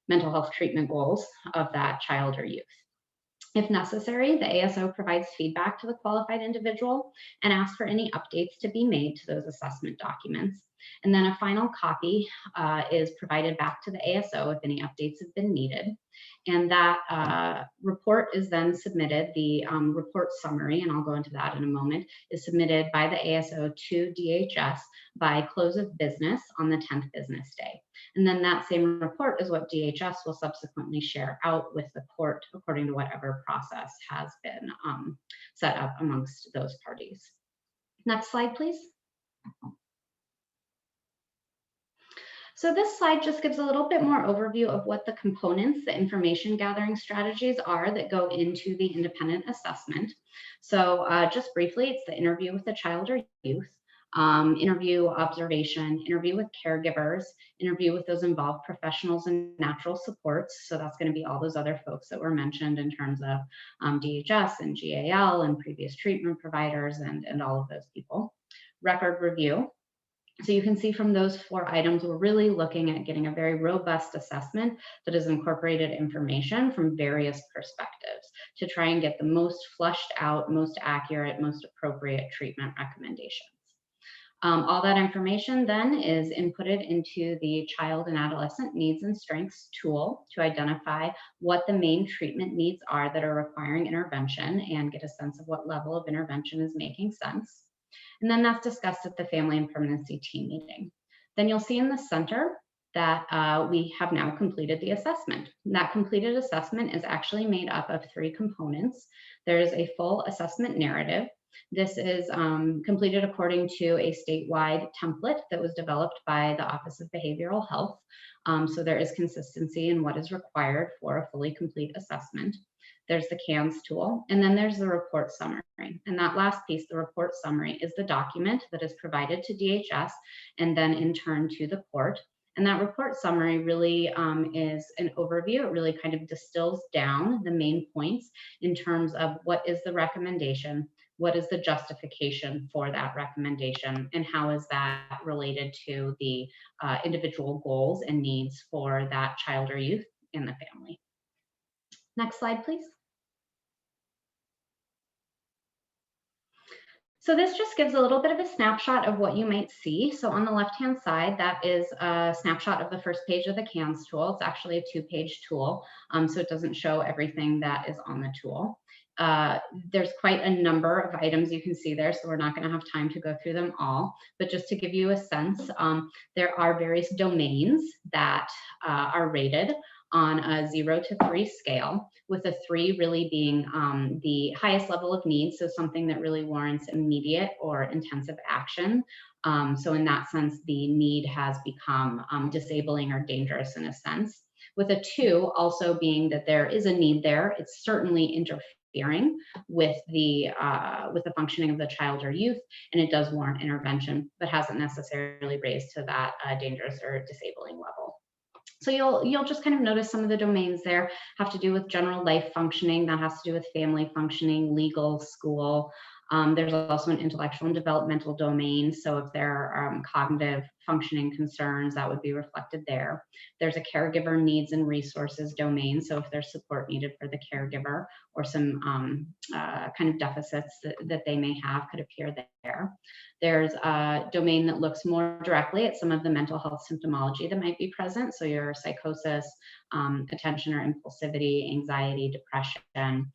mental health treatment goals of that child or youth? If necessary, the ASO provides feedback to the qualified individual and asks for any updates to be made to those assessment documents. And then a final copy is provided back to the ASO if any updates have been needed. And that report is then submitted, the report summary, and I'll go into that in a moment, is submitted by the ASO to DHS by close of business on the 10th business day. And then that same report is what DHS will subsequently share out with the court according to whatever process has been set up amongst those parties. Next slide, please. So this slide just gives a little bit more overview of what the components, the information gathering strategies are that go into the independent assessment. So just briefly, it's the interview with the child or youth, interview, observation, interview with caregivers, interview with those involved professionals and natural supports. So that's going to be all those other folks that were mentioned in terms of DHS and GAL and previous treatment providers and all of those people. Record review. So you can see from those 4 items, we're really looking at getting a very robust assessment that has incorporated information from various perspectives to try and get the most flushed out, most accurate, most appropriate treatment recommendations. All that information then is inputted into the Child and Adolescent Needs and Strengths tool to identify what the main treatment needs are that are requiring intervention and get a sense of what level of intervention is making sense. And then that's discussed at the Family and Permanency Team meeting. Then you'll see in the center that we have now completed the assessment. And that completed assessment is actually made up of 3 components. There's a full assessment narrative. This is completed according to a statewide template that was developed by the Office of Behavioral Health. So there is consistency in what is required for a fully complete assessment. there's the CANS tool, and then there's the report summary. And that last piece, the report summary, is the document that is provided to DHS and then in turn to the court. And that report summary really is an overview. It really kind of distills down the main points in terms of what is the recommendation, what is the justification for that recommendation, and how is that related to the individual goals and needs for that child or youth in the family. Next slide, please. So this just gives a little bit of a snapshot of what you might see. So on the left-hand side, that is a snapshot of the first page of the CANS tool. It's actually a 2-page tool, so it doesn't show everything that is on the tool. There's quite a number of items you can see there, so we're not going to have time to go through them all. But just to give you a sense, there are various domains that are rated on a 0 to 3 scale, with a 3 really being the highest level of need, so something that really warrants immediate or intensive action. So in that sense, the need has become disabling or dangerous in a sense. With a 2 also being that there is a need there, it's certainly interfering with the functioning of the child or youth, and it does warrant intervention, but hasn't necessarily raised to that dangerous or disabling level. So you'll just kind of notice some of the domains there have to do with general life functioning. That has to do with family functioning, legal, school. There's also an intellectual and developmental domain. So if there are cognitive functioning concerns, that would be reflected there. There's a caregiver needs and resources domain. So if there's support needed for the caregiver or some kind of deficits that they may have could appear there. There's a domain that looks more directly at some of the mental health symptomology that might be present. So your psychosis, attention or impulsivity, anxiety, depression.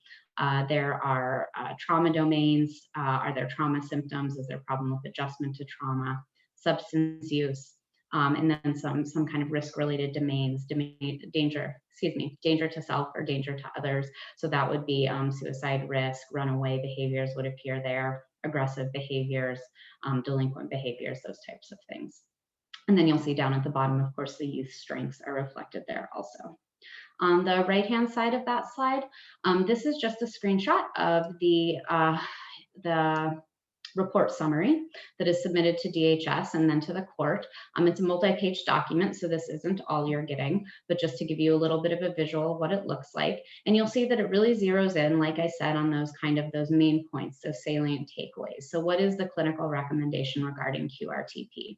There are trauma domains. Are there trauma symptoms? Is there a problem with adjustment to trauma? Substance use, and then some kind of risk-related domains, danger to self or danger to others. So that would be suicide risk, runaway behaviors would appear there, aggressive behaviors, delinquent behaviors, those types of things. And then you'll see down at the bottom, of course, the youth strengths are reflected there also. On the right-hand side of that slide, this is just a screenshot of the report summary that is submitted to DHS and then to the court. It's a multi-page document, so this isn't all you're getting, but just to give you a little bit of a visual of what it looks like. And you'll see that it really zeroes in, like I said, on those main points, those salient takeaways. So what is the clinical recommendation regarding QRTP?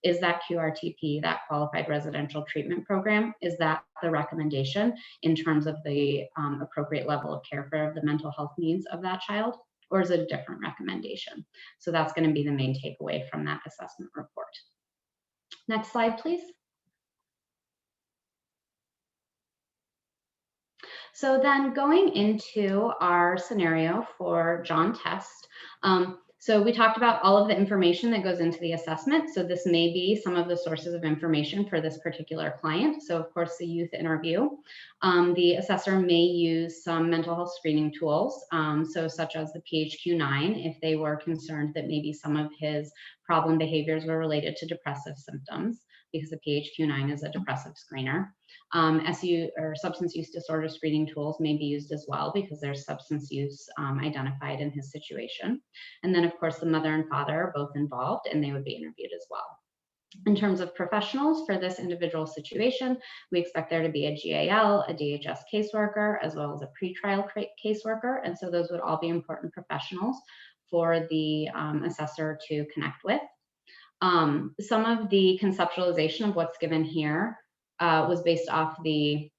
Is that QRTP, that Qualified Residential Treatment Program, is that the recommendation in terms of the appropriate level of care for the mental health needs of that child? Or is it a different recommendation? So that's going to be the main takeaway from that assessment report. Next slide, please. So then going into our scenario for John Test, so we talked about all of the information that goes into the assessment. So this may be some of the sources of information for this particular client. So of course, the youth interview. The assessor may use some mental health screening tools, so such as the PHQ-9, if they were concerned that maybe some of his problem behaviors were related to depressive symptoms, because the PHQ-9 is a depressive screener. SU or substance use disorder screening tools may be used as well because there's substance use identified in his situation. And then of course the mother and father are both involved and they would be interviewed as well. In terms of professionals for this individual situation, we expect there to be a GAL, a DHS caseworker, as well as a pretrial caseworker. And so those would all be important professionals for the assessor to connect with. Some of the conceptualization of what's given here was based off the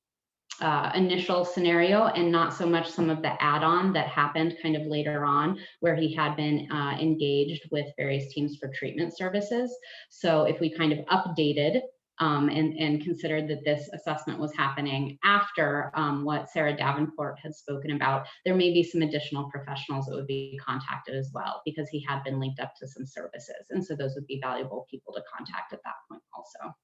initial scenario and not so much some of the add-on that happened kind of later on where he had been engaged with various teams for treatment services. So if we kind of updated and considered that this assessment was happening after what Sarah Davenport had spoken about, there may be some additional professionals that would be contacted as well because he had been linked up to some services. And so those would be valuable people to contact at that point also.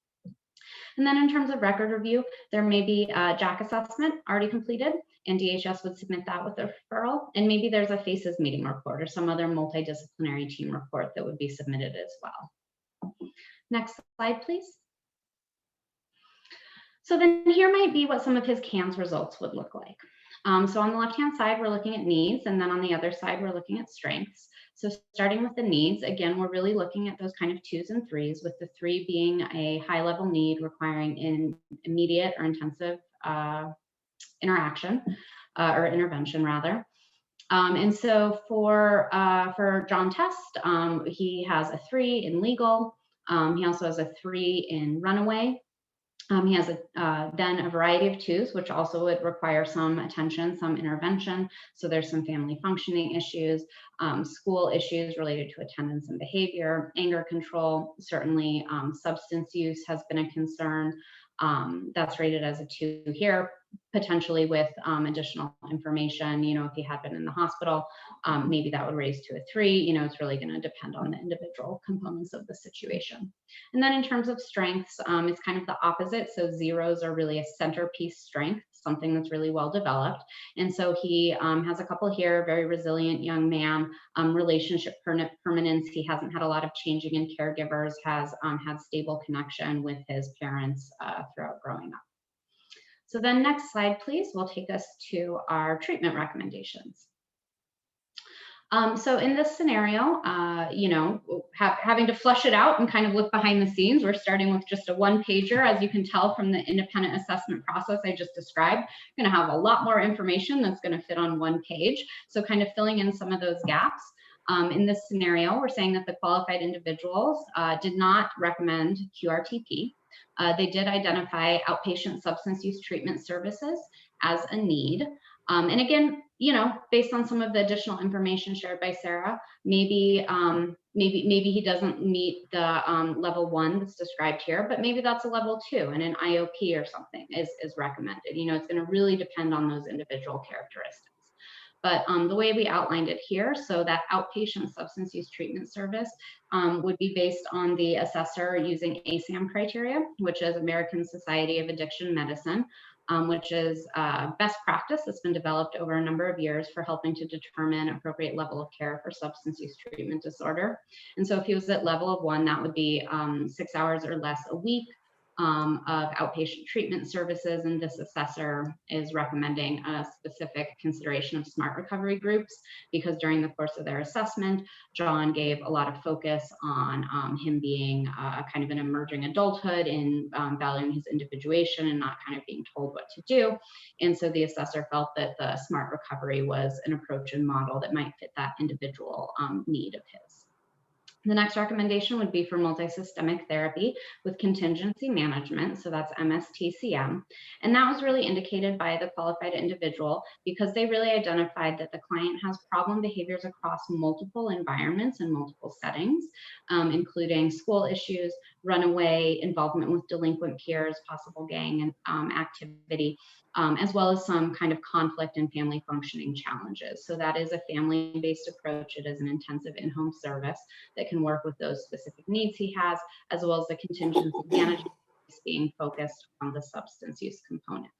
And then in terms of record review, there may be a JAC assessment already completed and DHS would submit that with a referral. And maybe there's a FACES meeting report or some other multidisciplinary team report that would be submitted as well. Next slide, please. So then here might be what some of his CANS results would look like. So on the left-hand side, we're looking at needs, and then on the other side, we're looking at strengths. So starting with the needs, again, we're really looking at those kind of 2s and 3s, with the 3 being a high-level need requiring immediate or intensive interaction or intervention rather. And so for John Test, he has a 3 in legal. He also has a 3 in runaway. He has then a variety of 2s, which also would require some attention, some intervention. So there's some family functioning issues, school issues related to attendance and behavior, anger control, certainly substance use has been a concern. That's rated as a 2 here, potentially with additional information. You know, if he had been in the hospital, maybe that would raise to a 3. You know, it's really going to depend on the individual components of the situation. And then in terms of strengths, it's kind of the opposite. So 0s are really a centerpiece strength, something that's really well developed. And so he has a couple here, very resilient young man, relationship permanence. He hasn't had a lot of changing in caregivers, has had stable connection with his parents throughout growing up. So then next slide, please, will take us to our treatment recommendations. So in this scenario, you know, having to flush it out and kind of look behind the scenes, we're starting with just a 1-pager. As you can tell from the independent assessment process I just described, you're gonna have a lot more information that's gonna fit on 1 page. So kind of filling in some of those gaps. In this scenario, we're saying that the qualified individuals did not recommend QRTP. They did identify outpatient substance use treatment services as a need. And again, you know, based on some of the additional information shared by Sarah, maybe he doesn't meet the level 1 that's described here, but maybe that's a level 2 and an IOP or something is recommended. You know, it's going to really depend on those individual characteristics. But the way we outlined it here, so that outpatient substance use treatment service would be based on the assessor using ASAM criteria, which is American Society of Addiction Medicine, which is best practice that's been developed over a number of years for helping to determine appropriate level of care for substance use treatment disorder. And so if he was at level of 1, that would be 6 hours or less a week of outpatient treatment services, and this assessor is recommending a specific consideration of SMART recovery groups because during the course of their assessment, John gave a lot of focus on him being kind of an emerging adulthood and valuing his individuation and not kind of being told what to do. And so the assessor felt that the SMART recovery was an approach and model that might fit that individual need of his. The next recommendation would be for multisystemic therapy with contingency management, so that's MSTCM. And that was really indicated by the qualified individual because they really identified that the client has problem behaviors across multiple environments and multiple settings, including school issues, runaway, involvement with delinquent peers, possible gang activity, as well as some kind of conflict and family functioning challenges. So that is a family-based approach. It is an intensive in-home service that can work with those specific needs he has, as well as the contingency management being focused on the substance use component.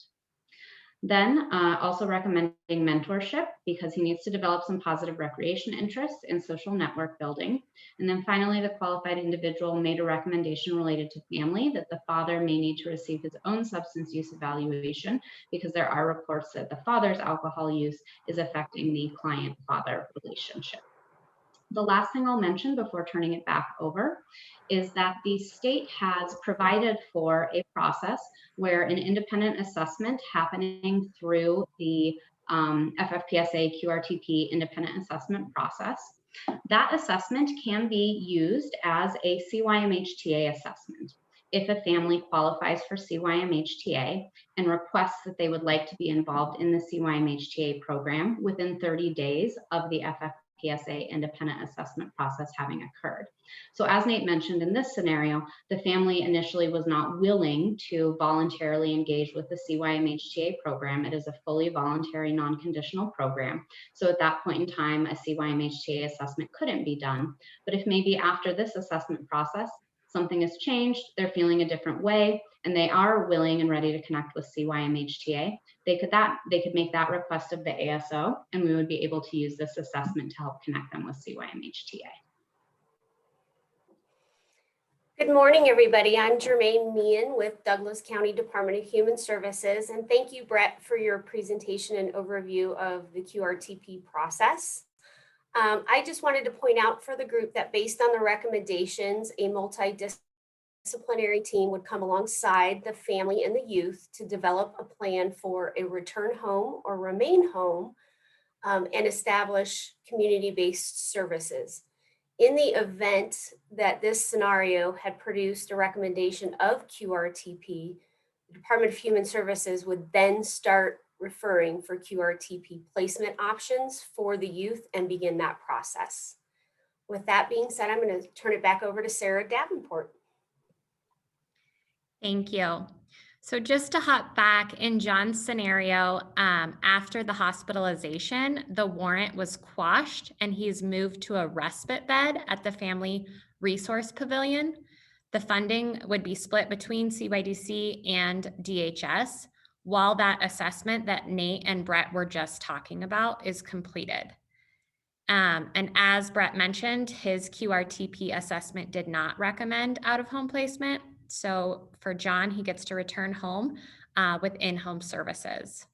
Then also recommending mentorship because he needs to develop some positive recreation interests and social network building. And then finally, the qualified individual made a recommendation related to family that the father may need to receive his own substance use evaluation because there are reports that the father's alcohol use is affecting the client-father relationship. The last thing I'll mention before turning it back over is that the state has provided for a process where an independent assessment happening through the FFPSA QRTP independent assessment process. That assessment can be used as a CYMHTA assessment if a family qualifies for CYMHTA and requests that they would like to be involved in the CYMHTA program within 30 days of the FFPSA independent assessment process having occurred. So as Nate mentioned, in this scenario, the family initially was not willing to voluntarily engage with the CYMHTA program. It is a fully voluntary, non-conditional program. So at that point in time, a CYMHTA assessment couldn't be done. But if maybe after this assessment process, something has changed, they're feeling a different way, and they are willing and ready to connect with CYMHTA, they could make that request of the ASO, and we would be able to use this assessment to help connect them with CYMHTA.
Good morning, everybody. I'm Jermaine Meehan with Douglas County Department of Human Services, and thank you, Brett, for your presentation and overview of the QRTP process. I just wanted to point out for the group that based on the recommendations, a multidisciplinary team would come alongside the family and the youth to develop a plan for a return home or remain home and establish community-based services. In the event that this scenario had produced a recommendation of QRTP, the Department of Human Services would then start referring for QRTP placement options for the youth and begin that process. With that being said, I'm going to turn it back over to Sarah Davenport.
Thank you. So just to hop back in John's scenario, after the hospitalization, the warrant was quashed and he's moved to a respite bed at the Family Resource Pavilion. The funding would be split between CYDC and DHS while that assessment that Nate and Brett were just talking about is completed. And as Brett mentioned, his QRTP assessment did not recommend out-of-home placement. So for John, he gets to return home with in-home services.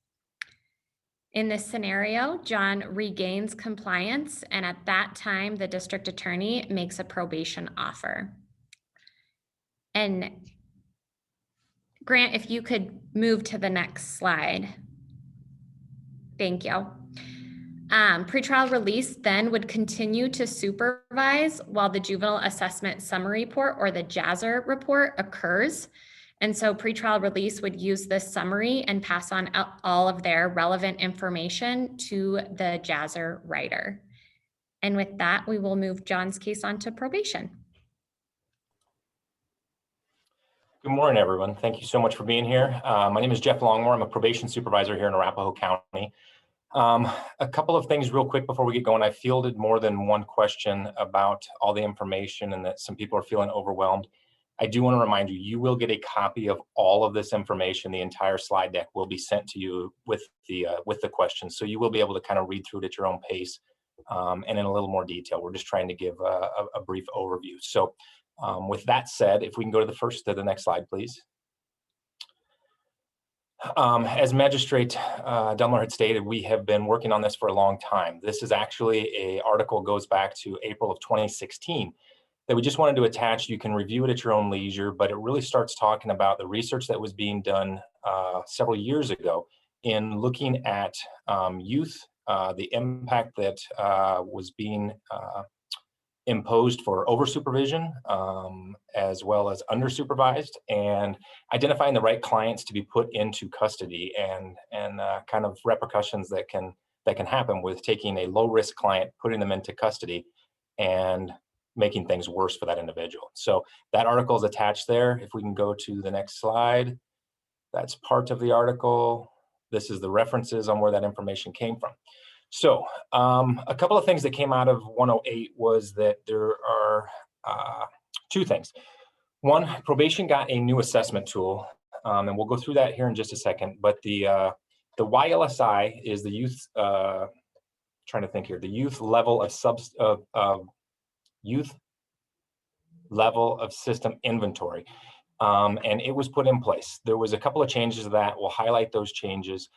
In this scenario, John regains compliance, and at that time, the district attorney makes a probation offer. And Grant, if you could move to the next slide. Thank you. Pretrial release then would continue to supervise while the juvenile assessment summary report or the JASR report occurs. And so pretrial release would use this summary and pass on all of their relevant information to the JASR writer. And with that, we will move John's case on to probation.
Good morning, everyone. Thank you so much for being here. My name is Jeff Longmore. I'm a probation supervisor here in Arapahoe County. A couple of things real quick before we get going. I fielded more than one question about all the information and that some people are feeling overwhelmed. I do want to remind you, you will get a copy of all of this information. The entire slide deck will be sent to you with the questions. So you will be able to kind of read through it at your own pace and in a little more detail. We're just trying to give a brief overview. So with that said, if we can go to the next slide, please. As Magistrate Dunler had stated, we have been working on this for a long time. This is actually an article goes back to April of 2016 that we just wanted to attach. You can review it at your own leisure, but it really starts talking about the research that was being done several years ago in looking at youth, the impact that was being imposed for over supervision as well as under supervised, and identifying the right clients to be put into custody and kind of repercussions that can happen with taking a low risk client, putting them into custody and making things worse for that individual. So that article is attached there. If we can go to the next slide, that's part of the article. This is the references on where that information came from. So a couple of things that came out of 108 was that there are two things. One, probation got a new assessment tool, and we'll go through that here in just a second. But the YLSI is the youth. Trying to think here. The youth level of youth level of system inventory, and it was put in place. There was a couple of changes to that. We'll highlight those changes.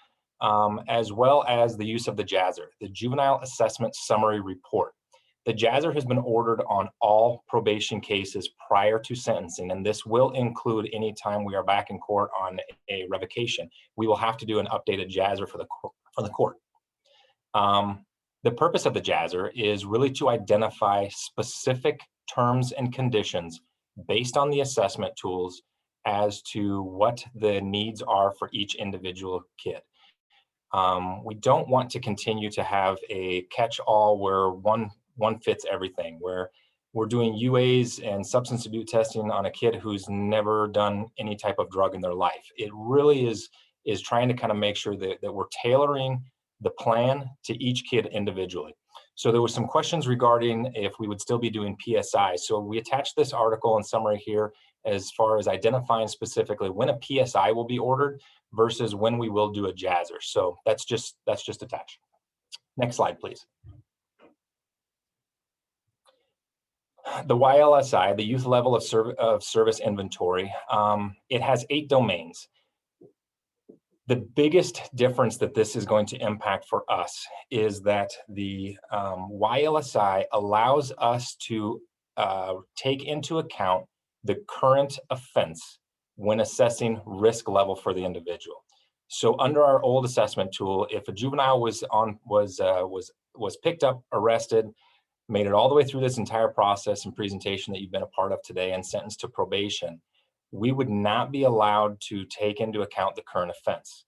As well as the use of the JASR, the Juvenile Assessment Summary Report. The JASR has been ordered on all probation cases prior to sentencing, and this will include any time we are back in court on a revocation. We will have to do an updated JASR for the court. The purpose of the JASR is really to identify specific terms and conditions based on the assessment tools as to what the needs are for each individual kid. We don't want to continue to have a catch-all where one fits everything, where we're doing UAs and substance abuse testing on a kid who's never done any type of drug in their life. It really is trying to kind of make sure that we're tailoring the plan to each kid individually. So there were some questions regarding if we would still be doing PSI. So we attached this article and summary here as far as identifying specifically when a PSI will be ordered versus when we will do a JASR. So that's just attached. Next slide, please. the YLSI, the Youth Level of Service Inventory, it has 8 domains. The biggest difference that this is going to impact for us is that the YLSI allows us to take into account the current offense when assessing risk level for the individual. So under our old assessment tool, if a juvenile was picked up, arrested, made it all the way through this entire process and presentation that you've been a part of today and sentenced to probation, we would not be allowed to take into account the current offense.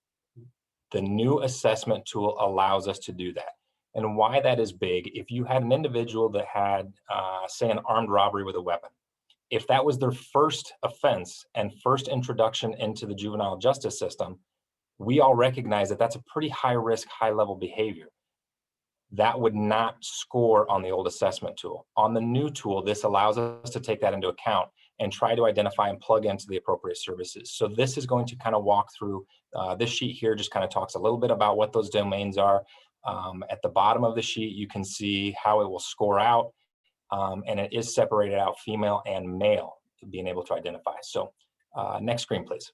The new assessment tool allows us to do that. And why that is big, if you had an individual that had, say, an armed robbery with a weapon, if that was their first offense and first introduction into the juvenile justice system, we all recognize that that's a pretty high risk, high level behavior. That would not score on the old assessment tool. On the new tool, this allows us to take that into account and try to identify and plug into the appropriate services. So this is going to kind of walk through, this sheet here just kind of talks a little bit about what those domains are. At the bottom of the sheet, you can see how it will score out, and it is separated out female and male to being able to identify. So next screen, please.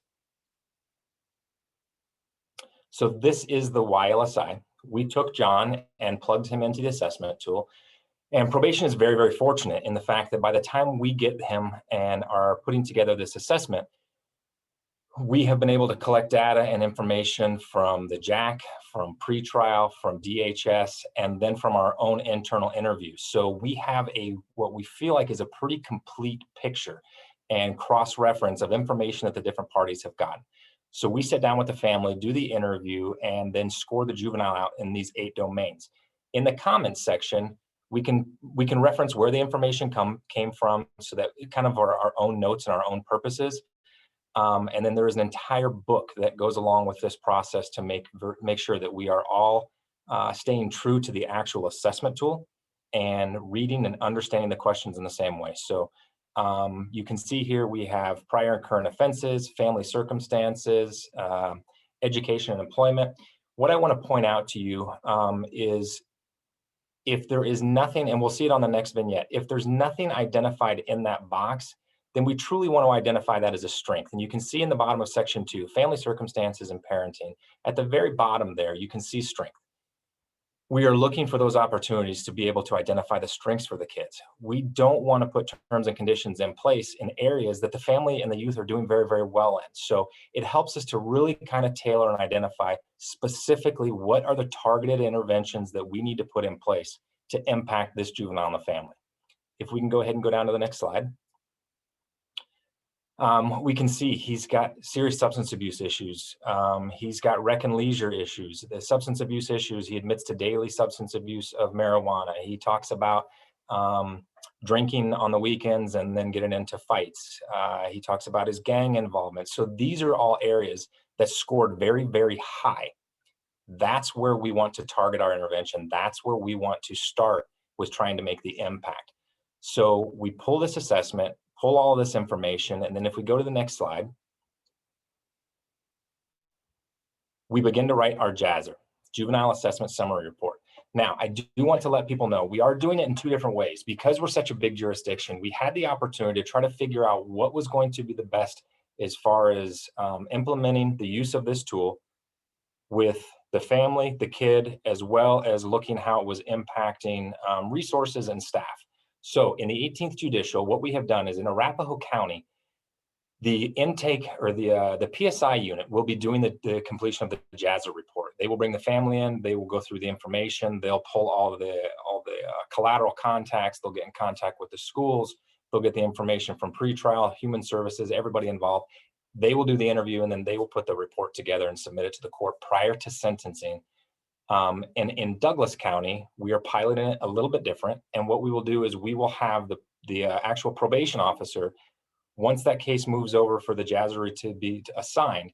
So this is the YLSI. We took John and plugged him into the assessment tool. And probation is very, very fortunate in the fact that by the time we get him and are putting together this assessment, we have been able to collect data and information from the JAC, from pretrial, from DHS, and then from our own internal interviews. So we have what we feel like is a pretty complete picture and cross-reference of information that the different parties have gotten. So we sit down with the family, do the interview, and then score the juvenile out in these 8 domains. In the comments section, we can reference where the information came from, so that kind of our own notes and our own purposes. And then there is an entire book that goes along with this process to make sure that we are all staying true to the actual assessment tool and reading and understanding the questions in the same way. So you can see here we have prior and current offenses, family circumstances, education and employment. What I want to point out to you is if there is nothing, and we'll see it on the next vignette, if there's nothing identified in that box, then we truly want to identify that as a strength. And you can see in the bottom of section 2, family circumstances and parenting. At the very bottom there, you can see strength. We are looking for those opportunities to be able to identify the strengths for the kids. We don't want to put terms and conditions in place in areas that the family and the youth are doing very, very well in. So it helps us to really kind of tailor and identify specifically what are the targeted interventions that we need to put in place to impact this juvenile and the family. If we can go ahead and go down to the next slide. We can see he's got serious substance abuse issues. He's got rec and leisure issues. The substance abuse issues, he admits to daily substance abuse of marijuana. He talks about drinking on the weekends and then getting into fights. He talks about his gang involvement. So these are all areas that scored very, very high. That's where we want to target our intervention. That's where we want to start with trying to make the impact. So we pull this assessment, pull all this information, and then if we go to the next slide, we begin to write our JASR, Juvenile Assessment Summary Report. Now, I do want to let people know we are doing it in 2 different ways. Because we're such a big jurisdiction, we had the opportunity to try to figure out what was going to be the best as far as implementing the use of this tool with the family, the kid, as well as looking how it was impacting resources and staff. So in the 18th Judicial, what we have done is in Arapahoe County, the intake or the PSI unit will be doing the completion of the JASR report. They will bring the family in, they will go through the information, they'll pull all the collateral contacts, they'll get in contact with the schools, they'll get the information from pretrial, human services, everybody involved. They will do the interview and then they will put the report together and submit it to the court prior to sentencing. And in Douglas County, we are piloting it a little bit different. And what we will do is we will have the actual probation officer, once that case moves over for the JASR to be assigned,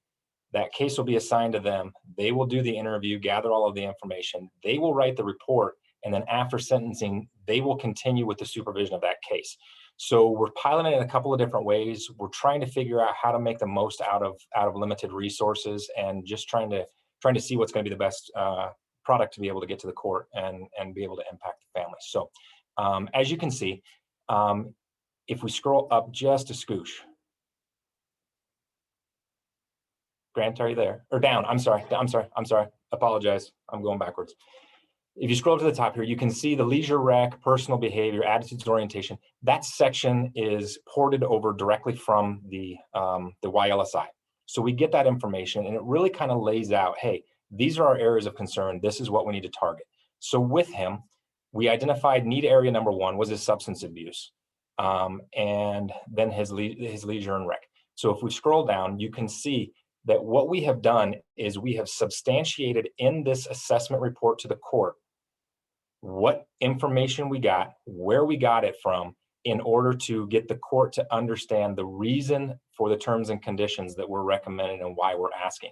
that case will be assigned to them. They will do the interview, gather all of the information. They will write the report. And then after sentencing, they will continue with the supervision of that case. So we're piloting it in a couple of different ways. We're trying to figure out how to make the most out of limited resources and just trying to see what's going to be the best product to be able to get to the court and be able to impact the family. So as you can see, If we scroll up just a scoosh. Grant, are you there? Or down, I'm sorry, apologize, I'm going backwards. If you scroll to the top here, you can see the leisure rec, personal behavior, attitudes, orientation. That section is ported over directly from the YLSI. So we get that information and it really kind of lays out, hey, these are our areas of concern. This is what we need to target. So with him, we identified need area number 1 was his substance abuse, and then his leisure and rec. So if we scroll down, you can see that what we have done is we have substantiated in this assessment report to the court what information we got, where we got it from, in order to get the court to understand the reason for the terms and conditions that we're recommending and why we're asking.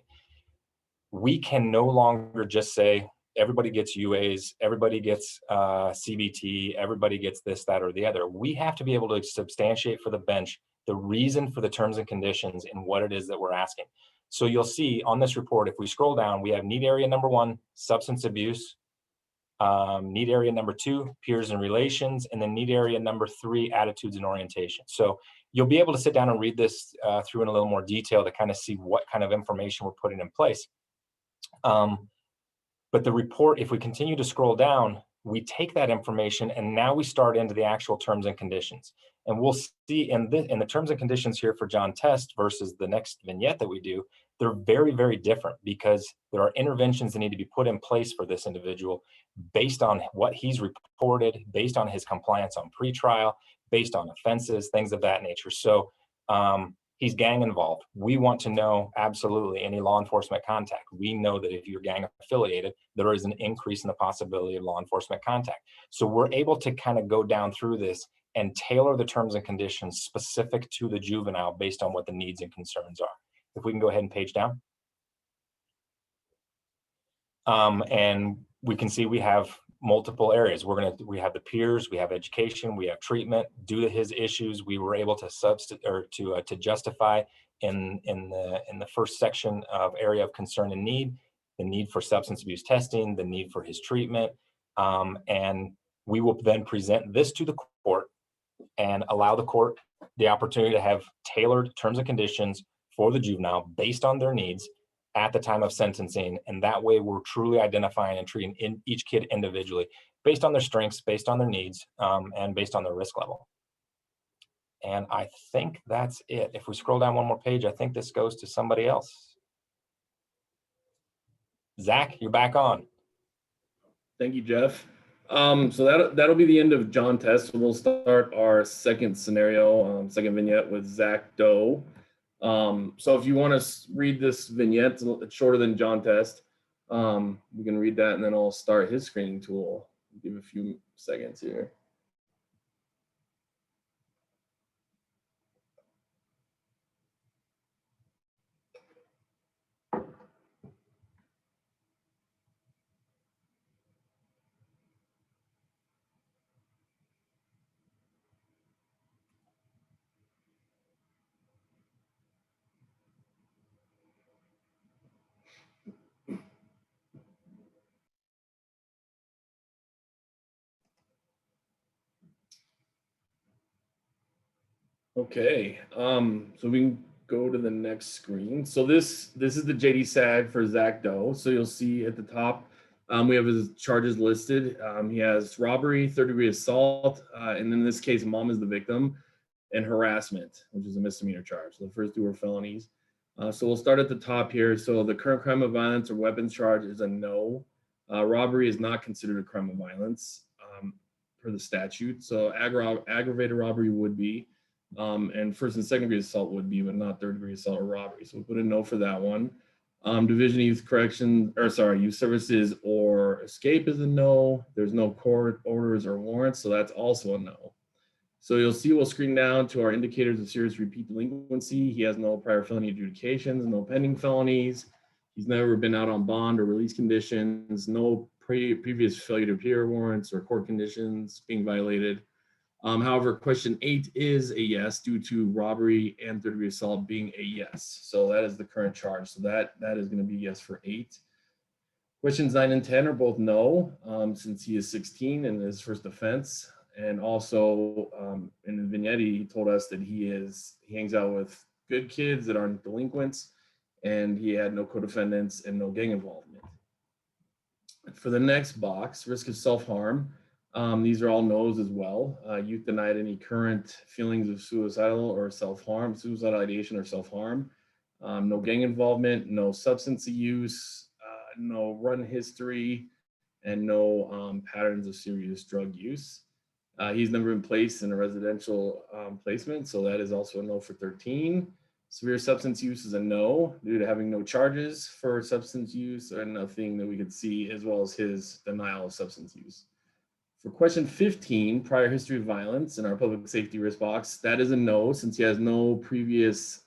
We can no longer just say, everybody gets UAs, everybody gets CBT, everybody gets this, that, or the other. We have to be able to substantiate for the bench the reason for the terms and conditions and what it is that we're asking. So you'll see on this report, if we scroll down, we have need area number 1, substance abuse, need area number 2, peers and relations, and then need area number 3, attitudes and orientation. So you'll be able to sit down and read this through in a little more detail to kind of see what kind of information we're putting in place. But the report, if we continue to scroll down, we take that information and now we start into the actual terms and conditions. And we'll see in the terms and conditions here for John Test versus the next vignette that we do, they're very, very different because there are interventions that need to be put in place for this individual based on what he's reported, based on his compliance on pretrial, based on offenses, things of that nature. So he's gang involved. We want to know absolutely any law enforcement contact. We know that if you're gang affiliated, there is an increase in the possibility of law enforcement contact. So we're able to kind of go down through this and tailor the terms and conditions specific to the juvenile based on what the needs and concerns are. If we can go ahead and page down. And we can see we have multiple areas. We have the peers, we have education, we have treatment. Due to his issues, we were able to to justify in the first section of area of concern and need, the need for substance abuse testing, the need for his treatment, and we will then present this to the court and allow the court the opportunity to have tailored terms and conditions for the juvenile based on their needs at the time of sentencing. And that way we're truly identifying and treating each kid individually based on their strengths, based on their needs, and based on their risk level. And I think that's it. If we scroll down one more page, I think this goes to somebody else. Zach, you're back on.
Thank you, Jeff. So that'll be the end of John Test. So we'll start our second scenario, second vignette with Zach Doe. So if you want to read this vignette, it's shorter than John Test. We can read that and then I'll start his screening tool. Give a few seconds here. Okay, so we can go to the next screen. So this is the JD SAG for Zach Doe. So you'll see at the top, we have his charges listed. He has robbery, third-degree assault, and in this case, mom is the victim, and harassment, which is a misdemeanor charge. So the first 2 are felonies. So we'll start at the top here. So the current crime of violence or weapons charge is a no. Robbery is not considered a crime of violence per the statute. So aggravated robbery would be. And first and second degree assault would be, but not third degree assault or robbery. So we'll put a no for that one. Division of Youth Correction, Youth Services or escape is a no. There's no court orders or warrants, so that's also a no. So you'll see we'll screen down to our indicators of serious repeat delinquency. He has no prior felony adjudications, no pending felonies. He's never been out on bond or release conditions, no previous failure to appear warrants or court conditions being violated. However, question 8 is a yes due to robbery and third degree assault being a yes. So that is the current charge. So that is going to be yes for 8. Questions 9 and 10 are both no, since he is 16 and his first offense. And also in the vignette, he told us that he hangs out with good kids that aren't delinquents, and he had no co-defendants and no gang involvement. For the next box, risk of self-harm, these are all no's as well. Youth denied any current feelings of suicidal or self-harm, suicidal ideation or self-harm. No gang involvement, no substance use, no run history, and no patterns of serious drug use. He's never been placed in a residential placement, so that is also a no for 13. Severe substance use is a no due to having no charges for substance use and nothing that we could see, as well as his denial of substance use. For question 15, prior history of violence in our public safety risk box, that is a no, since he has no previous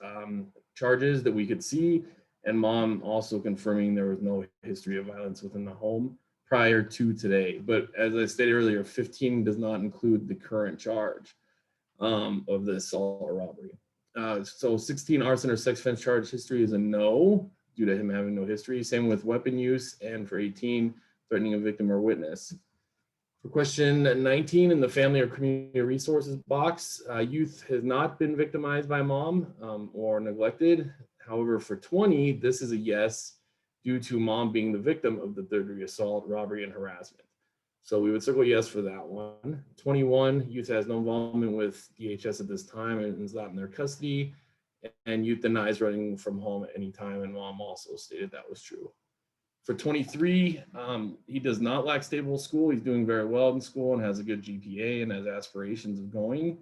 charges that we could see, and mom also confirming there was no history of violence within the home prior to today. But as I stated earlier, 15 does not include the current charge of the assault or robbery. So 16, arson or sex offense charge history is a no due to him having no history. Same with weapon use, and for 18, threatening a victim or witness. For question 19 in the family or community resources box, youth has not been victimized by mom or neglected. However, for 20, this is a yes due to mom being the victim of the third-degree assault, robbery, and harassment. So we would circle yes for that one. 21, youth has no involvement with DHS at this time and is not in their custody. And youth denies running from home at any time, and mom also stated that was true. For 23, he does not lack stable school. He's doing very well in school and has a good GPA and has aspirations of going.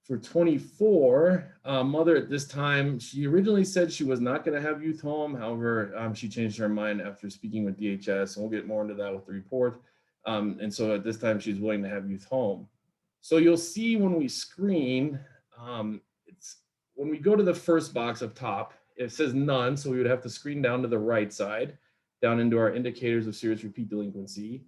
For 24, mother at this time, she originally said she was not going to have youth home. However, she changed her mind after speaking with DHS, and we'll get more into that with the report. And so at this time, she's willing to have youth home. So you'll see when we screen, when we go to the first box up top, it says none. So we would have to screen down to the right side, down into our indicators of serious repeat delinquency.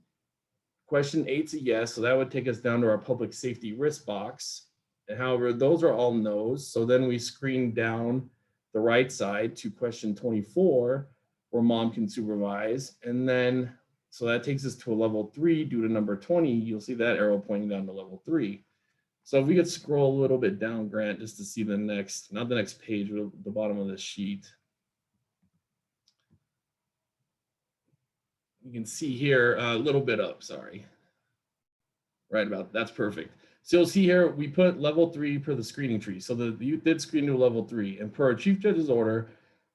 Question 8's a yes, so that would take us down to our public safety risk box. And however, those are all no's. So then we screen down the right side to question 24, where mom can supervise. And then, so that takes us to a level 3 due to number 20. You'll see that arrow pointing down to level 3. So if we could scroll a little bit down, Grant, just to see the next, not the next page, but the bottom of the sheet. You can see here a little bit up, sorry. Right about, that's perfect. So you'll see here, we put level 3 per the screening tree. So the youth did screen to level 3, and per our chief judge's order,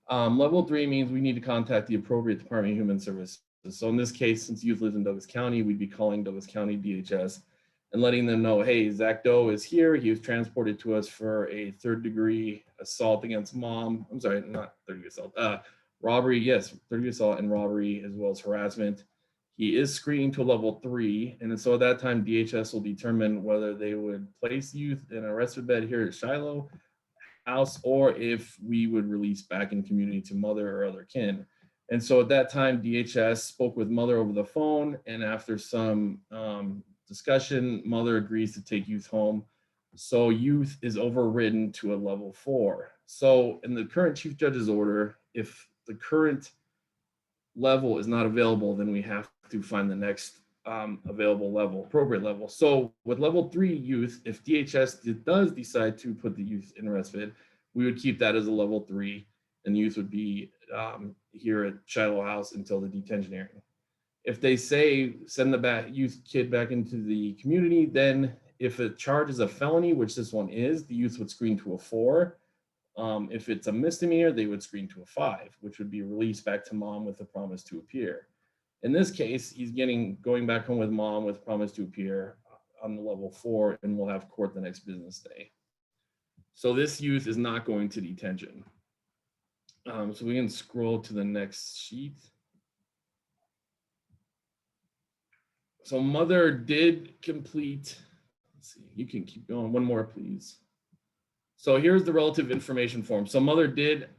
level 3 means we need to contact the appropriate Department of Human Services. So in this case, since youth lives in Douglas County, we'd be calling Douglas County DHS and letting them know, hey, Zach Doe is here. He was transported to us for a third-degree assault against mom. I'm sorry, not third-degree assault. Robbery, yes, third-degree assault and robbery, as well as harassment. He is screening to level 3, and so at that time, DHS will determine whether they would place youth in a respite bed here at Shiloh House, or if we would release back in community to mother or other kin. And so at that time, DHS spoke with mother over the phone, and after some discussion, mother agrees to take youth home. So youth is overridden to a level 4. So in the current chief judge's order, if the current level is not available, then we have to find the next available level, appropriate level. So with level 3 youth, if DHS does decide to put the youth in respite, we would keep that as a level 3, and youth would be here at Shiloh House until the detention hearing. If they say send the youth kid back into the community, then if a charge is a felony, which this one is, the youth would screen to a 4. If it's a misdemeanor, they would screen to a 5, which would be released back to mom with a promise to appear. In this case, he's going back home with mom with promise to appear on the level 4, and we'll have court the next business day. So this youth is not going to detention. So we can scroll to the next sheet. So mother did complete, let's see, you can keep going, one more, please. So here's the relative information form. So mother did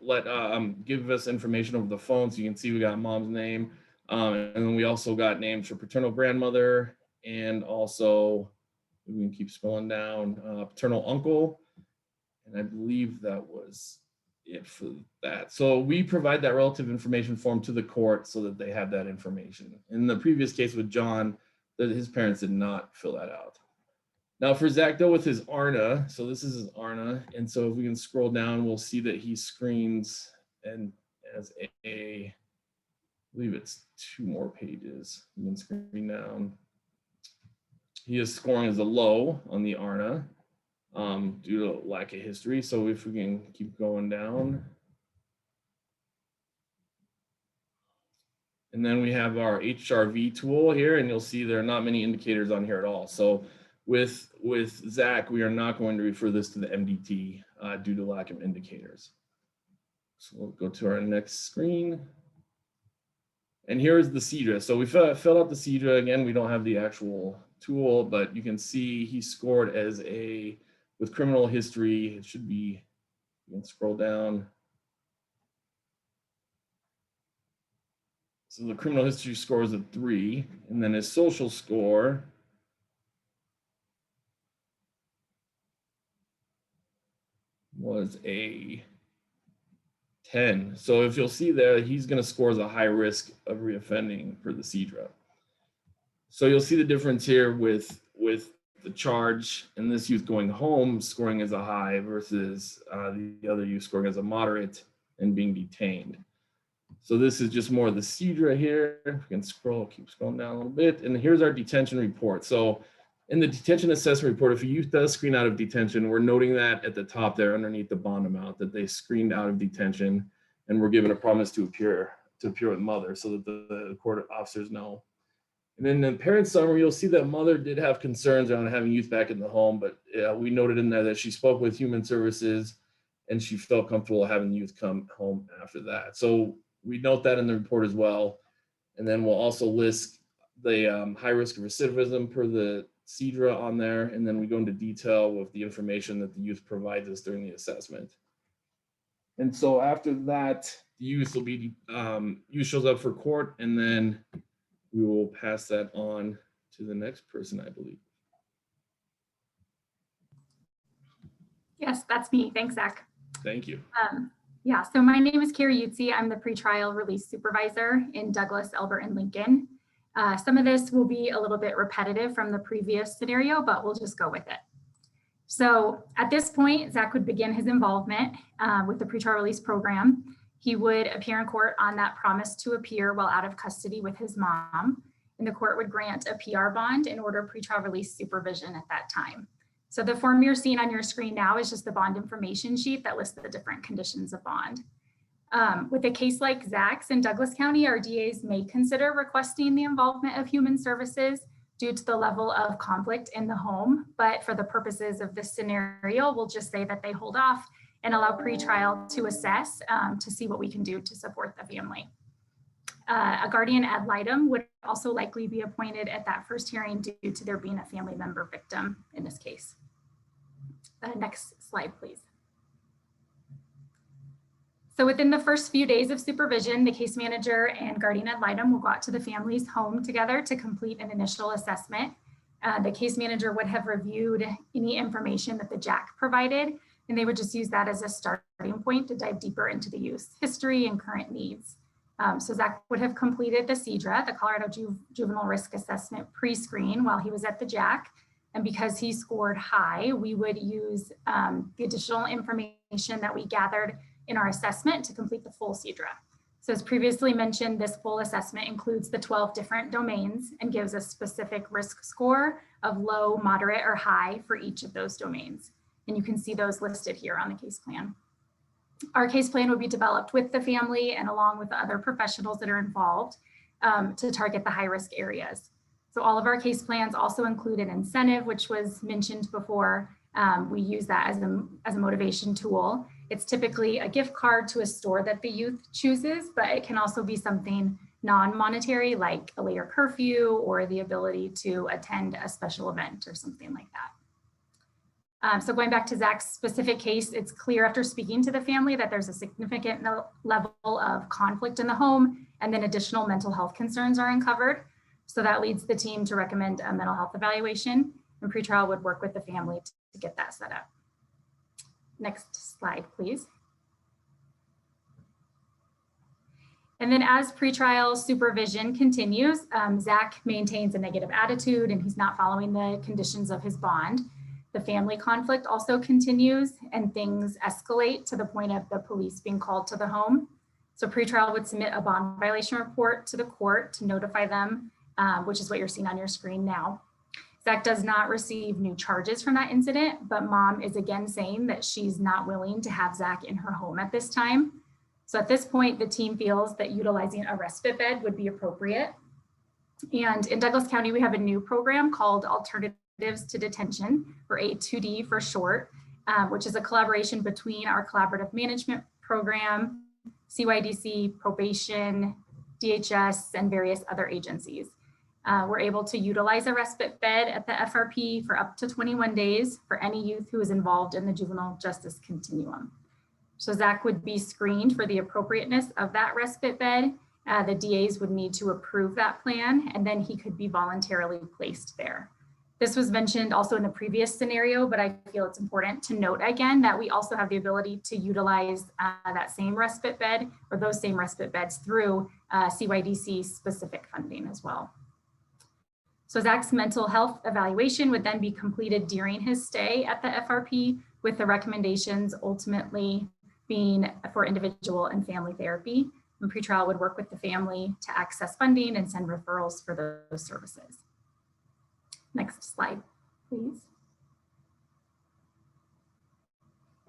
give us information over the phone. So you can see we got mom's name. And then we also got names for paternal grandmother, and also we can keep scrolling down, paternal uncle. And I believe that was it for that. So we provide that relative information form to the court so that they have that information. In the previous case with John, his parents did not fill that out. Now for Zach though, with his ARNA, so this is his ARNA, and so if we can scroll down, we'll see that he screens and as I believe it's 2 more pages. You can screen down. He is scoring as a low on the ARNA due to lack of history. So if we can keep going down. And then we have our HRV tool here, and you'll see there are not many indicators on here at all. So with Zach, we are not going to refer this to the MDT due to lack of indicators. So we'll go to our next screen. And here's the CEDRA. So we filled out the CEDRA. Again, we don't have the actual tool, but you can see he scored as a, with criminal history, it should be, you can scroll down. So the criminal history score is a 3, and then his social score was a 10. So if you'll see there, he's going to score as a high risk of reoffending for the CEDRA. So you'll see the difference here with the charge and this youth going home scoring as a high versus the other youth scoring as a moderate and being detained. So this is just more of the CEDRA here. We can scroll, keep scrolling down a little bit. And here's our detention report. So in the detention assessment report, if a youth does screen out of detention, we're noting that at the top there underneath the bond amount that they screened out of detention, and we're given a promise to appear with mother so that the court officers know. And then the parent summary, you'll see that mother did have concerns around having youth back in the home, but we noted in there that she spoke with Human Services and she felt comfortable having the youth come home after that. So we note that in the report as well. And then we'll also list the high risk of recidivism per the CEDRA on there. And then we go into detail with the information that the youth provides us during the assessment. And so after that, the youth will be, youth shows up for court, and then we will pass that on to the next person, I believe.
Yes, that's me. Thanks, Zach.
Thank you.
Yeah, so my name is Carrie Utzi. I'm the pretrial release supervisor in Douglas, Elbert, and Lincoln. Some of this will be a little bit repetitive from the previous scenario, but we'll just go with it. So at this point, Zach would begin his involvement with the pretrial release program. He would appear in court on that promise to appear while out of custody with his mom, and the court would grant a PR bond and order pretrial release supervision at that time. So the form you're seeing on your screen now is just the bond information sheet that lists the different conditions of bond. With a case like Zach's in Douglas County, our DAs may consider requesting the involvement of Human Services due to the level of conflict in the home. But for the purposes of this scenario, we'll just say that they hold off and allow pretrial to assess to see what we can do to support the family. A guardian ad litem would also likely be appointed at that first hearing due to there being a family member victim in this case. Next slide, please. So within the first few days of supervision, the case manager and guardian ad litem will go out to the family's home together to complete an initial assessment. The case manager would have reviewed any information that the JAC provided, and they would just use that as a starting point to dive deeper into the youth's history and current needs. So Zach would have completed the CEDRA, the Colorado Juvenile Risk Assessment pre-screen while he was at the JAC. And because he scored high, we would use the additional information that we gathered in our assessment to complete the full CEDRA. So as previously mentioned, this full assessment includes the 12 different domains and gives a specific risk score of low, moderate, or high for each of those domains. And you can see those listed here on the case plan. Our case plan will be developed with the family and along with the other professionals that are involved to target the high risk areas. So all of our case plans also include an incentive, which was mentioned before. We use that as a motivation tool. It's typically a gift card to a store that the youth chooses, but it can also be something non-monetary like a later curfew or the ability to attend a special event or something like that. So going back to Zach's specific case, it's clear after speaking to the family that there's a significant level of conflict in the home, and then additional mental health concerns are uncovered. So that leads the team to recommend a mental health evaluation, and pretrial would work with the family to get that set up. Next slide, please. And then as pretrial supervision continues, Zach maintains a negative attitude and he's not following the conditions of his bond. The family conflict also continues and things escalate to the point of the police being called to the home. So pretrial would submit a bond violation report to the court to notify them, which is what you're seeing on your screen now. Zach does not receive new charges from that incident, but mom is again saying that she's not willing to have Zach in her home at this time. So at this point, the team feels that utilizing a respite bed would be appropriate. And in Douglas County, we have a new program called Alternatives to Detention, or A2D for short, which is a collaboration between our collaborative management program, CYDC, probation, DHS, and various other agencies. We're able to utilize a respite bed at the FRP for up to 21 days for any youth who is involved in the juvenile justice continuum. So Zach would be screened for the appropriateness of that respite bed. The DAs would need to approve that plan, and then he could be voluntarily placed there. This was mentioned also in the previous scenario, but I feel it's important to note again that we also have the ability to utilize that same respite bed or those same respite beds through CYDC specific funding as well. So Zach's mental health evaluation would then be completed during his stay at the FRP, with the recommendations ultimately being for individual and family therapy. And pretrial would work with the family to access funding and send referrals for those services. Next slide, please.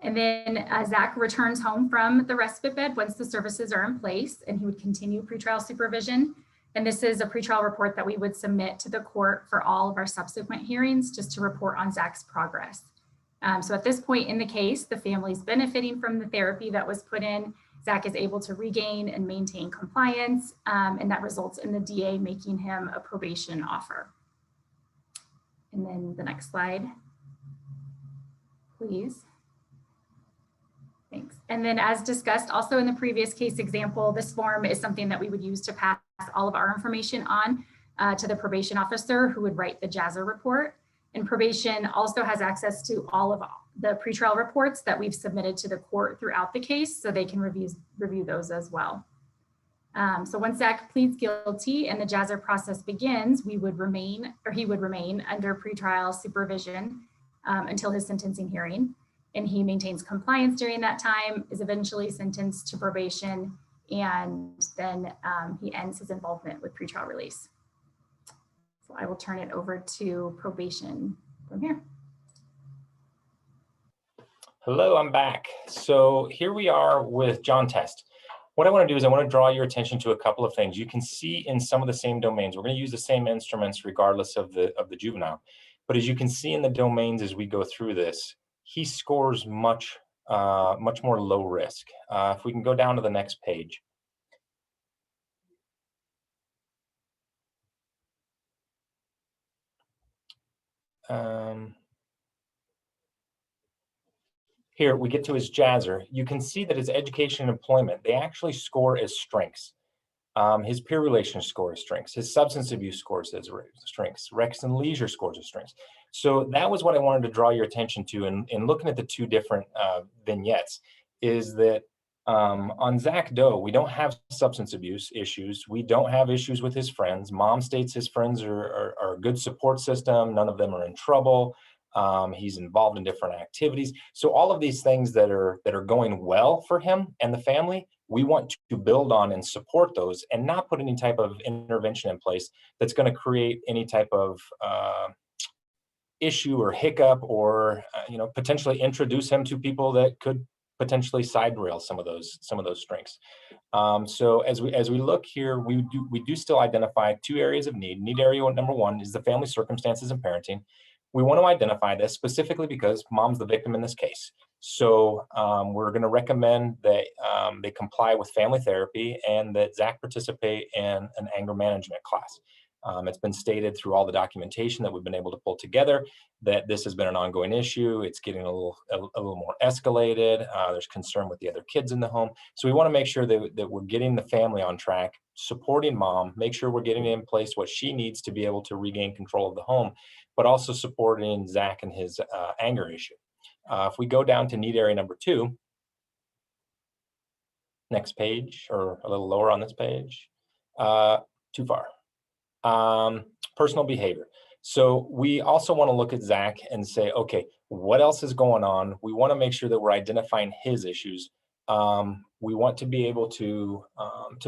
And then Zach returns home from the respite bed once the services are in place, and he would continue pretrial supervision. And this is a pretrial report that we would submit to the court for all of our subsequent hearings, just to report on Zach's progress. So at this point in the case, the family's benefiting from the therapy that was put in. Zach is able to regain and maintain compliance, and that results in the DA making him a probation offer. And then the next slide, please. Thanks. And then as discussed also in the previous case example, this form is something that we would use to pass all of our information on to the probation officer, who would write the JAZR report. And probation also has access to all of the pretrial reports that we've submitted to the court throughout the case, so they can review those as well. So once Zach pleads guilty and the JAZR process begins, he would remain under pretrial supervision until his sentencing hearing. And he maintains compliance during that time, is eventually sentenced to probation, and then he ends his involvement with pretrial release. So I will turn it over to probation from here.
Hello, I'm back. So here we are with John Test. What I want to do is I want to draw your attention to a couple of things. You can see in some of the same domains, we're going to use the same instruments regardless of the juvenile. But as you can see in the domains as we go through this, he scores much more low risk. If we can go down to the next page. Here we get to his JAZR. You can see that his education and employment, they actually score as strengths. His peer relations score as strengths. His substance abuse scores as strengths. Rex and leisure scores as strengths. So that was what I wanted to draw your attention to in looking at the two different vignettes, is that on Zach Doe, we don't have substance abuse issues. We don't have issues with his friends. Mom states his friends are a good support system. None of them are in trouble. He's involved in different activities. So all of these things that are going well for him and the family, we want to build on and support those, and not put any type of intervention in place that's going to create any type of issue or hiccup, or potentially introduce him to people that could potentially side rail some of those strengths. So as we look here, we do still identify two areas of need. Need area number one is the family circumstances and parenting. We want to identify this specifically because mom's the victim in this case. So we're going to recommend that they comply with family therapy, and that Zach participate in an anger management class. It's been stated through all the documentation that we've been able to pull together that this has been an ongoing issue. It's getting a little more escalated. There's concern with the other kids in the home. So we want to make sure that we're getting the family on track, supporting mom, make sure we're getting in place what she needs to be able to regain control of the home, but also supporting Zach and his anger issue. If we go down to need area number two, Next page, or a little lower on this page. Too far. Personal behavior. So we also want to look at Zach and say, okay, what else is going on? We want to make sure that we're identifying his issues. We want to be able to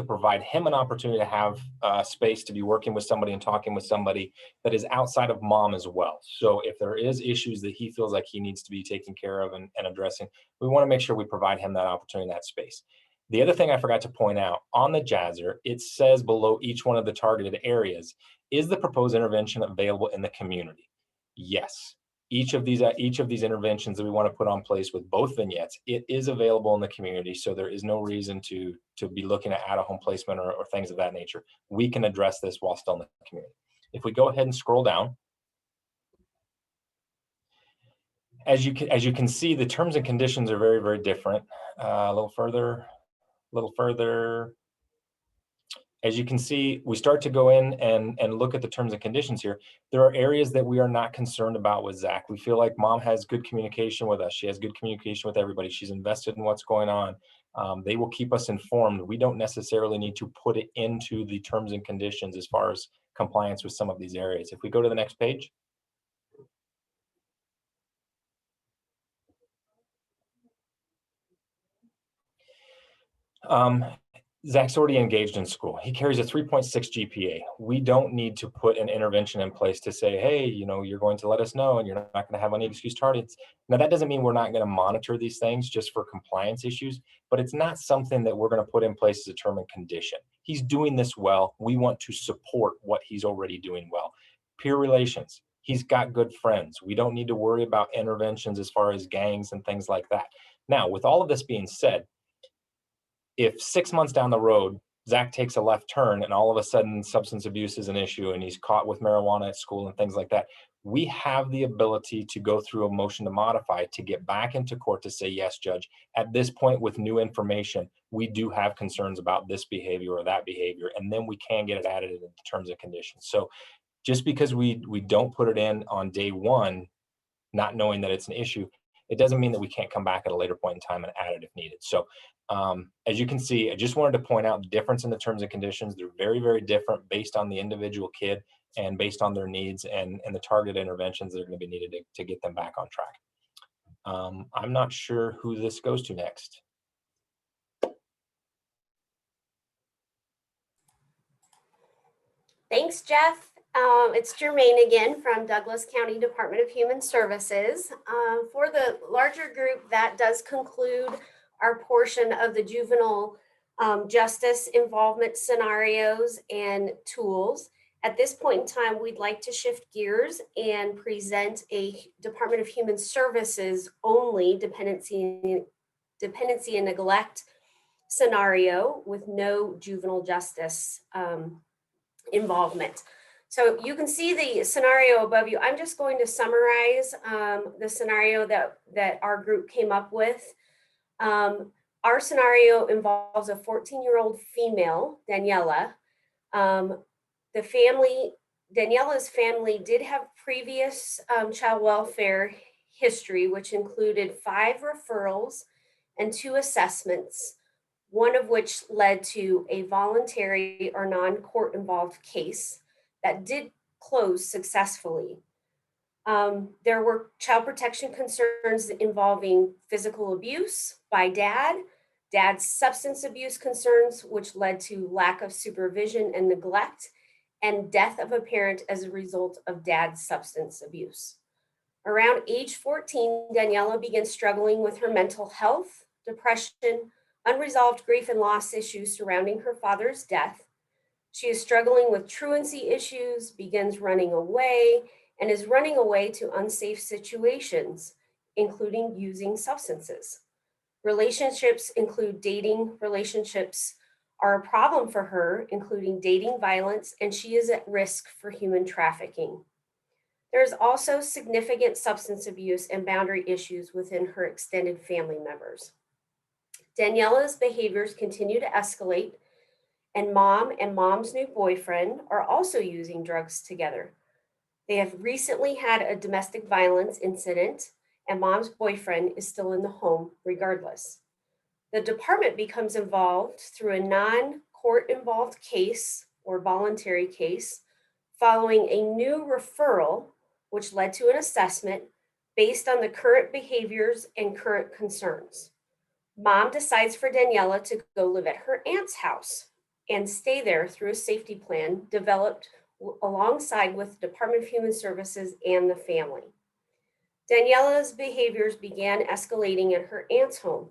provide him an opportunity to have space to be working with somebody and talking with somebody that is outside of mom as well. So if there is issues that he feels like he needs to be taken care of and addressing, we want to make sure we provide him that opportunity, that space. The other thing I forgot to point out, on the Jazzer, it says below each one of the targeted areas, is the proposed intervention available in the community? Yes. Each of these interventions that we want to put on place with both vignettes, it is available in the community. So there is no reason to be looking at out-of-home placement or things of that nature. We can address this while still in the community. If we go ahead and scroll down, as you can see, the terms and conditions are very, very different. A little further. As you can see, we start to go in and look at the terms and conditions here. There are areas that we are not concerned about with Zach. We feel like mom has good communication with us. She has good communication with everybody. She's invested in what's going on. They will keep us informed. We don't necessarily need to put it into the terms and conditions as far as compliance with some of these areas. If we go to the next page. Zach's already engaged in school. He carries a 3.6 GPA. We don't need to put an intervention in place to say, hey, you're going to let us know and you're not going to have any excuse targets. Now, that doesn't mean we're not going to monitor these things just for compliance issues, but it's not something that we're going to put in place as a term and condition. He's doing this well. We want to support what he's already doing well. Peer relations. He's got good friends. We don't need to worry about interventions as far as gangs and things like that. Now, with all of this being said, if 6 months down the road, Zach takes a left turn and all of a sudden substance abuse is an issue and he's caught with marijuana at school and things like that, we have the ability to go through a motion to modify to get back into court to say, yes, judge, at this point with new information, we do have concerns about this behavior or that behavior, and then we can get it added in the terms and conditions. So just because we don't put it in on day one, not knowing that it's an issue, it doesn't mean that we can't come back at a later point in time and add it if needed. So as you can see, I just wanted to point out the difference in the terms and conditions. They're very, very different based on the individual kid and based on their needs and the targeted interventions that are going to be needed to get them back on track. I'm not sure who this goes to next.
Thanks, Jeff. It's Jermaine again from Douglas County Department of Human Services. For the larger group, that does conclude our portion of the juvenile justice involvement scenarios and tools. At this point in time, we'd like to shift gears and present a Department of Human Services only dependency and neglect scenario with no juvenile justice involvement. So you can see the scenario above you. I'm just going to summarize the scenario that our group came up with. Our scenario involves a 14-year-old female, Daniela. Daniela's family did have previous child welfare history, which included 5 referrals and 2 assessments, one of which led to a voluntary or non-court involved case that did close successfully. There were child protection concerns involving physical abuse by dad's substance abuse concerns, which led to lack of supervision and neglect, and death of a parent as a result of dad's substance abuse. Around age 14, Daniela began struggling with her mental health, depression, unresolved grief and loss issues surrounding her father's death. She is struggling with truancy issues, begins running away, and is running away to unsafe situations, including using substances. Relationships include dating relationships are a problem for her, including dating violence, and she is at risk for human trafficking. There's also significant substance abuse and boundary issues within her extended family members. Daniela's behaviors continue to escalate, and mom's new boyfriend are also using drugs together. They have recently had a domestic violence incident, and mom's boyfriend is still in the home regardless. The department becomes involved through a non-court involved case or voluntary case following a new referral, which led to an assessment based on the current behaviors and current concerns. Mom decides for Daniela to go live at her aunt's house and stay there through a safety plan developed alongside with Department of Human Services and the family. Daniela's behaviors began escalating at her aunt's home.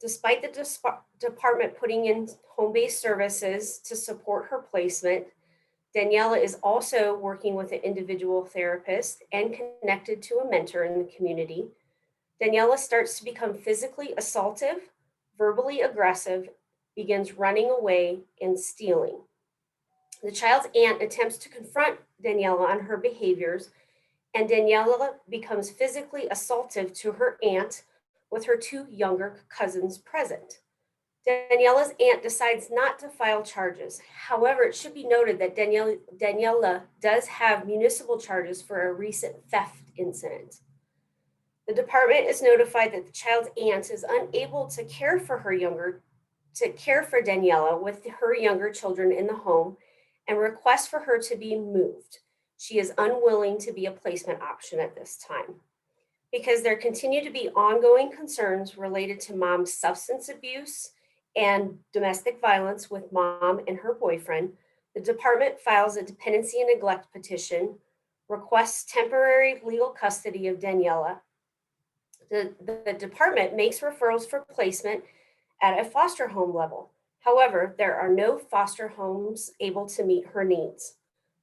Despite the department putting in home-based services to support her placement, Daniela is also working with an individual therapist and connected to a mentor in the community. Daniela starts to become physically assaultive, verbally aggressive, begins running away and stealing. The child's aunt attempts to confront Daniela on her behaviors, and Daniela becomes physically assaultive to her aunt with her two younger cousins present. Daniela's aunt decides not to file charges. However, it should be noted that Daniela does have municipal charges for a recent theft incident. The department is notified that the child's aunt is unable to care for Daniela with her younger children in the home and requests for her to be moved. She is unwilling to be a placement option at this time. Because there continue to be ongoing concerns related to mom's substance abuse and domestic violence with mom and her boyfriend, the department files a dependency and neglect petition, requests temporary legal custody of Daniela. The department makes referrals for placement at a foster home level. However, there are no foster homes able to meet her needs.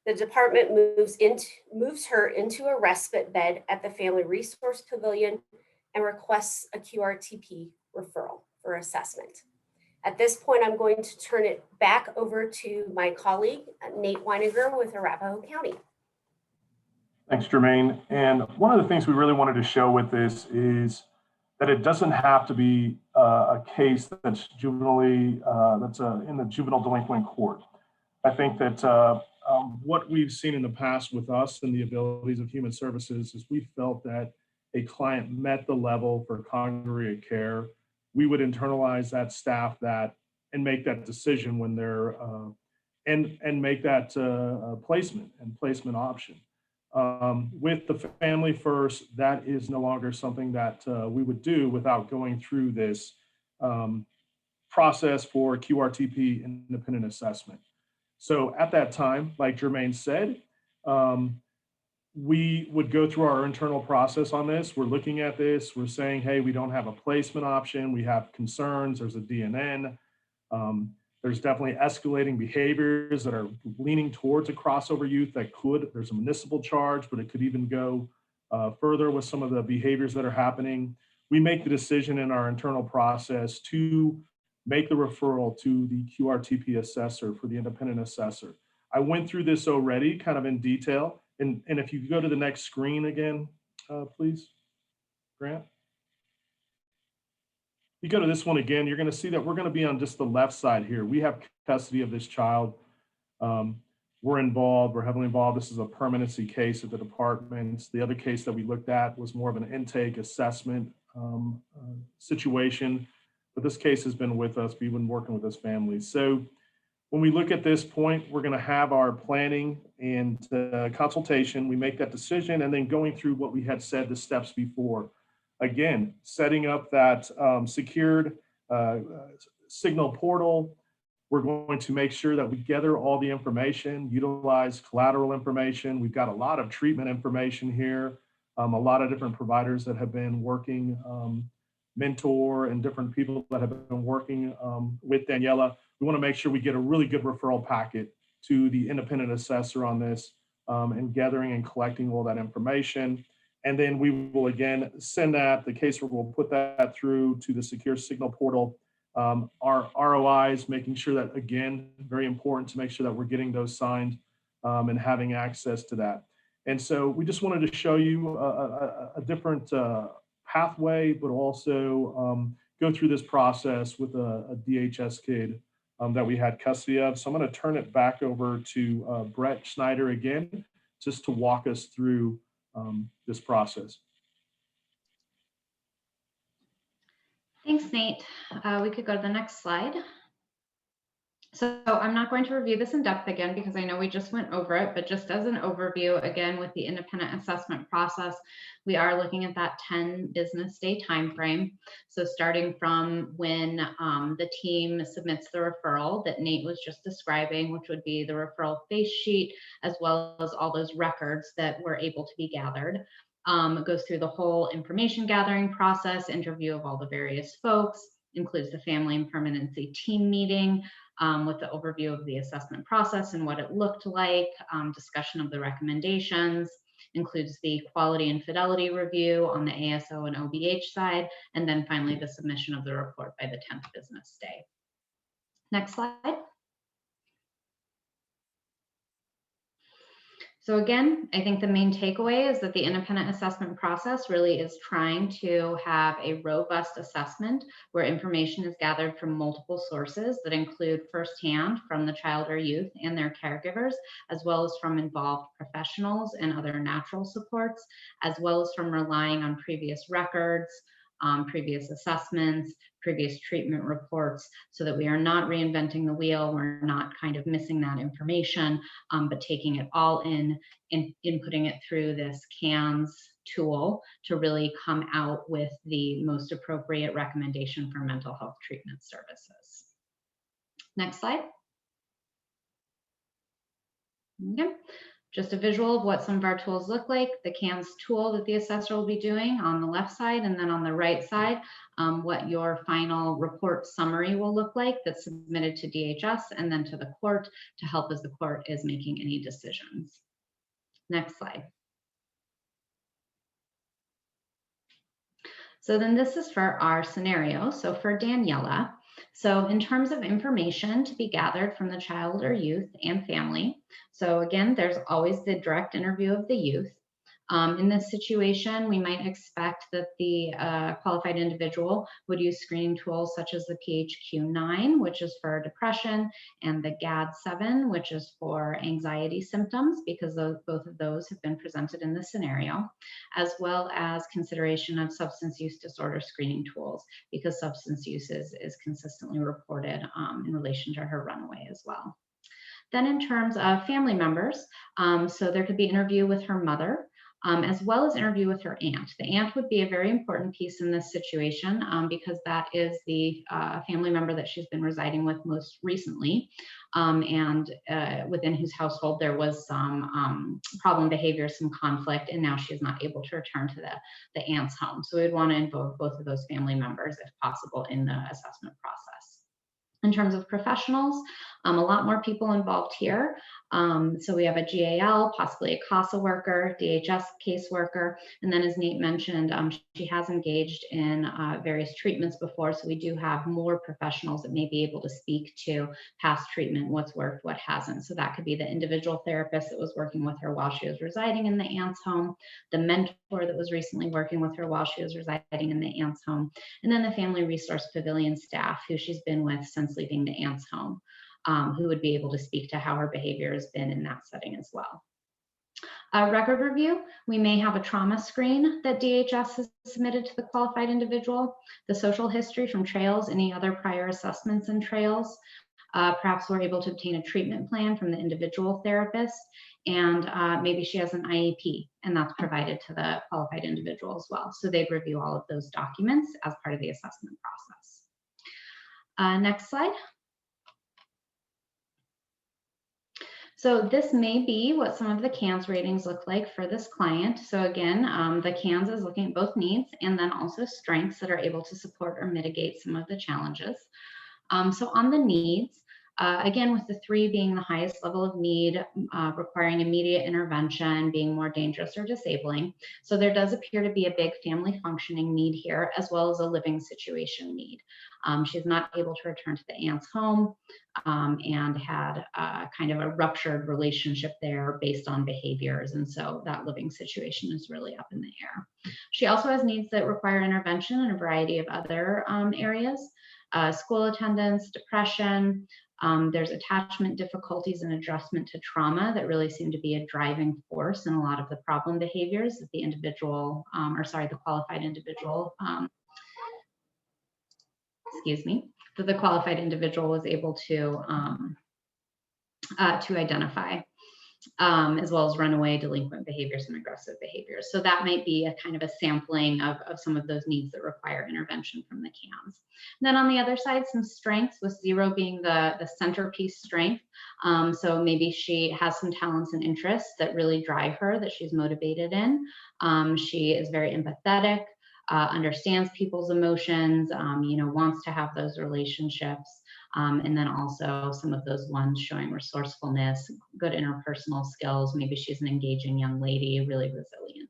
The department moves her into a respite bed at the Family Resource Pavilion and requests a QRTP referral for assessment. At this point, I'm going to turn it back over to my colleague, Nate Weiniger with Arapahoe County.
Thanks, Jermaine. And one of the things we really wanted to show with this is that it doesn't have to be a case that's juvenilely, in the juvenile delinquent court. I think that what we've seen in the past with us and the abilities of human services is we felt that a client met the level for congregate care. We would internalize that staff and make that decision when they're and make that placement option. With the family first, that is no longer something that we would do without going through this process for QRTP independent assessment. So at that time, like Jermaine said, we would go through our internal process on this. We're looking at this. We're saying, hey, we don't have a placement option. We have concerns. There's a DNN. There's definitely escalating behaviors that are leaning towards a crossover youth there's a municipal charge, but it could even go further with some of the behaviors that are happening. We make the decision in our internal process to make the referral to the QRTP assessor for the independent assessor. I went through this already kind of in detail. And if you go to the next screen again, please, Grant. You go to this one again, you're going to see that we're going to be on just the left side here. We have custody of this child. We're involved, we're heavily involved. This is a permanency case at the department. The other case that we looked at was more of an intake assessment situation. But this case has been with us. We've been working with this family. So when we look at this point, we're going to have our planning and consultation. We make that decision and then going through what we had said the steps before. Again, setting up that secured signal portal. We're going to make sure that we gather all the information, utilize collateral information. We've got a lot of treatment information here, a lot of different providers that have been working, mentor and different people that have been working with Daniela. We want to make sure we get a really good referral packet to the independent assessor on this and gathering and collecting all that information. And then we will again send that, the caseworker will put that through to the secure signal portal. Our ROIs, making sure that, again, very important to make sure that we're getting those signed and having access to that. And so we just wanted to show you a different pathway, but also go through this process with a DHS kid that we had custody of. So I'm going to turn it back over to Brett Schneider again, just to walk us through this process.
Thanks, Nate. We could go to the next slide. So I'm not going to review this in depth again because I know we just went over it, but just as an overview, again, with the independent assessment process, we are looking at that 10 business day timeframe. So starting from when the team submits the referral that Nate was just describing, which would be the referral face sheet, as well as all those records that were able to be gathered. It goes through the whole information gathering process, interview of all the various folks, includes the family and permanency team meeting, with the overview of the assessment process and what it looked like, discussion of the recommendations, includes the quality and fidelity review on the ASO and OBH side, and then finally the submission of the report by the 10th business day. Next slide. So again, I think the main takeaway is that the independent assessment process really is trying to have a robust assessment where information is gathered from multiple sources that include firsthand from the child or youth and their caregivers, as well as from involved professionals and other natural supports, as well as from relying on previous records, previous assessments, previous treatment reports, so that we are not reinventing the wheel, we're not kind of missing that information, but taking it all in and inputting it through this CANS tool to really come out with the most appropriate recommendation for mental health treatment services. Next slide. Okay. Just a visual of what some of our tools look like. The CANS tool that the assessor will be doing on the left side, and then on the right side, what your final report summary will look like that's submitted to DHS and then to the court to help as the court is making any decisions. Next slide. So then this is for our scenario. So for Daniela, so in terms of information to be gathered from the child or youth and family, so again, there's always the direct interview of the youth. In this situation, we might expect that the qualified individual would use screening tools such as the PHQ-9, which is for depression, and the GAD-7, which is for anxiety symptoms, because both of those have been presented in the scenario, as well as consideration of substance use disorder screening tools, because substance use is consistently reported in relation to her runaway as well. Then in terms of family members, so there could be interview with her mother, as well as interview with her aunt. The aunt would be a very important piece in this situation because that is the family member that she's been residing with most recently, and within whose household there was some problem behavior, some conflict, and now she's not able to return to the aunt's home. So we'd want to involve both of those family members if possible in the assessment process. In terms of professionals, a lot more people involved here. So we have a GAL, possibly a CASA worker, DHS caseworker, and then as Nate mentioned, she has engaged in various treatments before, so we do have more professionals that may be able to speak to past treatment, what's worked, what hasn't. So that could be the individual therapist that was working with her while she was residing in the aunt's home, the mentor that was recently working with her while she was residing in the aunt's home, and then the family resource pavilion staff who she's been with since leaving the aunt's home. Who would be able to speak to how her behavior has been in that setting as well. Record review, we may have a trauma screen that DHS has submitted to the qualified individual, the social history from trails, any other prior assessments and trails. Perhaps we're able to obtain a treatment plan from the individual therapist, and maybe she has an IEP, and that's provided to the qualified individual as well. So they'd review all of those documents as part of the assessment process. Next slide. So this may be what some of the CANS ratings look like for this client. So again, the CANS is looking at both needs and then also strengths that are able to support or mitigate some of the challenges. So on the needs, again, with the 3 being the highest level of need, requiring immediate intervention, being more dangerous or disabling. So there does appear to be a big family functioning need here, as well as a living situation need. She's not able to return to the aunt's home and had kind of a ruptured relationship there based on behaviors. And so that living situation is really up in the air. She also has needs that require intervention in a variety of other areas. School attendance, depression, there's attachment difficulties and adjustment to trauma that really seem to be a driving force in a lot of the problem behaviors that the individual, the qualified individual excuse me, that the qualified individual was able to identify, as well as runaway, delinquent behaviors, and aggressive behaviors. So that might be a kind of a sampling of some of those needs that require intervention from the CAMs. And then on the other side, some strengths, with 0 being the centerpiece strength. So maybe she has some talents and interests that really drive her, that she's motivated in. She is very empathetic, understands people's emotions, wants to have those relationships. And then also some of those ones showing resourcefulness, good interpersonal skills. Maybe she's an engaging young lady, really resilient.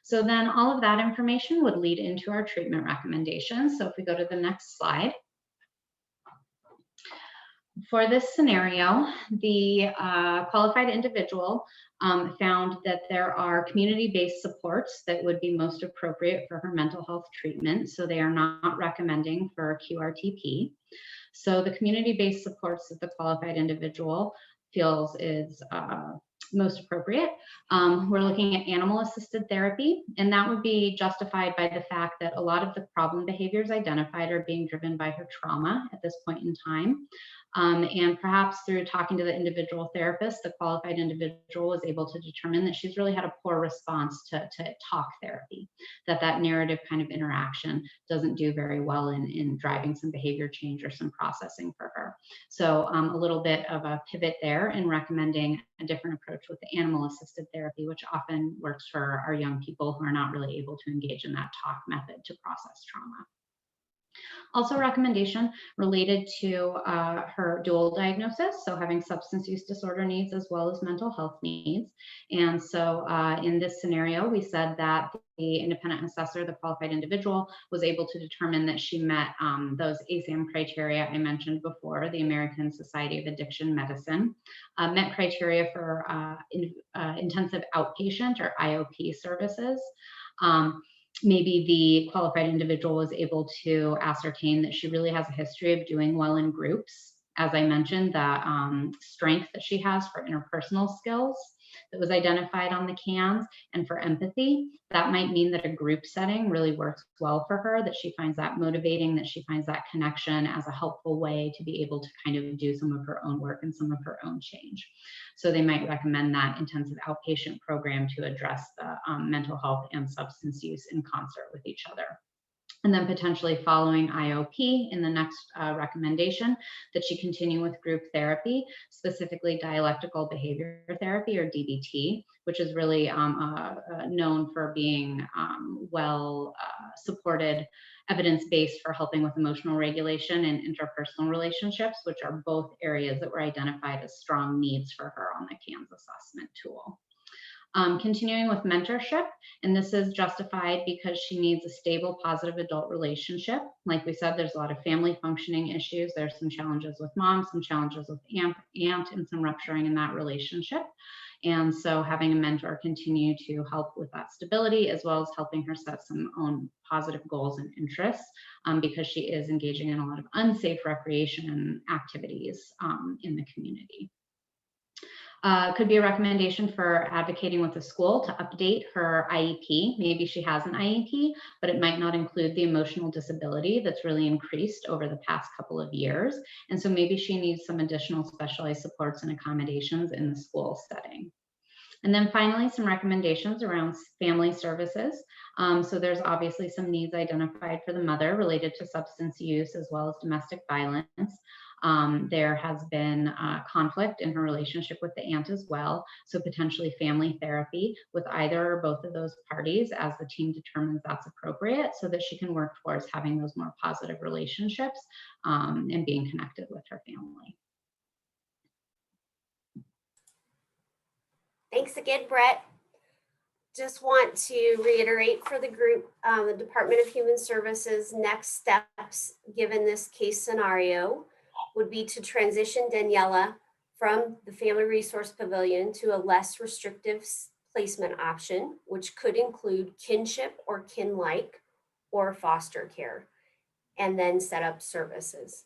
So then all of that information would lead into our treatment recommendations. So if we go to the next slide. For this scenario, the qualified individual found that there are community-based supports that would be most appropriate for her mental health treatment. So they are not recommending for QRTP. So the community-based supports that the qualified individual feels is most appropriate. We're looking at animal-assisted therapy, and that would be justified by the fact that a lot of the problem behaviors identified are being driven by her trauma at this point in time. And perhaps through talking to the individual therapist, the qualified individual was able to determine that she's really had a poor response to talk therapy, that narrative kind of interaction doesn't do very well in driving some behavior change or some processing for her. So a little bit of a pivot there in recommending a different approach with the animal-assisted therapy, which often works for our young people who are not really able to engage in that talk method to process trauma. Also, recommendation related to her dual diagnosis, so having substance use disorder needs as well as mental health needs. And so in this scenario, we said that the independent assessor, the qualified individual, was able to determine that she met those ASAM criteria I mentioned before, the American Society of Addiction Medicine, met criteria for intensive outpatient or IOP services. Maybe the qualified individual was able to ascertain that she really has a history of doing well in groups. As I mentioned, the strength that she has for interpersonal skills that was identified on the CANs, and for empathy, that might mean that a group setting really works well for her, that she finds that motivating, that she finds that connection as a helpful way to be able to kind of do some of her own work and some of her own change. So they might recommend that intensive outpatient program to address the mental health and substance use in concert with each other. And then potentially following IOP in the next recommendation, that she continue with group therapy, specifically dialectical behavior therapy or DBT, which is really known for being well supported, evidence-based for helping with emotional regulation and interpersonal relationships, which are both areas that were identified as strong needs for her on the CANS assessment tool. Continuing with mentorship, and this is justified because she needs a stable, positive adult relationship. Like we said, there's a lot of family functioning issues. There's some challenges with mom, some challenges with aunt, and some rupturing in that relationship. And so having a mentor continue to help with that stability, as well as helping her set some own positive goals and interests, because she is engaging in a lot of unsafe recreation and activities in the community. Could be a recommendation for advocating with the school to update her IEP. Maybe she has an IEP, but it might not include the emotional disability that's really increased over the past couple of years. And so maybe she needs some additional specialized supports and accommodations in the school setting. And then finally, some recommendations around family services. So there's obviously some needs identified for the mother related to substance use as well as domestic violence. There has been conflict in her relationship with the aunt as well. So potentially family therapy with either or both of those parties as the team determines that's appropriate, so that she can work towards having those more positive relationships and being connected with her family.
Thanks again, Brett. Just want to reiterate for the group, the Department of Human Services next steps given this case scenario would be to transition Daniela from the Family Resource Pavilion to a less restrictive placement option, which could include kinship or kin-like or foster care, and then set up services.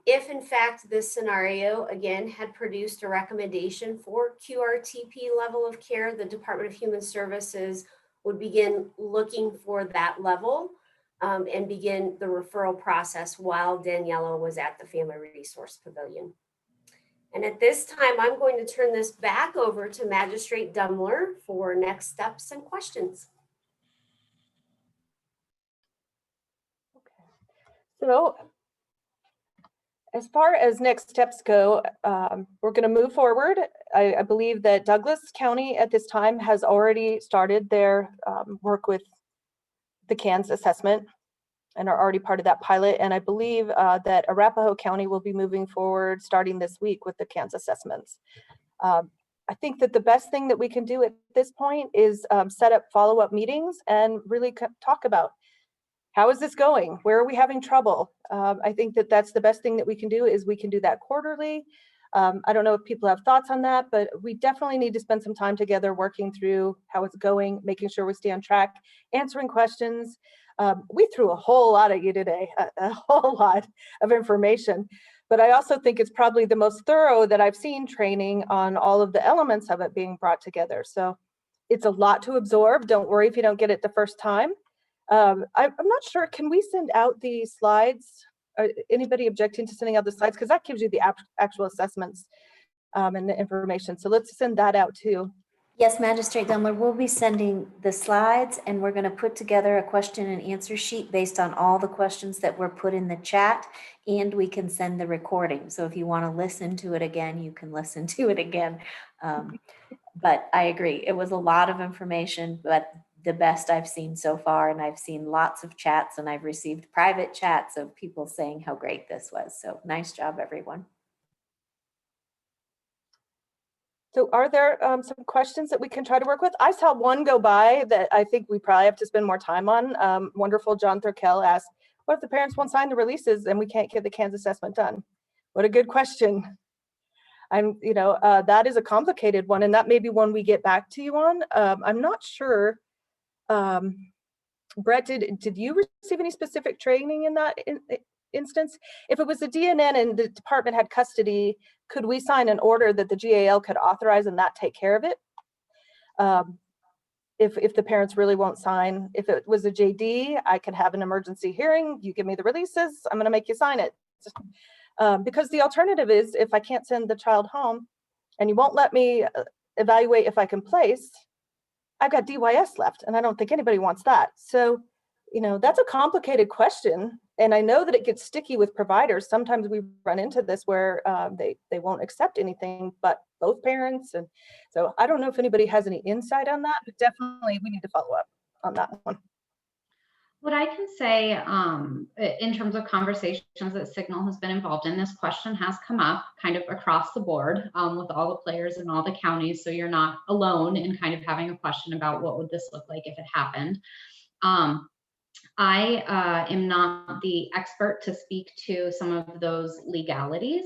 If in fact this scenario again had produced a recommendation for QRTP level of care, the Department of Human Services would begin looking for that level and begin the referral process while Daniela was at the Family Resource Pavilion. And at this time, I'm going to turn this back over to Magistrate Dumler for next steps and questions.
So as far as next steps go, we're going to move forward. I believe that Douglas County at this time has already started their work with the CANS assessment and are already part of that pilot. And I believe that Arapahoe County will be moving forward starting this week with the CANS assessments. I think that the best thing that we can do at this point is set up follow-up meetings and really talk about how is this going? Where are we having trouble? I think that that's the best thing that we can do is we can do that quarterly. I don't know if people have thoughts on that, but we definitely need to spend some time together working through how it's going, making sure we stay on track, answering questions. We threw a whole lot at you today, a whole lot of information, but I also think it's probably the most thorough that I've seen training on all of the elements of it being brought together. So it's a lot to absorb. Don't worry if you don't get it the first time. I'm not sure, can we send out the slides? Anybody objecting to sending out the slides? Because that gives you the actual assessments and the information. So let's send that out too.
Yes, Magistrate Dumler, we'll be sending the slides and we're going to put together a question and answer sheet based on all the questions that were put in the chat, and we can send the recording. So if you want to listen to it again, you can listen to it again. But I agree, it was a lot of information, but the best I've seen so far. And I've seen lots of chats and I've received private chats of people saying how great this was. So nice job, everyone.
So are there some questions that we can try to work with? I saw one go by that I think we probably have to spend more time on. Wonderful John Thurkel asked, what if the parents won't sign the releases and we can't get the CANS assessment done? What a good question. That is a complicated one, and that may be one we get back to you on. I'm not sure. Brett, did you receive any specific training in that instance? If it was a DNN and the department had custody, could we sign an order that the GAL could authorize and that take care of it? If the parents really won't sign. If it was a JD, I could have an emergency hearing. You give me the releases, I'm going to make you sign it. Because the alternative is if I can't send the child home and you won't let me evaluate if I can place, I've got DYS left, and I don't think anybody wants that. So, that's a complicated question. And I know that it gets sticky with providers. Sometimes we run into this where they won't accept anything but both parents. And so I don't know if anybody has any insight on that, but definitely we need to follow up on that one.
What I can say in terms of conversations that Signal has been involved in, this question has come up kind of across the board with all the players in all the counties. So you're not alone in kind of having a question about what would this look like if it happened. I am not the expert to speak to some of those legalities.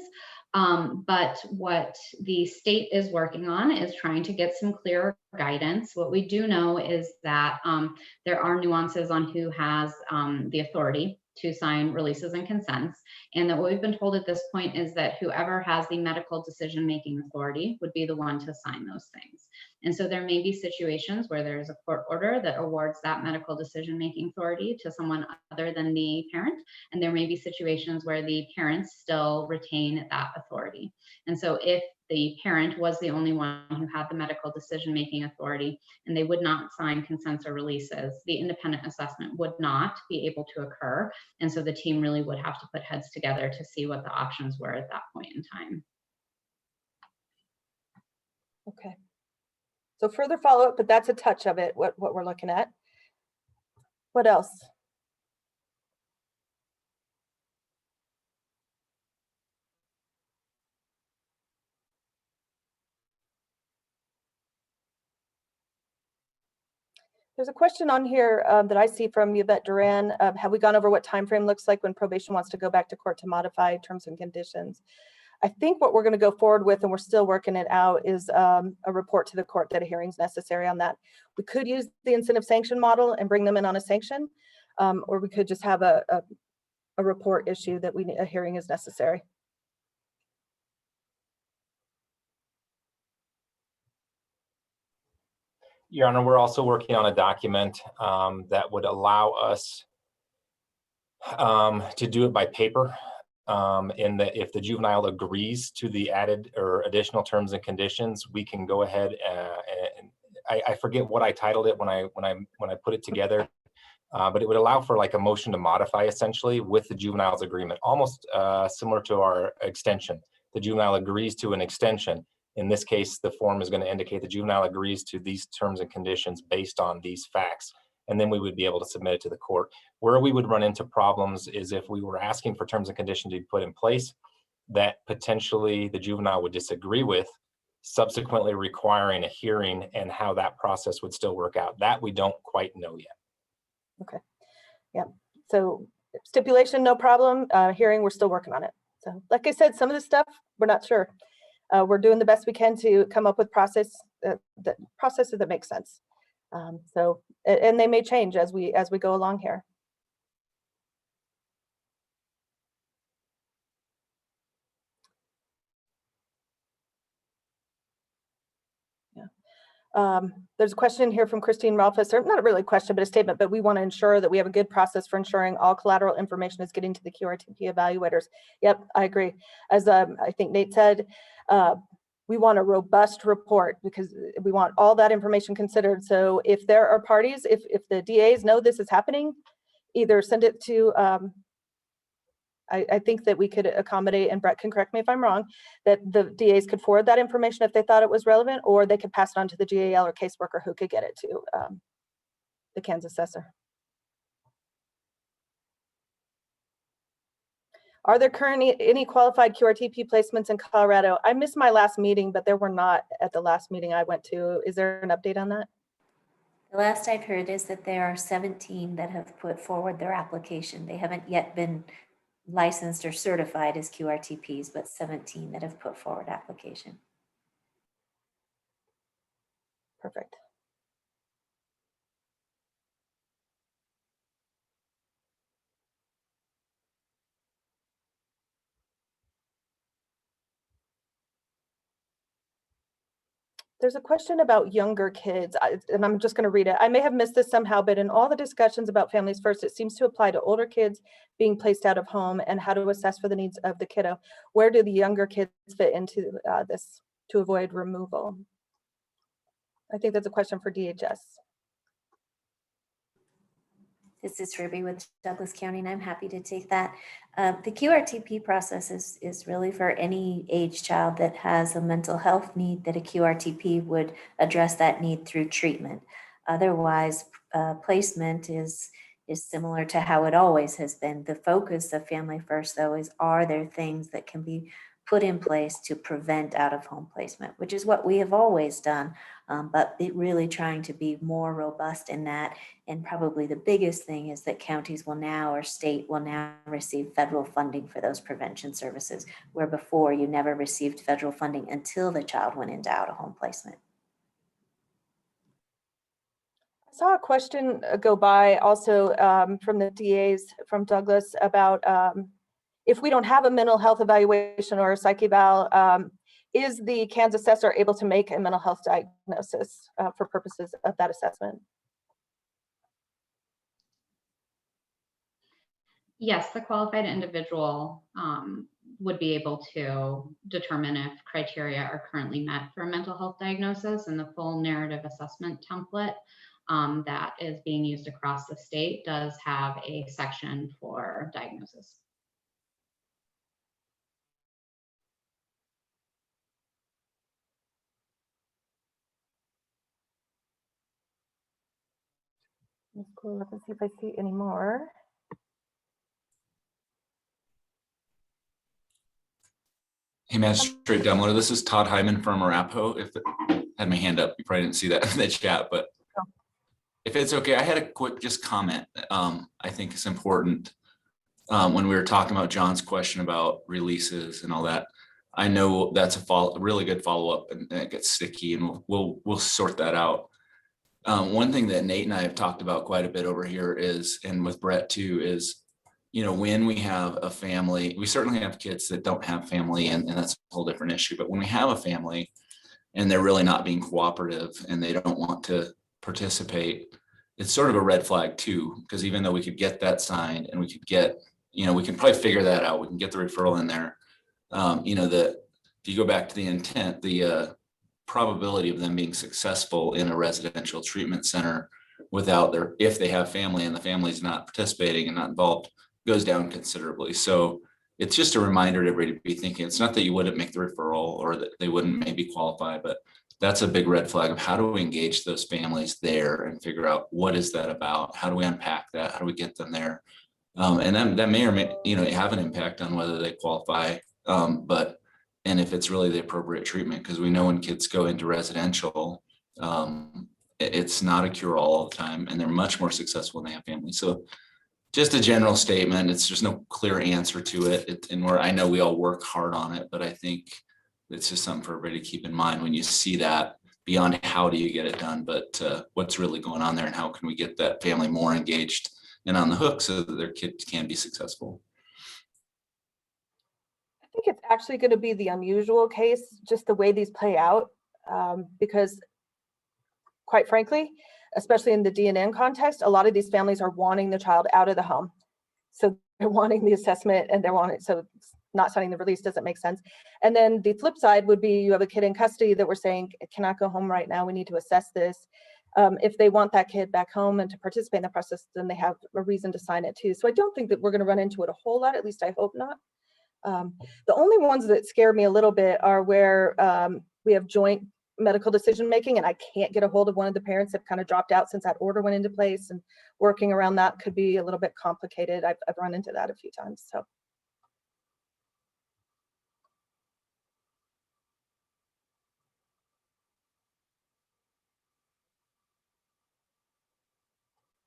But what the state is working on is trying to get some clearer guidance. What we do know is that there are nuances on who has the authority to sign releases and consents. And that what we've been told at this point is that whoever has the medical decision-making authority would be the one to sign those things. And so there may be situations where there is a court order that awards that medical decision-making authority to someone other than the parent. And there may be situations where the parents still retain that authority. And so if the parent was the only one who had the medical decision-making authority and they would not sign consents or releases, the independent assessment would not be able to occur. And so the team really would have to put heads together to see what the options were at that point in time.
Okay. So further follow-up, but that's a touch of it, what we're looking at. What else? There's a question on here that I see from Yvette Duran. Have we gone over what time frame looks like when probation wants to go back to court to modify terms and conditions? I think what we're going to go forward with, and we're still working it out, is a report to the court that a hearing is necessary on that. We could use the incentive sanction model and bring them in on a sanction, or we could just have a report issue that a hearing is necessary.
Your Honor, we're also working on a document that would allow us to do it by paper. In that if the juvenile agrees to the added or additional terms and conditions, we can go ahead and I forget what I titled it when I put it together, but it would allow for like a motion to modify essentially with the juvenile's agreement, almost similar to our extension. The juvenile agrees to an extension. In this case, the form is going to indicate the juvenile agrees to these terms and conditions based on these facts. And then we would be able to submit it to the court. Where we would run into problems is if we were asking for terms and conditions to be put in place that potentially the juvenile would disagree with, subsequently requiring a hearing and how that process would still work out. That we don't quite know yet.
Okay. Yeah. So stipulation, no problem. Hearing, we're still working on it. So like I said, some of the stuff we're not sure. We're doing the best we can to come up with processes that make sense. And they may change as we go along here. There's a question here from Christine Ralphus, or not really a question, but a statement, but we want to ensure that we have a good process for ensuring all collateral information is getting to the QRTP evaluators. Yep, I agree. As I think Nate said, we want a robust report because we want all that information considered. So if there are parties, if the DAs know this is happening, either send it to, I think that we could accommodate, and Brett can correct me if I'm wrong, that the DAs could forward that information if they thought it was relevant, or they could pass it on to the GAL or caseworker who could get it to the Kansas assessor. Are there currently any qualified QRTP placements in Colorado? I missed my last meeting, but there were not at the last meeting I went to. Is there an update on that?
The last I've heard is that there are 17 that have put forward their application. They haven't yet been licensed or certified as QRTPs, but 17 that have put forward application.
Perfect. There's a question about younger kids, and I'm just going to read it. I may have missed this somehow, but in all the discussions about Families First, it seems to apply to older kids being placed out of home and how to assess for the needs of the kiddo. Where do the younger kids fit into this to avoid removal? I think that's a question for DHS.
This is Ruby with Douglas County, and I'm happy to take that. The QRTP process is really for any age child that has a mental health need that a QRTP would address that need through treatment. Otherwise, placement is similar to how it always has been. The focus of Family First, though, is are there things that can be put in place to prevent out-of-home placement, which is what we have always done, but really trying to be more robust in that. And probably the biggest thing is that counties will now, or state will now receive federal funding for those prevention services, where before you never received federal funding until the child went into out-of-home placement.
I saw a question go by also from the DAs from Douglas about if we don't have a mental health evaluation or a psych eval, is the Kansas assessor able to make a mental health diagnosis for purposes of that assessment?
Yes, the qualified individual would be able to determine if criteria are currently met for a mental health diagnosis, and the full narrative assessment template that is being used across the state does have a section for diagnosis.
Let's go look and see if I see any more.
Hey, Magistrate Demler, this is Todd Hyman from Arapahoe. I had my hand up, you probably didn't see that in the chat, but if it's okay, I had a quick just comment. I think it's important when we were talking about John's question about releases and all that. I know that's a really good follow-up, and it gets sticky, and we'll sort that out. One thing that Nate and I have talked about quite a bit over here is, and with Brett too, is, you know, when we have a family, we certainly have kids that don't have family, and that's a whole different issue. But when we have a family and they're really not being cooperative and they don't want to participate, it's sort of a red flag too, because even though we could get that signed and we could get, we can probably figure that out. We can get the referral in there. If you go back to the intent, the probability of them being successful in a residential treatment center without if they have family and the family's not participating and not involved, goes down considerably. So it's just a reminder to everybody to be thinking, it's not that you wouldn't make the referral or that they wouldn't maybe qualify, but that's a big red flag of how do we engage those families there and figure out what is that about? How do we unpack that? How do we get them there? And that may or may, have an impact on whether they qualify. And if it's really the appropriate treatment, because we know when kids go into residential, it's not a cure-all all the time, and they're much more successful when they have families. So just a general statement, it's just no clear answer to it. And I know we all work hard on it, but I think it's just something for everybody to keep in mind when you see that, beyond how do you get it done, but what's really going on there and how can we get that family more engaged and on the hook so that their kid can be successful.
I think it's actually going to be the unusual case, just the way these play out, because quite frankly, especially in the DNN context, a lot of these families are wanting the child out of the home. So they're wanting the assessment and they're wanting, so not signing the release doesn't make sense. And then the flip side would be you have a kid in custody that we're saying cannot go home right now. We need to assess this. If they want that kid back home and to participate in the process, then they have a reason to sign it too. So I don't think that we're going to run into it a whole lot, at least I hope not. The only ones that scare me a little bit are where we have joint medical decision making and I can't get a hold of one of the parents that kind of dropped out since that order went into place, and working around that could be a little bit complicated. I've run into that a few times. So.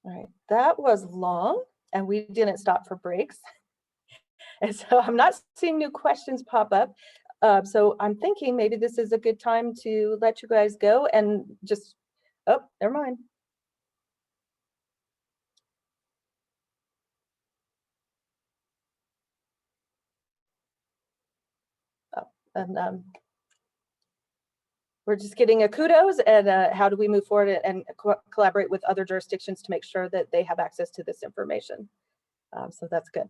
All right, that was long and we didn't stop for breaks. And so I'm not seeing new questions pop up. So I'm thinking maybe this is a good time to let you guys go and just, oh, never mind. Oh, and we're just getting a kudos and how do we move forward and collaborate with other jurisdictions to make sure that they have access to this information. So that's good.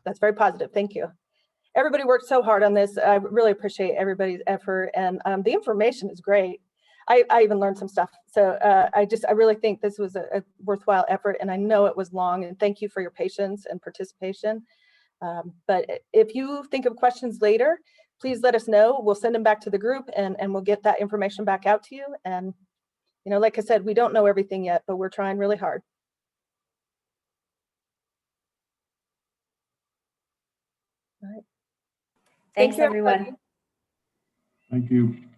That's very positive. Thank you. Everybody worked so hard on this. I really appreciate everybody's effort, and the information is great. I even learned some stuff. So I really think this was a worthwhile effort, and I know it was long, and thank you for your patience and participation. But if you think of questions later, please let us know. We'll send them back to the group and we'll get that information back out to you. And, like I said, we don't know everything yet, but we're trying really hard. All right.
Thanks,
Thank you,
everyone.
everybody.
Thank you.